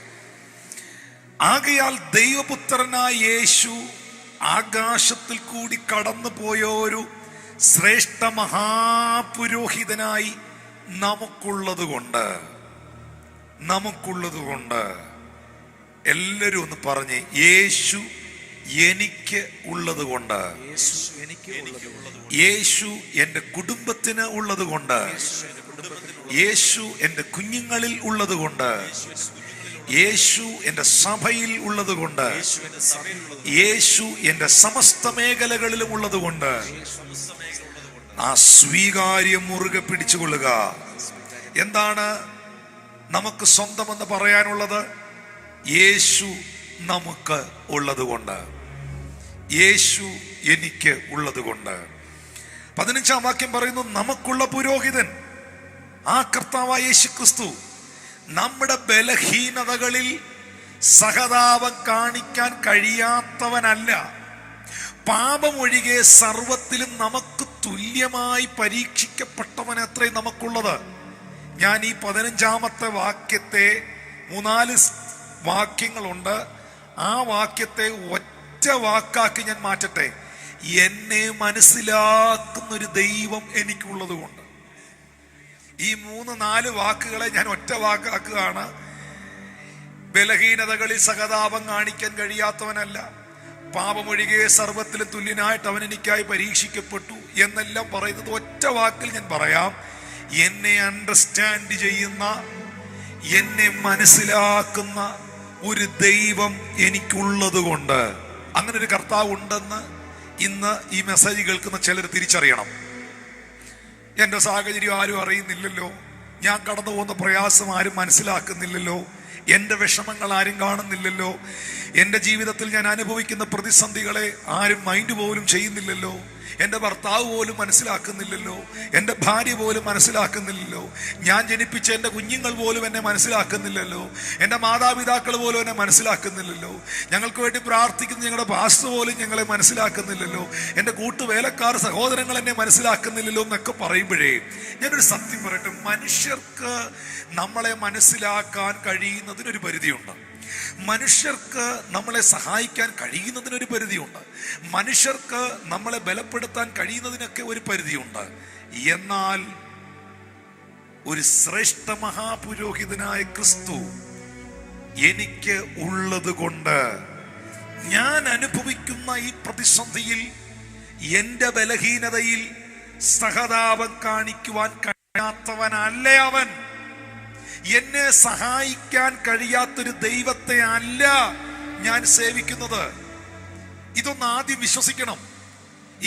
ആകയാൽ ദൈവപുത്രനായ യേശു ആകാശത്തിൽ കൂടി കടന്നു പോയ ഒരു ശ്രേഷ്ഠ മഹാപുരോഹിതനായി നമുക്കുള്ളത് കൊണ്ട് എല്ലാവരും ഒന്ന് പറഞ്ഞ്, യേശു എനിക്ക് ഉള്ളത് കൊണ്ട്, യേശു എൻ്റെ കുടുംബത്തിന് ഉള്ളത് കൊണ്ട്, യേശു എൻ്റെ കുഞ്ഞുങ്ങളിൽ ഉള്ളത് കൊണ്ട്, യേശു എൻ്റെ സഭയിൽ ഉള്ളത് കൊണ്ട്, യേശു എൻ്റെ സമസ്ത മേഖലകളിലും ഉള്ളത് കൊണ്ട് ആ സ്വീകാര്യം മുറുകെ പിടിച്ചുകൊള്ളുക. എന്താണ് നമുക്ക് സ്വന്തമെന്ന് പറയാനുള്ളത്? യേശു നമുക്ക് ഉള്ളത് കൊണ്ട്, യേശു എനിക്ക് ഉള്ളത് കൊണ്ട്. 15-ാം വാക്യം പറയുന്നു, നമുക്കുള്ള പുരോഹിതൻ ആ കർത്താവായ യേശു ക്രിസ്തു നമ്മുടെ ബലഹീനതകളിൽ സഹതാപം കാണിക്കാൻ കഴിയാത്തവനല്ല, പാപമൊഴികെ സർവത്തിലും നമുക്ക് തുല്യമായി പരീക്ഷിക്കപ്പെട്ടവൻ അത്രയും നമുക്കുള്ളത്. ഞാൻ ഈ 15-ാമത്തെ വാക്യത്തെ 3-4 വാക്യങ്ങളുണ്ട്. ആ വാക്യത്തെ ഒറ്റ വാക്കാക്കി ഞാൻ മാറ്റട്ടെ. എന്നെ മനസ്സിലാക്കുന്നൊരു ദൈവം എനിക്കുള്ളത് കൊണ്ട്. ഈ 3-4 വാക്കുകളെ ഞാൻ ഒറ്റ വാക്കാക്കുകയാണ്. ബലഹീനതകളിൽ സഹതാപം കാണിക്കാൻ കഴിയാത്തവനല്ല, പാപമൊഴികെ സർവ്വത്തിലും തുല്യനായിട്ട് അവൻ എനിക്കായി പരീക്ഷിക്കപ്പെട്ടു എന്നെല്ലാം പറയുന്നത് ഒറ്റ വാക്കിൽ ഞാൻ പറയാം. എന്നെ അണ്ടർസ്റ്റാൻഡ് ചെയ്യുന്ന, എന്നെ മനസ്സിലാക്കുന്ന ഒരു ദൈവം എനിക്കുള്ളത് കൊണ്ട്. അങ്ങനെ ഒരു കർത്താവ് ഉണ്ടെന്ന് ഇന്ന് ഈ മെസ്സേജ് കേൾക്കുന്ന ചിലർ തിരിച്ചറിയണം. എൻ്റെ സാഹചര്യം ആരും അറിയുന്നില്ലല്ലോ, ഞാൻ കടന്നു പോകുന്ന പ്രയാസം ആരും മനസ്സിലാക്കുന്നില്ലല്ലോ, എൻ്റെ വിഷമങ്ങൾ ആരും കാണുന്നില്ലല്ലോ, എൻ്റെ ജീവിതത്തിൽ ഞാൻ അനുഭവിക്കുന്ന പ്രതിസന്ധികളെ ആരും മൈൻഡ് പോലും ചെയ്യുന്നില്ലല്ലോ, എൻ്റെ ഭർത്താവ് പോലും മനസ്സിലാക്കുന്നില്ലല്ലോ, എൻ്റെ ഭാര്യ പോലും മനസ്സിലാക്കുന്നില്ലല്ലോ, ഞാൻ ജനിപ്പിച്ച എൻ്റെ കുഞ്ഞുങ്ങൾ പോലും എന്നെ മനസ്സിലാക്കുന്നില്ലല്ലോ, എൻ്റെ മാതാപിതാക്കൾ പോലും എന്നെ മനസ്സിലാക്കുന്നില്ലല്ലോ, ഞങ്ങൾക്ക് വേണ്ടി പ്രാർത്ഥിക്കുന്ന ഞങ്ങളുടെ പാസ്റ്റർ പോലും ഞങ്ങളെ മനസ്സിലാക്കുന്നില്ലല്ലോ, എൻ്റെ കൂട്ടുവേലക്കാർ സഹോദരങ്ങൾ എന്നെ മനസ്സിലാക്കുന്നില്ലല്ലോ എന്നൊക്കെ പറയുമ്പോഴേ ഞാനൊരു സത്യം പറയട്ടെ. മനുഷ്യർക്ക് നമ്മളെ മനസ്സിലാക്കാൻ കഴിയുന്നതിനൊരു പരിധിയുണ്ട്. മനുഷ്യർക്ക് നമ്മളെ സഹായിക്കാൻ കഴിയുന്നതിനൊരു പരിധിയുണ്ട്. മനുഷ്യർക്ക് നമ്മളെ ബലപ്പെടുത്താൻ കഴിയുന്നതിനൊക്കെ ഒരു പരിധിയുണ്ട്. എന്നാൽ ഒരു ശ്രേഷ്ഠ മഹാപുരോഹിതനായ ക്രിസ്തു എനിക്ക് ഉള്ളത് കൊണ്ട് ഞാൻ അനുഭവിക്കുന്ന ഈ പ്രതിസന്ധിയിൽ, എൻ്റെ ബലഹീനതയിൽ സഹതാപം കാണിക്കുവാൻ കഴിയാത്തവനല്ല അവൻ. എന്നെ സഹായിക്കാൻ കഴിയാത്തൊരു ദൈവത്തെ അല്ല ഞാൻ സേവിക്കുന്നത്. ഇതൊന്ന് ആദ്യം വിശ്വസിക്കണം.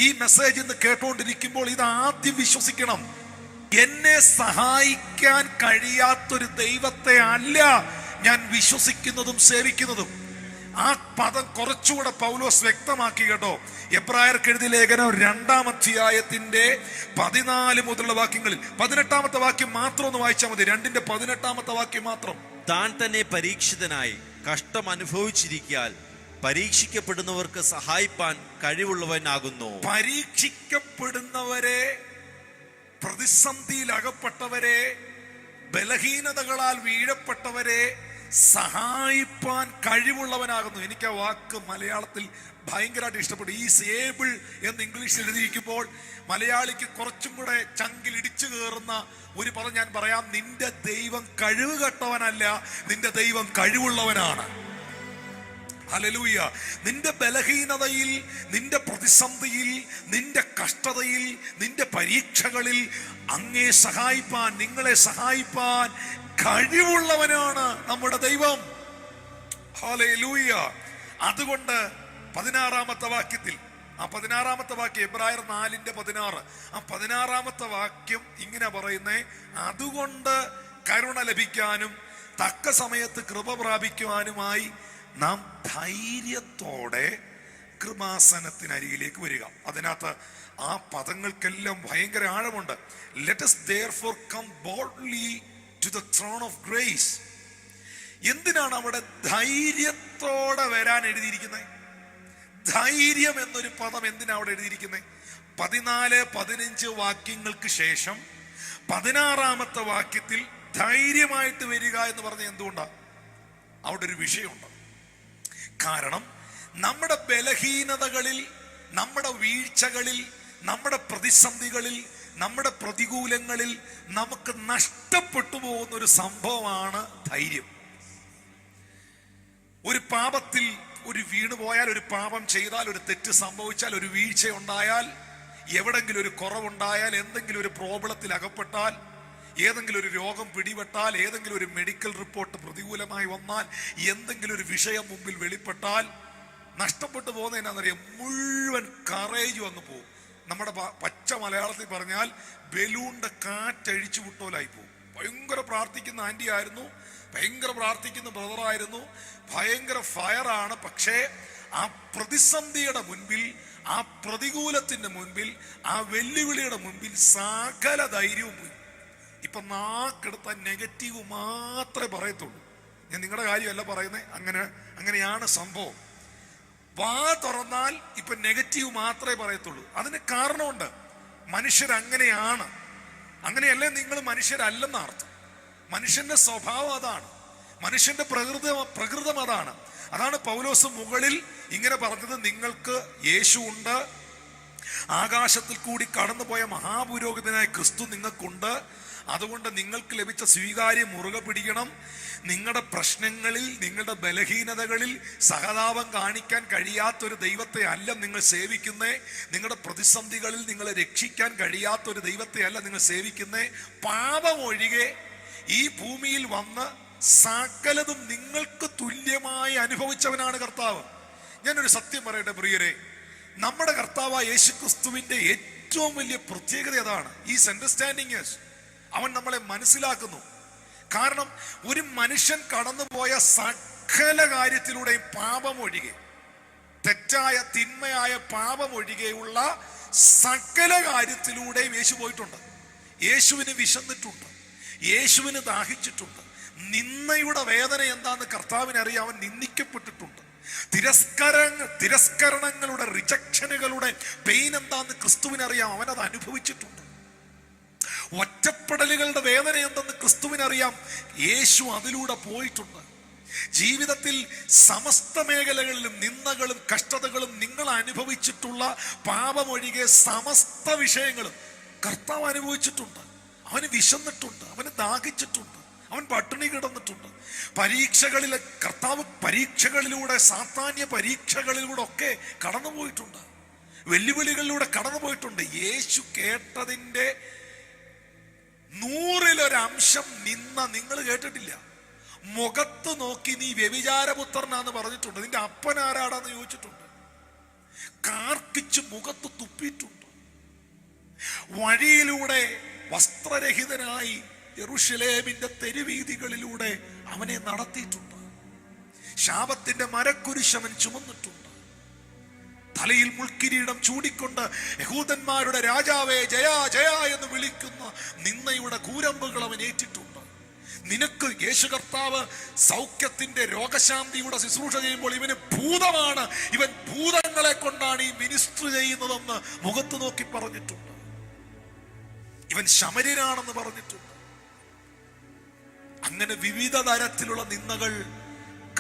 ഈ മെസ്സേജ് ഇന്ന് കേട്ടുകൊണ്ടിരിക്കുമ്പോൾ ഇത് ആദ്യം വിശ്വസിക്കണം. എന്നെ സഹായിക്കാൻ കഴിയാത്തൊരു ദൈവത്തെ അല്ല ഞാൻ വിശ്വസിക്കുന്നതും സേവിക്കുന്നതും. ആ പദം കുറച്ചുകൂടെ പൗലോസ് വ്യക്തമാക്കി കേട്ടോ. എബ്രായർക്ക് എഴുതിയ ലേഖനം 2-ാം അധ്യായത്തിന്റെ 14 മുതലുള്ള വാക്യങ്ങളിൽ 18-ാമത്തെ വാക്യം മാത്രം ഒന്ന് വായിച്ചാൽ മതി. 2-ന്റെ 18-ാമത്തെ വാക്യം മാത്രം. താൻ തന്നെ പരീക്ഷിതനായി കഷ്ടം അനുഭവിച്ചിരിക്കാൻ പരീക്ഷിക്കപ്പെടുന്നവർക്ക് സഹായിപ്പാൻ കഴിവുള്ളവനാകുന്നു. പരീക്ഷിക്കപ്പെടുന്നവരെ, പ്രതിസന്ധിയിൽ അകപ്പെട്ടവരെ, ബലഹീനതകളാൽ വീഴപ്പെട്ടവരെ സഹായിപ്പാൻ കഴിവുള്ളവനാകുന്നു. എനിക്ക് ആ വാക്ക് മലയാളത്തിൽ ഭയങ്കരമായിട്ട് ഇഷ്ടപ്പെട്ടു. ഈസ് ഏബിൾ എന്ന് ഇംഗ്ലീഷിൽ എഴുതിയിരിക്കുമ്പോൾ മലയാളിക്ക് കുറച്ചും കൂടെ ചങ്കിൽ ഇടിച്ചു കയറുന്ന ഒരു പദം ഞാൻ പറയാം. നിന്റെ ദൈവം കഴിവ് കെട്ടവനല്ല, നിന്റെ ദൈവം കഴിവുള്ളവനാണ്. ഹല്ലേലൂയ. നിന്റെ ബലഹീനതയിൽ, നിന്റെ പ്രതിസന്ധിയിൽ, നിന്റെ കഷ്ടതയിൽ, നിന്റെ പരീക്ഷകളിൽ അങ്ങേ സഹായിപ്പാൻ, നിങ്ങളെ സഹായിപ്പാൻ കഴിവുള്ളവനാണ് നമ്മുടെ ദൈവം. ഹല്ലേലൂയ. അതുകൊണ്ട് 16-ാമത്തെ വാക്യത്തിൽ, ആ 16-ാമത്തെ വാക്യം എബ്രായർ 4:16, ആ 16-ാമത്തെ വാക്യം ഇങ്ങനെ പറയുന്നേ: അതുകൊണ്ട് കരുണ ലഭിക്കാനും തക്ക സമയത്ത് കൃപ പ്രാപിക്കുവാനുമായി നാം ധൈര്യത്തോടെ കൃപാസനത്തിനരികിലേക്ക് വരിക. അതിനകത്ത് ആ പദങ്ങൾക്കെല്ലാം ഭയങ്കര ആഴമുണ്ട്. Let us therefore come boldly to the throne of grace. എന്തിനാണ് അവിടെ ധൈര്യത്തോടെ വരാൻ എഴുതിയിരിക്കുന്നത്? ധൈര്യം എന്നൊരു പദം എന്തിനാ അവിടെ എഴുതിയിരിക്കുന്നത്? 14-15 വാക്യങ്ങൾക്ക് ശേഷം 16-ാമത്തെ വാക്യത്തിൽ ധൈര്യമായിട്ട് വരിക എന്ന് പറഞ്ഞ എന്തുകൊണ്ടാ? അവിടെ ഒരു വിഷയമുണ്ട്. കാരണം നമ്മുടെ ബലഹീനതകളിൽ, നമ്മുടെ വീഴ്ചകളിൽ, നമ്മുടെ പ്രതിസന്ധികളിൽ, നമ്മുടെ പ്രതികൂലങ്ങളിൽ നമുക്ക് നഷ്ടപ്പെട്ടു പോകുന്ന ഒരു സംഭവമാണ് ധൈര്യം. ഒരു പാപത്തിൽ ഒരു വീണുപോയാൽ, ഒരു പാപം ചെയ്താൽ, ഒരു തെറ്റ് സംഭവിച്ചാൽ, ഒരു വീഴ്ച ഉണ്ടായാൽ, എവിടെങ്കിലും ഒരു കുറവുണ്ടായാൽ, എന്തെങ്കിലും ഒരു പ്രോബ്ലത്തിൽ അകപ്പെട്ടാൽ, ഏതെങ്കിലും ഒരു രോഗം പിടിപെട്ടാൽ, ഏതെങ്കിലും ഒരു മെഡിക്കൽ റിപ്പോർട്ട് പ്രതികൂലമായി വന്നാൽ, എന്തെങ്കിലും ഒരു വിഷയം മുമ്പിൽ വെളിപ്പെട്ടാൽ നഷ്ടപ്പെട്ടു പോകുന്ന എന്നാന്നറിയാം, മുഴുവൻ കറേജും അങ്ങ് പോകും. നമ്മുടെ പച്ച മലയാളത്തിൽ പറഞ്ഞാൽ ബലൂണിന്റെ കാറ്റഴിച്ചു വിട്ടോലായി പോകും. ഭയങ്കര പ്രാർത്ഥിക്കുന്ന ആന്റി ആയിരുന്നു, ഭയങ്കര പ്രാർത്ഥിക്കുന്ന ബ്രദറായിരുന്നു, ഭയങ്കര ഫയറാണ്. പക്ഷേ ആ പ്രതിസന്ധിയുടെ മുൻപിൽ, ആ പ്രതികൂലത്തിന്റെ മുൻപിൽ, ആ വെല്ലുവിളിയുടെ മുൻപിൽ സകല ധൈര്യവും പോയി. ഇപ്പൊ നാക്കെടുത്ത നെഗറ്റീവ് മാത്രമേ പറയത്തുള്ളൂ. ഞാൻ നിങ്ങളുടെ കാര്യമല്ല പറയുന്നത്, അങ്ങനെയാണ് സംഭവം. വാ തുറന്നാൽ ഇപ്പൊ നെഗറ്റീവ് മാത്രമേ പറയത്തുള്ളൂ. അതിന് കാരണമുണ്ട്. മനുഷ്യരങ്ങനെയാണ്. അങ്ങനെയല്ലേ നിങ്ങൾ മനുഷ്യരല്ലെന്ന അർത്ഥം. മനുഷ്യന്റെ സ്വഭാവം അതാണ്, മനുഷ്യന്റെ പ്രകൃതം അതാണ്. അതാണ് പൗലോസ് മുകളിൽ ഇങ്ങനെ പറഞ്ഞത്, നിങ്ങൾക്ക് യേശു ഉണ്ട്, ആകാശത്തിൽ കൂടി കടന്നുപോയ മഹാപുരോഹിതനായ ക്രിസ്തു നിങ്ങൾക്കുണ്ട്. അതുകൊണ്ട് നിങ്ങൾക്ക് ലഭിച്ച സ്വീകാര്യം മുറുകെ പിടിക്കണം. നിങ്ങളുടെ പ്രശ്നങ്ങളിൽ, നിങ്ങളുടെ ബലഹീനതകളിൽ സഹതാപം കാണിക്കാൻ കഴിയാത്തൊരു ദൈവത്തെ അല്ല നിങ്ങൾ സേവിക്കുന്നേ. നിങ്ങളുടെ പ്രതിസന്ധികളിൽ നിങ്ങളെ രക്ഷിക്കാൻ കഴിയാത്തൊരു ദൈവത്തെ അല്ല നിങ്ങൾ സേവിക്കുന്നേ. പാപമൊഴികെ ഈ ഭൂമിയിൽ വന്ന് സകലതും നിങ്ങൾക്ക് തുല്യമായി അനുഭവിച്ചവനാണ് കർത്താവ്. ഞാനൊരു സത്യം പറയട്ടെ പ്രിയരെ, നമ്മുടെ കർത്താവ് യേശുക്രിസ്തുവിന്റെ ഏറ്റവും വലിയ പ്രത്യേകത അതാണ്. Is understanding us. അവൻ നമ്മളെ മനസ്സിലാക്കുന്നു. കാരണം ഒരു മനുഷ്യൻ കടന്നുപോയ സകല കാര്യത്തിലൂടെയും പാപമൊഴികെ, തെറ്റായ തിന്മയായ പാപമൊഴികെയുള്ള സകല കാര്യത്തിലൂടെയും യേശു പോയിട്ടുണ്ട്. യേശുവിന് വിശന്നിട്ടുണ്ട്, യേശുവിന് ദാഹിച്ചിട്ടുണ്ട്. നിന്ദയുടെ വേദന എന്താന്ന് കർത്താവിന് അറിയാം. അവൻ നിന്ദിക്കപ്പെട്ടിട്ടുണ്ട്. തിരസ്കരണങ്ങളുടെ, റിജക്ഷനുകളുടെ പെയിൻ എന്താന്ന് ക്രിസ്തുവിനറിയാം. അവനത് അനുഭവിച്ചിട്ടുണ്ട്. ഒറ്റപ്പെടലുകളുടെ വേദന എന്തെന്ന് ക്രിസ്തുവിനറിയാം. യേശു അതിലൂടെ പോയിട്ടുണ്ട്. ജീവിതത്തിൽ സമസ്ത മേഖലകളിലും നിന്ദകളും കഷ്ടതകളും നിങ്ങൾ അനുഭവിച്ചിട്ടുള്ള പാപമൊഴികെ സമസ്ത വിഷയങ്ങളും കർത്താവ് അനുഭവിച്ചിട്ടുണ്ട്. അവന് വിശന്നിട്ടുണ്ട്, അവന് ദാഹിച്ചിട്ടുണ്ട്, അവൻ പട്ടിണി കിടന്നിട്ടുണ്ട്. പരീക്ഷകളിലെ കർത്താവ് പരീക്ഷകളിലൂടെ, സാത്താന്യ പരീക്ഷകളിലൂടെ ഒക്കെ കടന്നുപോയിട്ടുണ്ട്. വെല്ലുവിളികളിലൂടെ കടന്നുപോയിട്ടുണ്ട്. യേശു കേട്ടതിൻ്റെ 100% നിന്ന നിങ്ങൾ കേട്ടിട്ടില്ല. മുഖത്ത് നോക്കി നീ വ്യഭിചാരപുത്രനാന്ന് പറഞ്ഞിട്ടുണ്ട്. നിന്റെ അപ്പൻ ആരാടാന്ന് ചോദിച്ചിട്ടുണ്ട്. കാർക്കിച്ച് മുഖത്ത് തുപ്പിയിട്ടുണ്ട്. വഴിയിലൂടെ വസ്ത്രരഹിതനായി യെരൂശലേമിന്റെ തെരുവീതികളിലൂടെ അവനെ നടത്തിയിട്ടുണ്ട്. ശാപത്തിന്റെ മരക്കുരിശ് അവൻ ചുമന്നിട്ടുണ്ട്. തലയിൽ മുൾക്കിരീടം ചൂടിക്കൊണ്ട് യഹൂദന്മാരുടെ രാജാവേ ജയ ജയ എന്ന് വിളിക്കുന്ന നിന്ദയുടെ കൂരമ്പുകൾ അവൻ ഏറ്റിട്ടുണ്ട്. നിനക്ക് യേശു കർത്താവ് സൗഖ്യത്തിന്റെ, രോഗശാന്തിയുടെ ശുശ്രൂഷ ചെയ്യുമ്പോൾ ഇവന് ഭൂതമാണ്, ഇവൻ ഭൂതങ്ങളെ കൊണ്ടാണ് ഈ മിനിസ്റ്റർ ചെയ്യുന്നതെന്ന് മുഖത്ത് നോക്കി പറഞ്ഞിട്ടുണ്ട്. ഇവൻ ശമര്യനാണെന്ന് പറഞ്ഞിട്ടുണ്ട്. അങ്ങനെ വിവിധ തരത്തിലുള്ള നിന്ദകൾ,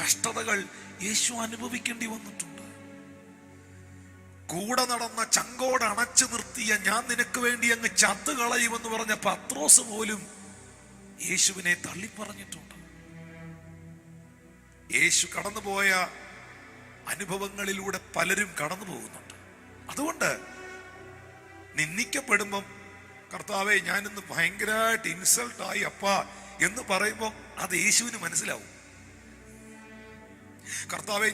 കഷ്ടതകൾ യേശു അനുഭവിക്കേണ്ടി വന്നിട്ടുണ്ട്. കൂടെ നടന്ന, ചങ്കോട് അണച്ചു നിർത്തിയ, ഞാൻ നിനക്ക് വേണ്ടി അങ്ങ് ചത്തു കളയുമെന്ന് പറഞ്ഞ പത്രോസ് പോലും യേശുവിനെ തള്ളിപ്പറഞ്ഞിട്ടുണ്ട്. യേശു കടന്നുപോയ അനുഭവങ്ങളിലൂടെ പലരും കടന്നു പോകുന്നുണ്ട്. അതുകൊണ്ട് നിന്ദിക്കപ്പെടുമ്പം കർത്താവെ ഞാനിന്ന് ഭയങ്കരമായിട്ട് ഇൻസൾട്ടായി അപ്പാ എന്ന് പറയുമ്പോൾ അത് യേശുവിന് മനസ്സിലാവും. കർത്താവെ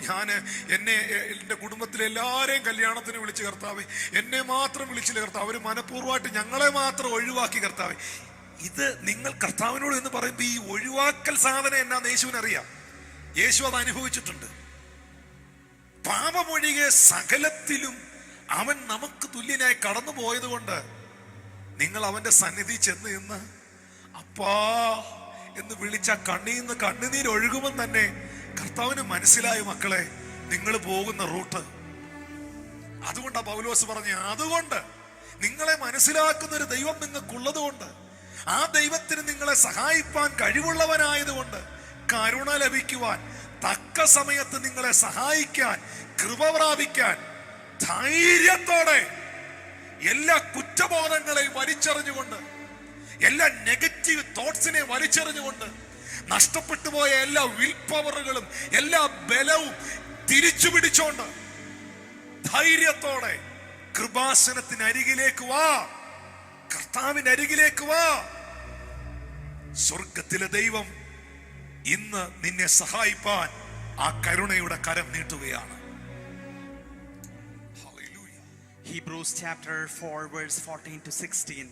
എന്നെ എൻ്റെ കുടുംബത്തിലെ എല്ലാവരെയും കല്യാണത്തിന് വിളിച്ച് കർത്താവെ എന്നെ മാത്രം വിളിച്ചില്ല കർത്താവ്, അവർ മനഃപൂർവ്വമായിട്ട് ഞങ്ങളെ മാത്രം ഒഴിവാക്കി കർത്താവെ. ഇത് നിങ്ങൾ കർത്താവിനോട് എന്ന് പറയുമ്പോൾ ഈ ഒഴിവാക്കൽ സാധനം എന്നാന്ന് യേശുവിനറിയാം. യേശു അത് അനുഭവിച്ചിട്ടുണ്ട്. പാപമൊഴികെ സകലത്തിലും അവൻ നമുക്ക് തുല്യനായി കടന്നു പോയത് കൊണ്ട് നിങ്ങൾ അവന്റെ സന്നിധി ചെന്ന് നിന്ന് അപ്പാ എന്ന് വിളിച്ച കണ്ണീന്ന് കണ്ണുനീരൊഴുകുമ്പോൾ തന്നെ കർത്താവിന് മനസ്സിലായി, മക്കളെ നിങ്ങൾ പോകുന്ന റൂട്ട്. അതുകൊണ്ടാ പൗലോസ് പറഞ്ഞ, അതുകൊണ്ട് നിങ്ങളെ മനസ്സിലാക്കുന്ന ഒരു ദൈവം നിങ്ങൾക്കുള്ളത് കൊണ്ട്, ആ ദൈവത്തിന് നിങ്ങളെ സഹായിപ്പാൻ കഴിവുള്ളവനായതുകൊണ്ട്, കരുണ ലഭിക്കുവാൻ, തക്ക സമയത്ത് നിങ്ങളെ സഹായിക്കാൻ, കൃപ പ്രാപിക്കാൻ ധൈര്യത്തോടെ എല്ലാ കുറ്റബോധങ്ങളെയും വലിച്ചെറിഞ്ഞുകൊണ്ട്, എല്ലാ നെഗറ്റീവ് തോട്ട്സിനെ വലിച്ചെറിഞ്ഞുകൊണ്ട്, നഷ്ടപ്പെട്ടു പോയ എല്ലാ വിൽ പവറുകളും എല്ലാ ബലവും തിരിച്ചു പിടിച്ചോണ്ട് ധൈര്യത്തോടെ കൃപാസനത്തിനരികിലേക്ക് വാ, കർത്താവിന്റെ അരികിലേക്ക് വാ. സ്വർഗത്തിലെ ദൈവം ഇന്ന് നിന്നെ സഹായിപ്പാൻ ആ കരുണയുടെ കരം നീട്ടുകയാണ്. Hebrews chapter 4 verse 14 to 16.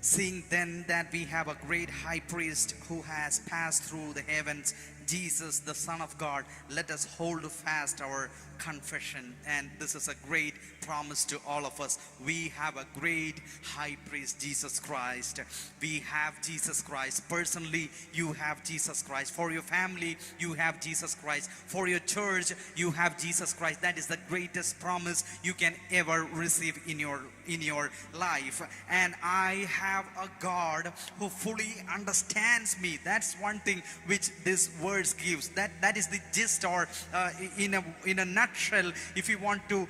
Seeing then that we have a great high priest who has passed through the heavens, Jesus, the Son of God, let us hold fast our confession. And this is a great promise to all of us. We have a great high priest, Jesus Christ. We have Jesus Christ. Personally, you have Jesus Christ. For your family, you have Jesus Christ. For your church, you have Jesus Christ. That is the greatest promise you can ever receive in your life. And I have a God who fully understands me. That's one thing which this verse gives. That is the gist, or in a nutshell, if you want to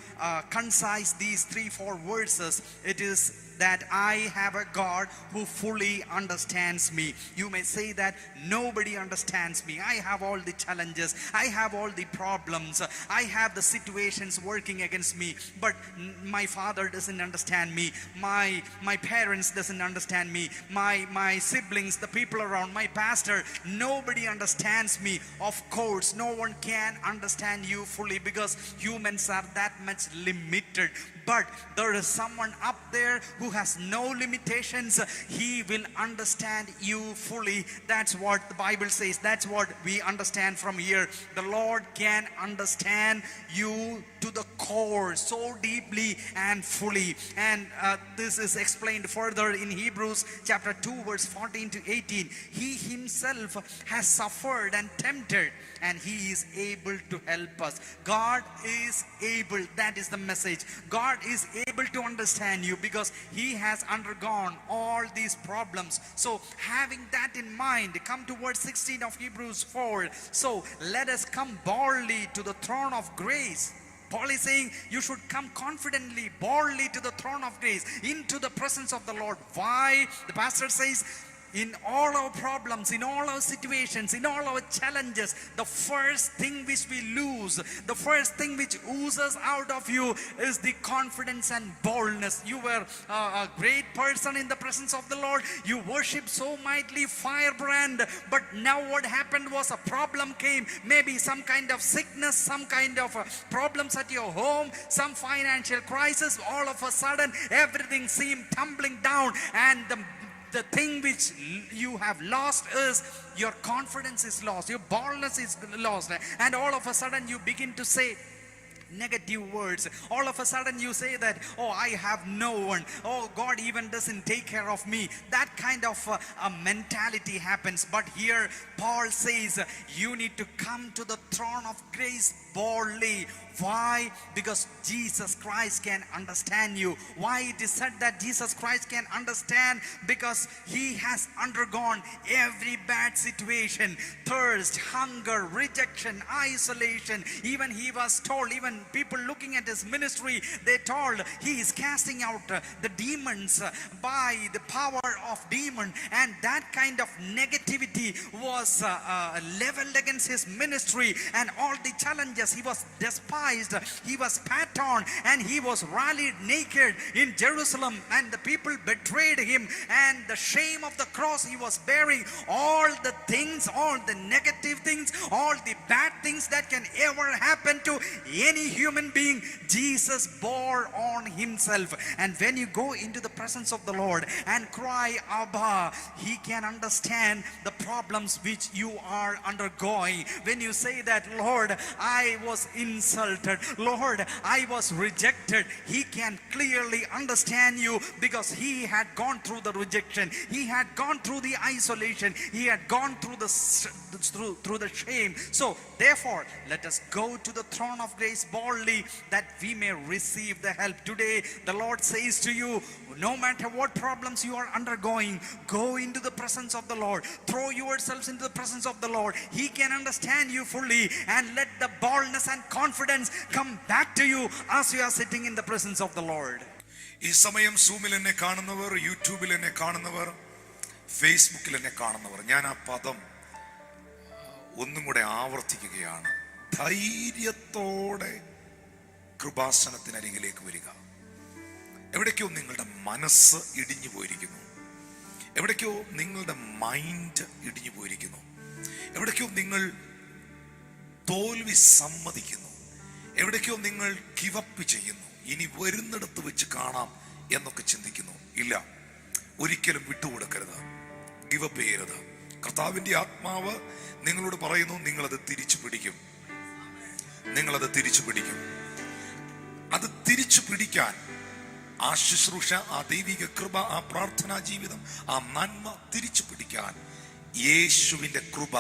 concise these 3-4 verses, it is that I have a God who fully understands me. You may say that nobody understands me. I have all the challenges. I have all the problems. I have the situations working against me. But my father doesn't understand me. My parents doesn't understand me. My siblings, the people around, my pastor, nobody understands me. Of course, no one can understand you fully because humans are that much limited. But there is someone up there who has no limitations. He will understand you fully. That's what the Bible says. That's what we understand from here. The Lord can understand you to the core, so deeply and fully. And this is explained further in Hebrews chapter 2 verse 14 to 18. He himself has suffered and tempted, and he is able to help us. God is able. That is the message. God is able to understand you because he has undergone all these problems. So having that in mind, come to verse 16 of Hebrews 4. So let us come boldly to the throne of grace. Paul is saying you should come confidently, boldly to the throne of grace, into the presence of the Lord. Why? The pastor says, in all our problems, in all our situations, in all our challenges, the first thing which we lose, the first thing which oozes out of you is the confidence and boldness. You were a great person in the presence of the Lord. You worship so mightily, firebrand. But now what happened was a problem came. Maybe some kind of sickness, some kind of problems at your home, some financial crisis. All of a sudden, everything seemed tumbling down, and the thing which you have lost is your confidence is lost, your boldness is lost, and all of a sudden you begin to say negative words. All of a sudden you say that, oh, I have no one. Oh, God even doesn't take care of me. That kind of a mentality happens. But here Paul says you need to come to the throne of grace boldly. Why? Because Jesus Christ can understand you. Why it is said that Jesus Christ can understand? Because he has undergone every bad situation. Thirst, hunger, rejection, isolation. Even he was told, even people looking at his ministry, they told he is casting out the demons by the power of demon. And that kind of negativity was leveled against his ministry and all the challenges. He was despised. He was spat on, and he was rallied naked in Jerusalem, and the people betrayed him, and the shame of the cross he was bearing. All the things, all the negative things, all the bad things that can ever happen to any human being, Jesus bore on himself. And when you go into the presence of the Lord and cry Abba, he can understand the problems which you are undergoing. When you say that, Lord, I was insulted, Lord, I was rejected, he can clearly understand you because he had gone through the rejection, he had gone through the isolation, he had gone through the shame. So therefore, let us go to the throne of grace boldly that we may receive the help. Today the Lord says to you, no matter what problems you are undergoing, go into the presence of the Lord. Throw yourselves into the presence of the Lord. He can understand you fully, and let the boldness and confidence come back to you as you are sitting in the presence of the Lord. ഈ സമയം സൂമിൽ എന്നെ കാണുന്നവർ, യൂട്യൂബിൽ എന്നെ കാണുന്നവർ, ഫേസ്ബുക്കിൽ എന്നെ കാണുന്നവർ, ഞാൻ ആ പദം ഒന്നും കൂടെ ആവർത്തിക്കുകയാണ്. ധൈര്യത്തോടെ കൃപാസനത്തിനരികിലേക്ക് വരിക. എവിടേക്കോ നിങ്ങളുടെ മനസ്സ് ഇടിഞ്ഞു പോയിരിക്കുന്നു, എവിടേക്കോ നിങ്ങളുടെ മൈൻഡ് ഇടിഞ്ഞു പോയിരിക്കുന്നു, എവിടേക്കോ നിങ്ങൾ തോൽവി സമ്മതിക്കുന്നു, എവിടേക്കോ നിങ്ങൾ ഗിവപ്പ് ചെയ്യുന്നു, ഇനി വരുന്നിടത്ത് വെച്ച് കാണാം എന്നൊക്കെ ചിന്തിക്കുന്നു. ഇല്ല, ഒരിക്കലും വിട്ടുകൊടുക്കരുത്, ഗിവപ്പ് ചെയ്യരുത്. കർത്താവിന്റെ ആത്മാവ് നിങ്ങളോട് പറയുന്നു, നിങ്ങളത് തിരിച്ചു പിടിക്കും. നിങ്ങളത് തിരിച്ചു പിടിക്കും. അത് തിരിച്ചു പിടിക്കാൻ ആ ശുശ്രൂഷ, ആ ദൈവിക കൃപ, ആ പ്രാർത്ഥനാ ജീവിതം, ആ നന്മ തിരിച്ചു പിടിക്കാൻ യേശുവിന്റെ കൃപ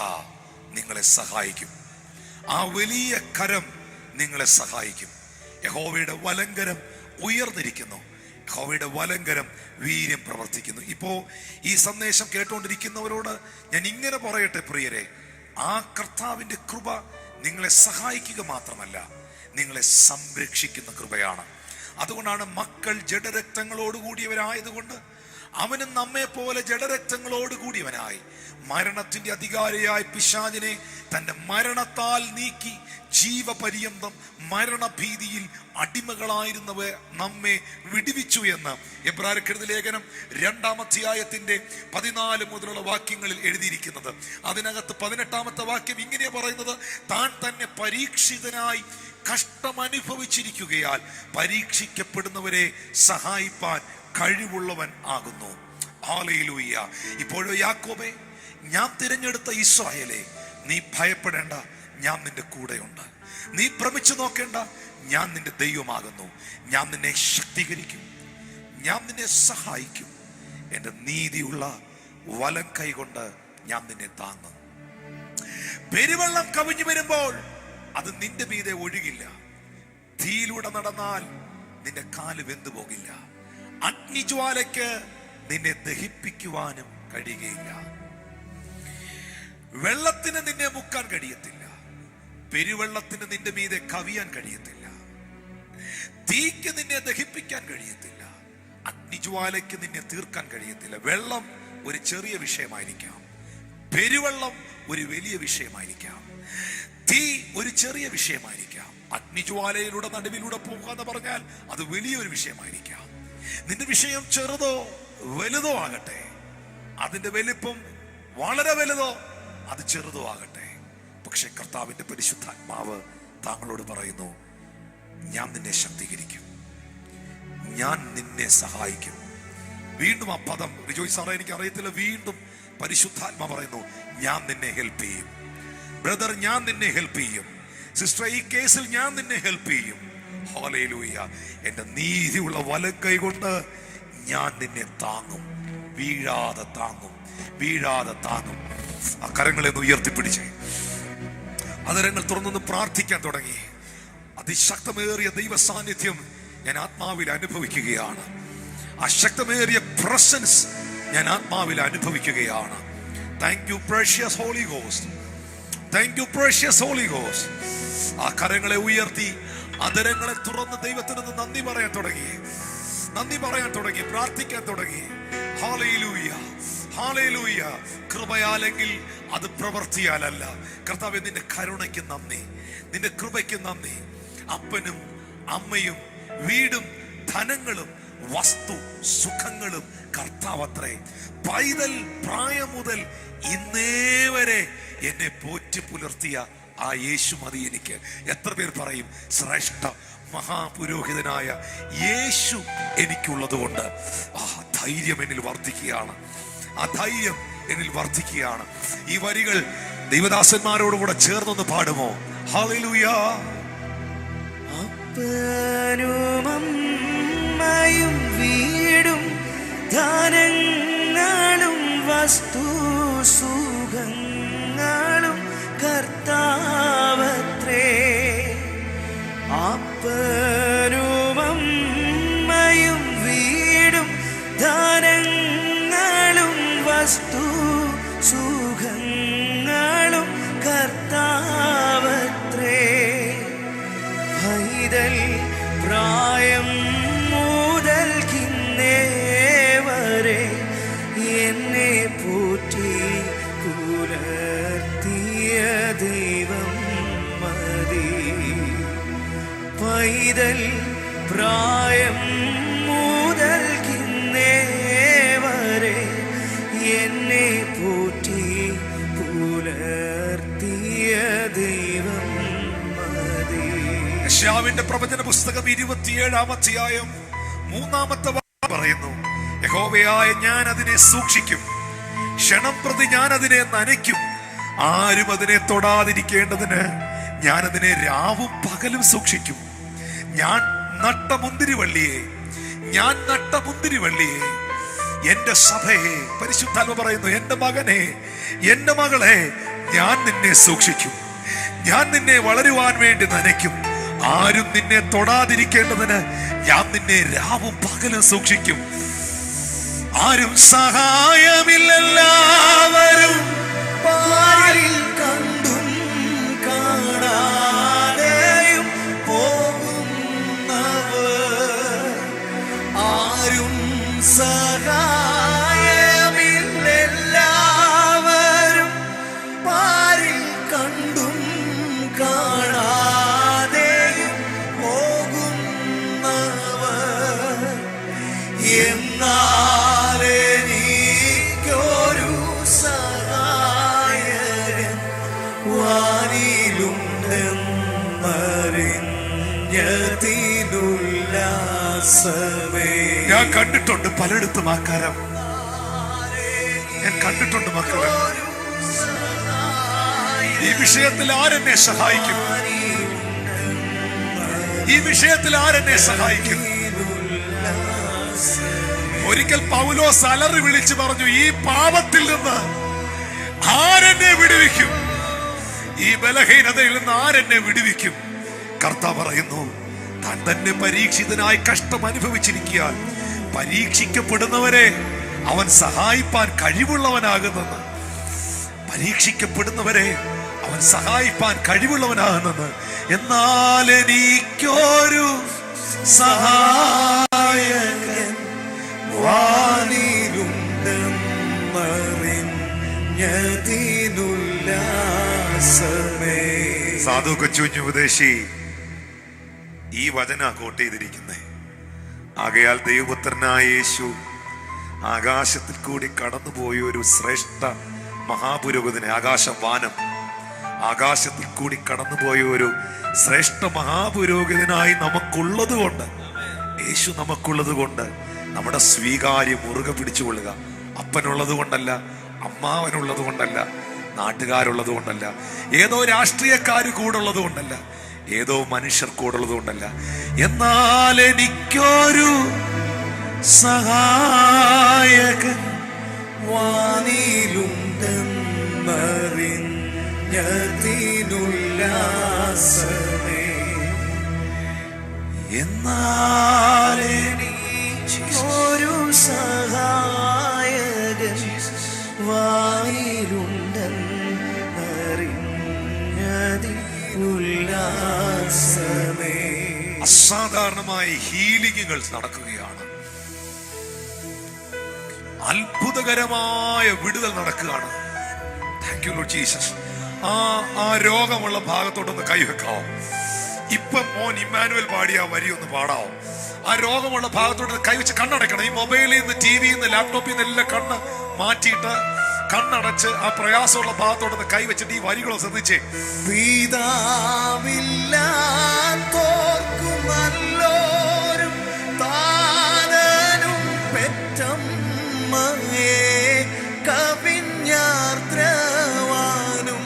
നിങ്ങളെ സഹായിക്കും. ആ വലിയ കരം നിങ്ങളെ സഹായിക്കും. യഹോവയുടെ വലങ്കരം ഉയർന്നിരിക്കുന്നു. യഹോവയുടെ വലങ്കരം വീര്യം പ്രവർത്തിക്കുന്നു. ഇപ്പോ ഈ സന്ദേശം കേട്ടുകൊണ്ടിരിക്കുന്നവരോട് ഞാൻ ഇങ്ങനെ പറയട്ടെ പ്രിയരെ, ആ കർത്താവിന്റെ കൃപ നിങ്ങളെ സഹായിക്കുക മാത്രമല്ല, നിങ്ങളെ സംരക്ഷിക്കുന്ന കൃപയാണ്. അതുകൊണ്ടാണ് മക്കൾ ജഡരക്തങ്ങളോട് കൂടിയവരായതുകൊണ്ട് അവനും നമ്മെ പോലെ ജഡരക്തങ്ങളോട് കൂടിയവനായി മരണത്തിന്റെ അധികാരിയായ പിശാചിനെ തന്റെ മരണത്താൽ നീക്കി ജീവപര്യന്തം മരണഭീതിയിൽ അടിമകളായിരുന്നവ നമ്മെ വിടുവിച്ചു എന്ന് എബ്രായർക്കെഴുതിയ ലേഖനം 2-ാം അധ്യായത്തിന്റെ 14 മുതലുള്ള വാക്യങ്ങളിൽ എഴുതിയിരിക്കുന്നത്. അതിനകത്ത് 18-ാമത്തെ വാക്യം ഇങ്ങനെയാ പറയുന്നത്: താൻ തന്നെ പരീക്ഷിതനായി കഷ്ടം അനുഭവിച്ചിരിക്കുകയാൽ പരീക്ഷിക്കപ്പെടുന്നവരെ സഹായിപ്പാൻ കഴിവുള്ളവൻ ആകുന്നു. ഹല്ലേലൂയ. ഇപ്പോഴോ യാക്കോബേ, ഞാൻ തിരഞ്ഞെടുത്ത ഇസ്രായേലേ, നീ ഭയപ്പെടേണ്ട, ഞാൻ നിന്റെ കൂടെയുണ്ട്. നീ ഭ്രമിച്ചു നോക്കേണ്ട, ഞാൻ നിന്റെ ദൈവമാകുന്നു. ഞാൻ നിന്നെ ശക്തീകരിക്കും, ഞാൻ നിന്നെ സഹായിക്കും. എന്റെ നീതിയുള്ള വലം കൈകൊണ്ട് ഞാൻ നിന്നെ താങ്ങും. പെരുവെള്ളം കവിഞ്ഞു വരുമ്പോൾ അത് നിന്റെ മീതെ ഒഴുകില്ല. തീയിലൂടെ നടന്നാൽ നിന്റെ കാല് വെന്തു പോകില്ല. അഗ്നിജ്വാലയ്ക്ക് നിന്നെ ദഹിപ്പിക്കുവാനും കഴിയുകയില്ല. വെള്ളത്തിന് നിന്നെ മുക്കാൻ കഴിയത്തില്ല. പെരുവെള്ളത്തിന് നിന്റെ മീതെ കവിയാൻ കഴിയത്തില്ല. തീക്ക് നിന്നെ ദഹിപ്പിക്കാൻ കഴിയത്തില്ല. അഗ്നിജ്വാലയ്ക്ക് നിന്നെ തീർക്കാൻ കഴിയത്തില്ല. വെള്ളം ഒരു ചെറിയ വിഷയമായിരിക്കാം, പെരുവെള്ളം ഒരു വലിയ വിഷയമായിരിക്കാം, തീ ഒരു ചെറിയ വിഷയമായിരിക്കാം. അഗ്നിജ്വാലയിലൂടെ നടുവിലൂടെ പോകാന്ന് പറഞ്ഞാൽ അത് വലിയൊരു വിഷയമായിരിക്കാം. നിന്റെ വിഷയം ചെറുതോ വലുതോ ആകട്ടെ, അതിന്റെ വലിപ്പം വളരെ വലുതോ അത് ചെറുതോ ആകട്ടെ, പക്ഷെ കർത്താവിന്റെ പരിശുദ്ധാത്മാവ് താങ്കളോട് പറയുന്നു, ഞാൻ നിന്നെ ശക്തീകരിക്കും, ഞാൻ നിന്നെ സഹായിക്കും. വീണ്ടും ആ പദം റിജോയ് സാറേ എനിക്ക് അറിയത്തില്ല, വീണ്ടും പരിശുദ്ധാത്മാ പറയുന്നു, ഞാൻ നിന്നെ ഹെൽപ്പ് ചെയ്യും. ബ്രദർ, ഞാൻ നിന്നെ ഹെൽപ്പ് ചെയ്യും. സിസ്റ്റർ, ഈ കേസിൽ ഞാൻ നിന്നെ ഹെൽപ്പ് ചെയ്യും. ഹല്ലേലൂയ. എന്റെ നീതിയുള്ള വലങ്കൈ കൊണ്ട് ഞാൻ നിന്നെ താങ്ങും, വീഴാതെ താങ്ങും, വീഴാതെ താങ്ങും. ആ കരങ്ങളെ ഒന്ന് ഉയർത്തിപ്പിടിച്ചേ, അതരങ്ങൾ തുറന്നൊന്ന് പ്രാർത്ഥിക്കാൻ തുടങ്ങി. അതിശക്തമേറിയ ദൈവ സാന്നിധ്യം ഞാൻ ആത്മാവിൽ അനുഭവിക്കുകയാണ്. ആ ശക്തമേറിയ പ്രസൻസ് ഞാൻ ആത്മാവിൽ അനുഭവിക്കുകയാണ്. Thank you precious Holy Ghost, thank you precious Holy Ghost. ആ കരങ്ങളെ ഉയർത്തി അതരങ്ങളെ തുറന്ന് ദൈവത്തിന് നന്ദി പറയാൻ തുടങ്ങി, നന്ദി പറയാൻ തുടങ്ങി, പ്രാർത്ഥിക്കാൻ തുടങ്ങി. Hallelujah, hallelujah. കൃപയാലെങ്കിൽ അത് പ്രവൃത്തിയാലല്ല. കർത്താവേ, നിന്റെ കരുണയ്ക്ക് നന്ദി, നിന്റെ കൃപയ്ക്ക് നന്ദി. അപ്പനും അമ്മയും വീടും ധനങ്ങളും വസ്തു സുഖങ്ങളും കർത്താവത്രേ. പൈതൽ പ്രായം മുതൽ ഇന്നേ വരെ എന്നെ പോറ്റി പുലർത്തിയ ആ യേശു മതി എനിക്ക്. എത്ര പേർ പറയും, ശ്രേഷ്ഠ മഹാപുരോഹിതനായ യേശു എനിക്കുള്ളത് കൊണ്ട് ആ ധൈര്യം എന്നിൽ വർദ്ധിക്കുകയാണ്, ആ ധൈര്യം എന്നിൽ വർദ്ധിക്കുകയാണ്. ഈ വരികൾ ദൈവദാസന്മാരോടുകൂടെ ചേർന്നൊന്ന് പാടുമോ? ഹല്ലേലൂയ. അപ്പനും അമ്മയും വീടും ധനങ്ങളും വസ്തു സുഖങ്ങളും കർത്താവത്രേ. അപ്പനും അമ്മയും വീടും ധനങ്ങളും വസ്തു സുഖങ്ങളും കർത്താവത്രേ. പൈതൽ പ്രായം മുതൽക്കിന്നേ വരെ എന്നെ പോറ്റി പുലർത്തിയ ദൈവം മതി. പൈതൽ പ്രായം മുതൽക്കിന്നേ വരെ എന്നെ പോറ്റി പുലർത്തിയ ദൈവം മതി. യെശയ്യാവിന്റെ പ്രവചന പുസ്തകം 27-ാം അധ്യായം 3-ാമത്തെ വാക്യം പറയുന്നു, യഹോവയായ ഞാൻ അതിനെ സൂക്ഷിക്കും, ക്ഷണം പ്രതി ഞാൻ അതിനെ നനയ്ക്കും. ആരും അതിനെ തൊടാതിരിക്കേണ്ടതിന് ഞാൻ അതിനെ രാവും പകലും സൂക്ഷിക്കും. ഞാൻ നട്ട മുന്തിരിവള്ളിയെ, ഞാൻ നട്ട മുന്തിരിവള്ളിയെ, എന്റെ സഭയെ, പരിശുദ്ധാത്മ പറയുന്നു, എന്റെ മകനെ, എന്റെ മകളെ, ഞാൻ നിന്നെ സൂക്ഷിക്കും. ഞാൻ നിന്നെ വളരുവാൻ വേണ്ടി നനയ്ക്കും. ആരും നിന്നെ തൊടാതിരിക്കേണ്ടതിന് ഞാൻ നിന്നെ രാവും പകലും സൂക്ഷിക്കും. ആരും സഹായമില്ലെല്ലാവരും പാരിൽ കണ്ടും കാണാതെയും പോകുന്നവർ. ആരും സഹായമില്ലെല്ലാവരും പാരിൽ കണ്ടും കാണാതെയും പോകുന്നവർ. എന്നാലെനിക്കൊരു സഹായകൻ വാനിലുണ്ടെന്നറിഞ്ഞതിനുല്ലാസമേ. ഞാൻ കണ്ടിട്ടുണ്ട് പലയിടത്തും ആക്കാരം. ഞാൻ കണ്ടിട്ടുണ്ട് മക്കളെ. ഈ വിഷയത്തിൽ ആരെന്നെ സഹായിക്കും? ഈ വിഷയത്തിൽ ആരെന്നെ സഹായിക്കും? ഒരിക്കൽ പൗലോസ് അലറി വിളിച്ചു പറഞ്ഞു, ഈ പാപത്തിൽ നിന്ന് ആരെന്നെ വിടുവിക്കും? ഈ ബലഹീനതയിൽ നിന്ന് ആരെന്നെ വിടുവിക്കും? കർത്താവ് പറയുന്നു, താൻ തന്നെ പരീക്ഷിതനായി കഷ്ടം അനുഭവിച്ചിരിക്കാൻ പരീക്ഷിക്കപ്പെടുന്നവരെ അവൻ സഹായിപ്പാൻ കഴിവുള്ളവനാകുന്നെന്ന്. പരീക്ഷിക്കപ്പെടുന്നവരെ അവൻ സഹായിപ്പാൻ കഴിവുള്ളവനാകുന്നെന്ന്. എന്നാൽ എനിക്കൊരു സഹായകൻ വാനിലുണ്ടെന്നറിഞ്ഞതിനുല്ലാസമേ. സാധു കൊച്ചുകുഞ്ഞു ഉപദേശി ഈ വചന കോട്ട് ചെയ്തിരിക്കുന്നേ. ആകയാൽ ദൈവപുത്രനായ യേശു ആകാശത്തിൽ കൂടി കടന്നുപോയ ഒരു ശ്രേഷ്ഠ മഹാപുരോഹിതനെ, ആകാശവാനം, ആകാശത്തിൽ കൂടി കടന്നുപോയ ഒരു ശ്രേഷ്ഠ മഹാപുരോഹിതനായി നമുക്കുള്ളത് കൊണ്ട്, യേശു നമുക്കുള്ളത് കൊണ്ട് നമ്മുടെ സ്വീകാര്യം മുറുകെ പിടിച്ചുകൊള്ളുക. അപ്പനുള്ളത് കൊണ്ടല്ല, അമ്മാവനുള്ളത് കൊണ്ടല്ല, നാട്ടുകാരുള്ളത് കൊണ്ടല്ല, ഏതോ രാഷ്ട്രീയക്കാർ കൂടുള്ളത് കൊണ്ടല്ല, ഏതോ മനുഷ്യർ കൂടുള്ളത് കൊണ്ടല്ല. എന്നാൽ എനിക്കൊരു സഹായകൻ വാനിലുണ്ടെന്നറിഞ്ഞതിനുല്ലാസമേ. എന്നാൽ ഒരു സഹായകൻ വാനിലുണ്ടെന്നറിഞ്ഞതിനുല്ലാസമേ. അസാധാരണമായ ഹീലിങ്ങുകൾ നടക്കുകയാണ്. അത്ഭുതകരമായ വിടുതൽ നടക്കുകയാണ്. Thank you Lord Jesus. ആ രോഗമുള്ള ഭാഗത്തോട്ടൊന്ന് കൈവെക്കാവോ? ഇപ്പൊ മോൻ ഇമ്മാനുവൽ പാടിയ വരി ഒന്ന് പാടാവോ? ആ രോഗമുള്ള ഭാഗത്തോട്ട് കൈവച്ച് കണ്ണടയ്ക്കണം. ഈ മൊബൈലിൽ നിന്ന്, ടിവിയിൽ നിന്ന്, ലാപ്ടോപ്പിൽ നിന്ന് എല്ലാം കണ്ണ് മാറ്റിയിട്ട് കണ്ണടച്ച് ആ പ്രയാസമുള്ള ഭാഗത്തോട്ട് കൈവച്ചിട്ട് ഈ വരികളോ ശ്രദ്ധിച്ചേ. പിതാവില്ലാത്തോർക്കു നല്ലോരും താനനും പെറ്റമ്മയെ കവിഞ്ഞാർദ്രവാനും.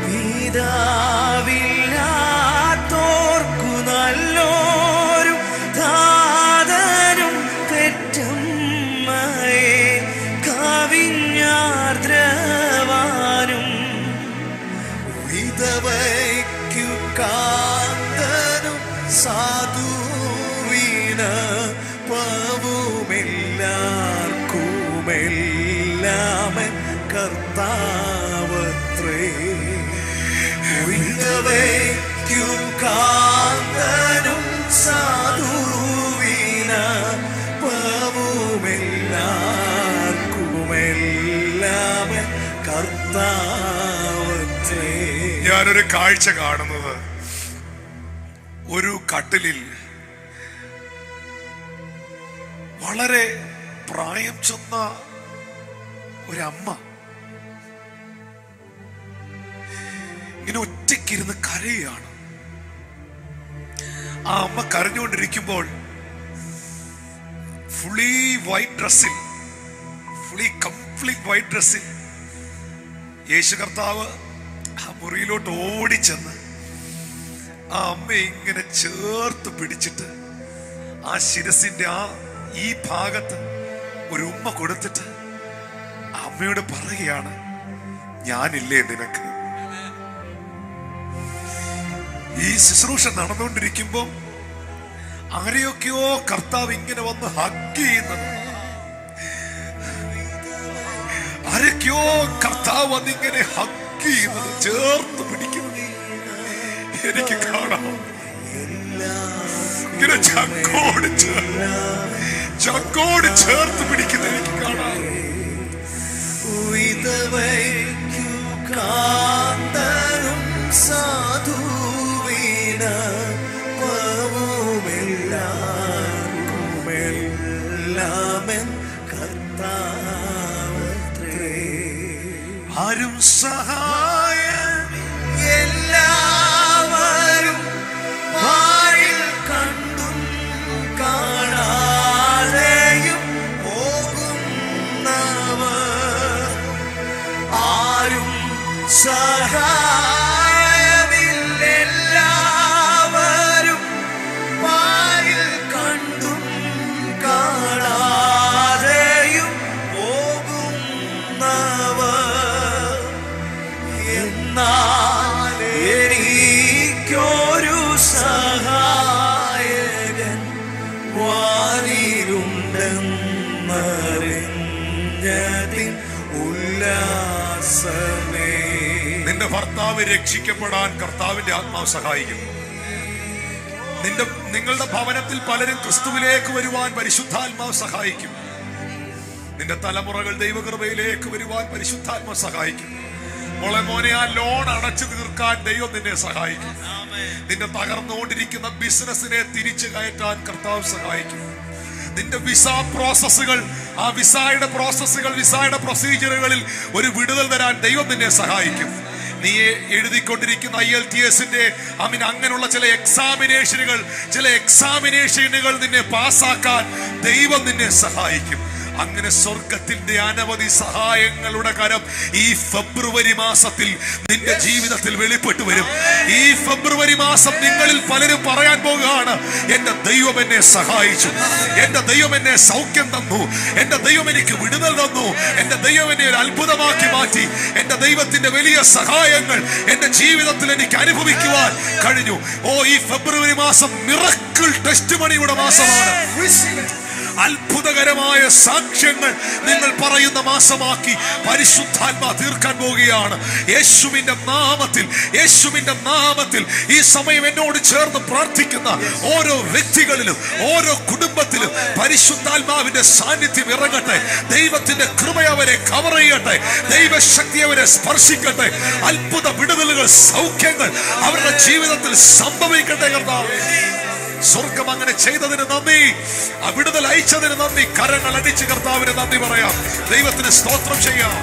പിതാവില്ലാത്തോർക്കു നല്ലോരും താതനും പെറ്റമ്മയെ കവിഞ്ഞാർദ്രവാനും. വിധവയ്ക്കു കാന്തനും സാധുവിന പവുമെല്ലാർക്കുമെല്ലാമൻ കർത്താവത്രേ. വിധവയ്ക്കു കാന്തനും സാധുവിന പവുമെല്ലാർക്കുമെല്ലാമൻ കർത്താവത്രേ. ഞാനൊരു കാഴ്ച കാണുന്നത്, ഒരു കട്ടിലിൽ വളരെ പ്രായം ചെന്ന ഒരമ്മ ഇങ്ങനെ ഒറ്റയ്ക്കിരുന്ന് കരയുകയാണ്. ആ അമ്മ കരഞ്ഞുകൊണ്ടിരിക്കുമ്പോൾ ഫുള്ളി വൈറ്റ് ഡ്രസ്സിൽ, ഫുള്ളി കംപ്ലീറ്റ് വൈറ്റ് ഡ്രസ്സിൽ യേശു കർത്താവ് ആ മുറിയിലോട്ട് ഓടിച്ചെന്ന് ആ അമ്മയെ ഇങ്ങനെ ചേർത്ത് പിടിച്ചിട്ട് ആ ശിരസിന്റെ ഈ ഭാഗത്ത് ഒരു ഉമ്മ കൊടുത്തിട്ട് അമ്മയോട് പറയുകയാണ്, ഞാനില്ലേ നിനക്ക്. ഈ ശുശ്രൂഷ നടന്നുകൊണ്ടിരിക്കുമ്പോ ആരെയൊക്കെയോ കർത്താവ് ഇങ്ങനെ വന്ന് ഹഗ് ചെയ്യുന്നത്, ആരൊക്കെയോ കർത്താവ് വന്നിങ്ങനെ ഹഗ് ചെയ്യുന്നത്, ചേർത്ത് പിടിക്കുന്നത് എനിക്ക് കാണാം. ഇങ്ങനെ ചങ്കോട് ചേർത്ത് പിടിക്കുന്നത് എനിക്ക് കാണാം. കാന്തനും സാധുവിന പവുമെല്ലാമെൻ കർത്താവത്രേ. ആരും സഹായം എല്ലാവരും വായിൽ കണ്ടും കാണാതെയും പോകുന്നവർ, ആരും സഹായമില്ലെല്ലാവരും വായിൽ കണ്ടും കാണാതെയും പോകുന്നവർ, എന്നാൽ എനിക്കൊരു സഹായകൻ വാനിലുണ്ടെന്നറിഞ്ഞതിൻ ഉല്ലാസമേ. നിന്റെ ഭർത്താവ് രക്ഷിക്കപ്പെടാൻ കർത്താവിന്റെ ആത്മാവ് സഹായിക്കും. നിങ്ങളുടെ ഭവനത്തിൽ പലരും ക്രിസ്തുവിലേക്ക് വരുവാൻ പരിശുദ്ധാത്മാവ് സഹായിക്കും. നിന്റെ തലമുറകൾ ദൈവകൃപയിലേക്ക് വരുവാൻ പരിശുദ്ധാത്മാവ് സഹായിക്കും. മോനെ, ആ ലോൺ അടച്ചു തീർക്കാൻ ദൈവം നിന്നെ സഹായിക്കും. നിന്റെ തകർന്നുകൊണ്ടിരിക്കുന്ന ബിസിനസിനെ തിരിച്ചു കയറ്റാൻ കർത്താവ് സഹായിക്കും. നിന്റെ വിസ പ്രോസസ്സുകൾ, ആ വിസയുടെ പ്രൊസീജിയറുകളിൽ ഒരു വിടുതൽ തരാൻ ദൈവം നിന്നെ സഹായിക്കും. നീ എഴുതിക്കൊണ്ടിരിക്കുന്ന IELTSന്റെ അങ്ങനെയുള്ള ചില എക്സാമിനേഷനുകൾ നിന്നെ പാസ്സാക്കാൻ ദൈവം നിന്നെ സഹായിക്കും. അങ്ങനെ സ്വർഗത്തിന്റെ അനവധി സഹായങ്ങളുടെ കരം ഈ ഫെബ്രുവരി മാസത്തിൽ നിന്റെ ജീവിതത്തിൽ വെളിപ്പെട്ടു വരും. ഈ ഫെബ്രുവരി മാസം നിങ്ങളിൽ പലരും പറയാൻ പോകുകയാണ്, എന്റെ ദൈവം എന്നെ സഹായിച്ചു, എന്റെ ദൈവം എന്നെ സൗഖ്യം തന്നു, എന്റെ ദൈവം എനിക്ക് വിടുതൽ തന്നു, എന്റെ ദൈവം എന്നെ ഒരു അത്ഭുതമാക്കി മാറ്റി, എന്റെ ദൈവത്തിന്റെ വലിയ സഹായങ്ങൾ എന്റെ ജീവിതത്തിൽ എനിക്ക് അനുഭവിക്കുവാൻ കഴിഞ്ഞു. ഈ ഫെബ്രുവരി മാസം മിറക്കിൾ ടെസ്റ്റിമണിയുടെ മാസമാണ്. അത്ഭുതകരമായ സാക്ഷ്യങ്ങൾ നിങ്ങൾ പറയുന്ന മാസമാക്കി പരിശുദ്ധാത്മാ തീർക്കാൻ പോവുകയാണ്. യേശുവിന്റെ നാമത്തിൽ ഈ സമയം എന്നോട് ചേർന്ന് പ്രാർത്ഥിക്കുന്ന ഓരോ വ്യക്തികളിലും ഓരോ കുടുംബത്തിലും പരിശുദ്ധാത്മാവിന്റെ സാന്നിധ്യം ഇറങ്ങട്ടെ. ദൈവത്തിന്റെ കൃപ അവരെ കവർ ചെയ്യട്ടെ. ദൈവശക്തി അവരെ സ്പർശിക്കട്ടെ. അത്ഭുത വിടുതലുകൾ, സൗഖ്യങ്ങൾ അവരുടെ ജീവിതത്തിൽ സംഭവിക്കട്ടെ. കർത്താവേ, സ്വർഗം അങ്ങനെ ചെയ്തതിന് നന്ദി, വിടുതൽ അയച്ചതിന് നന്ദി. കരങ്ങൾ അടിച്ച് കർത്താവിന് നന്ദി പറയാം. ദൈവത്തിന് സ്തോത്രം ചെയ്യാം.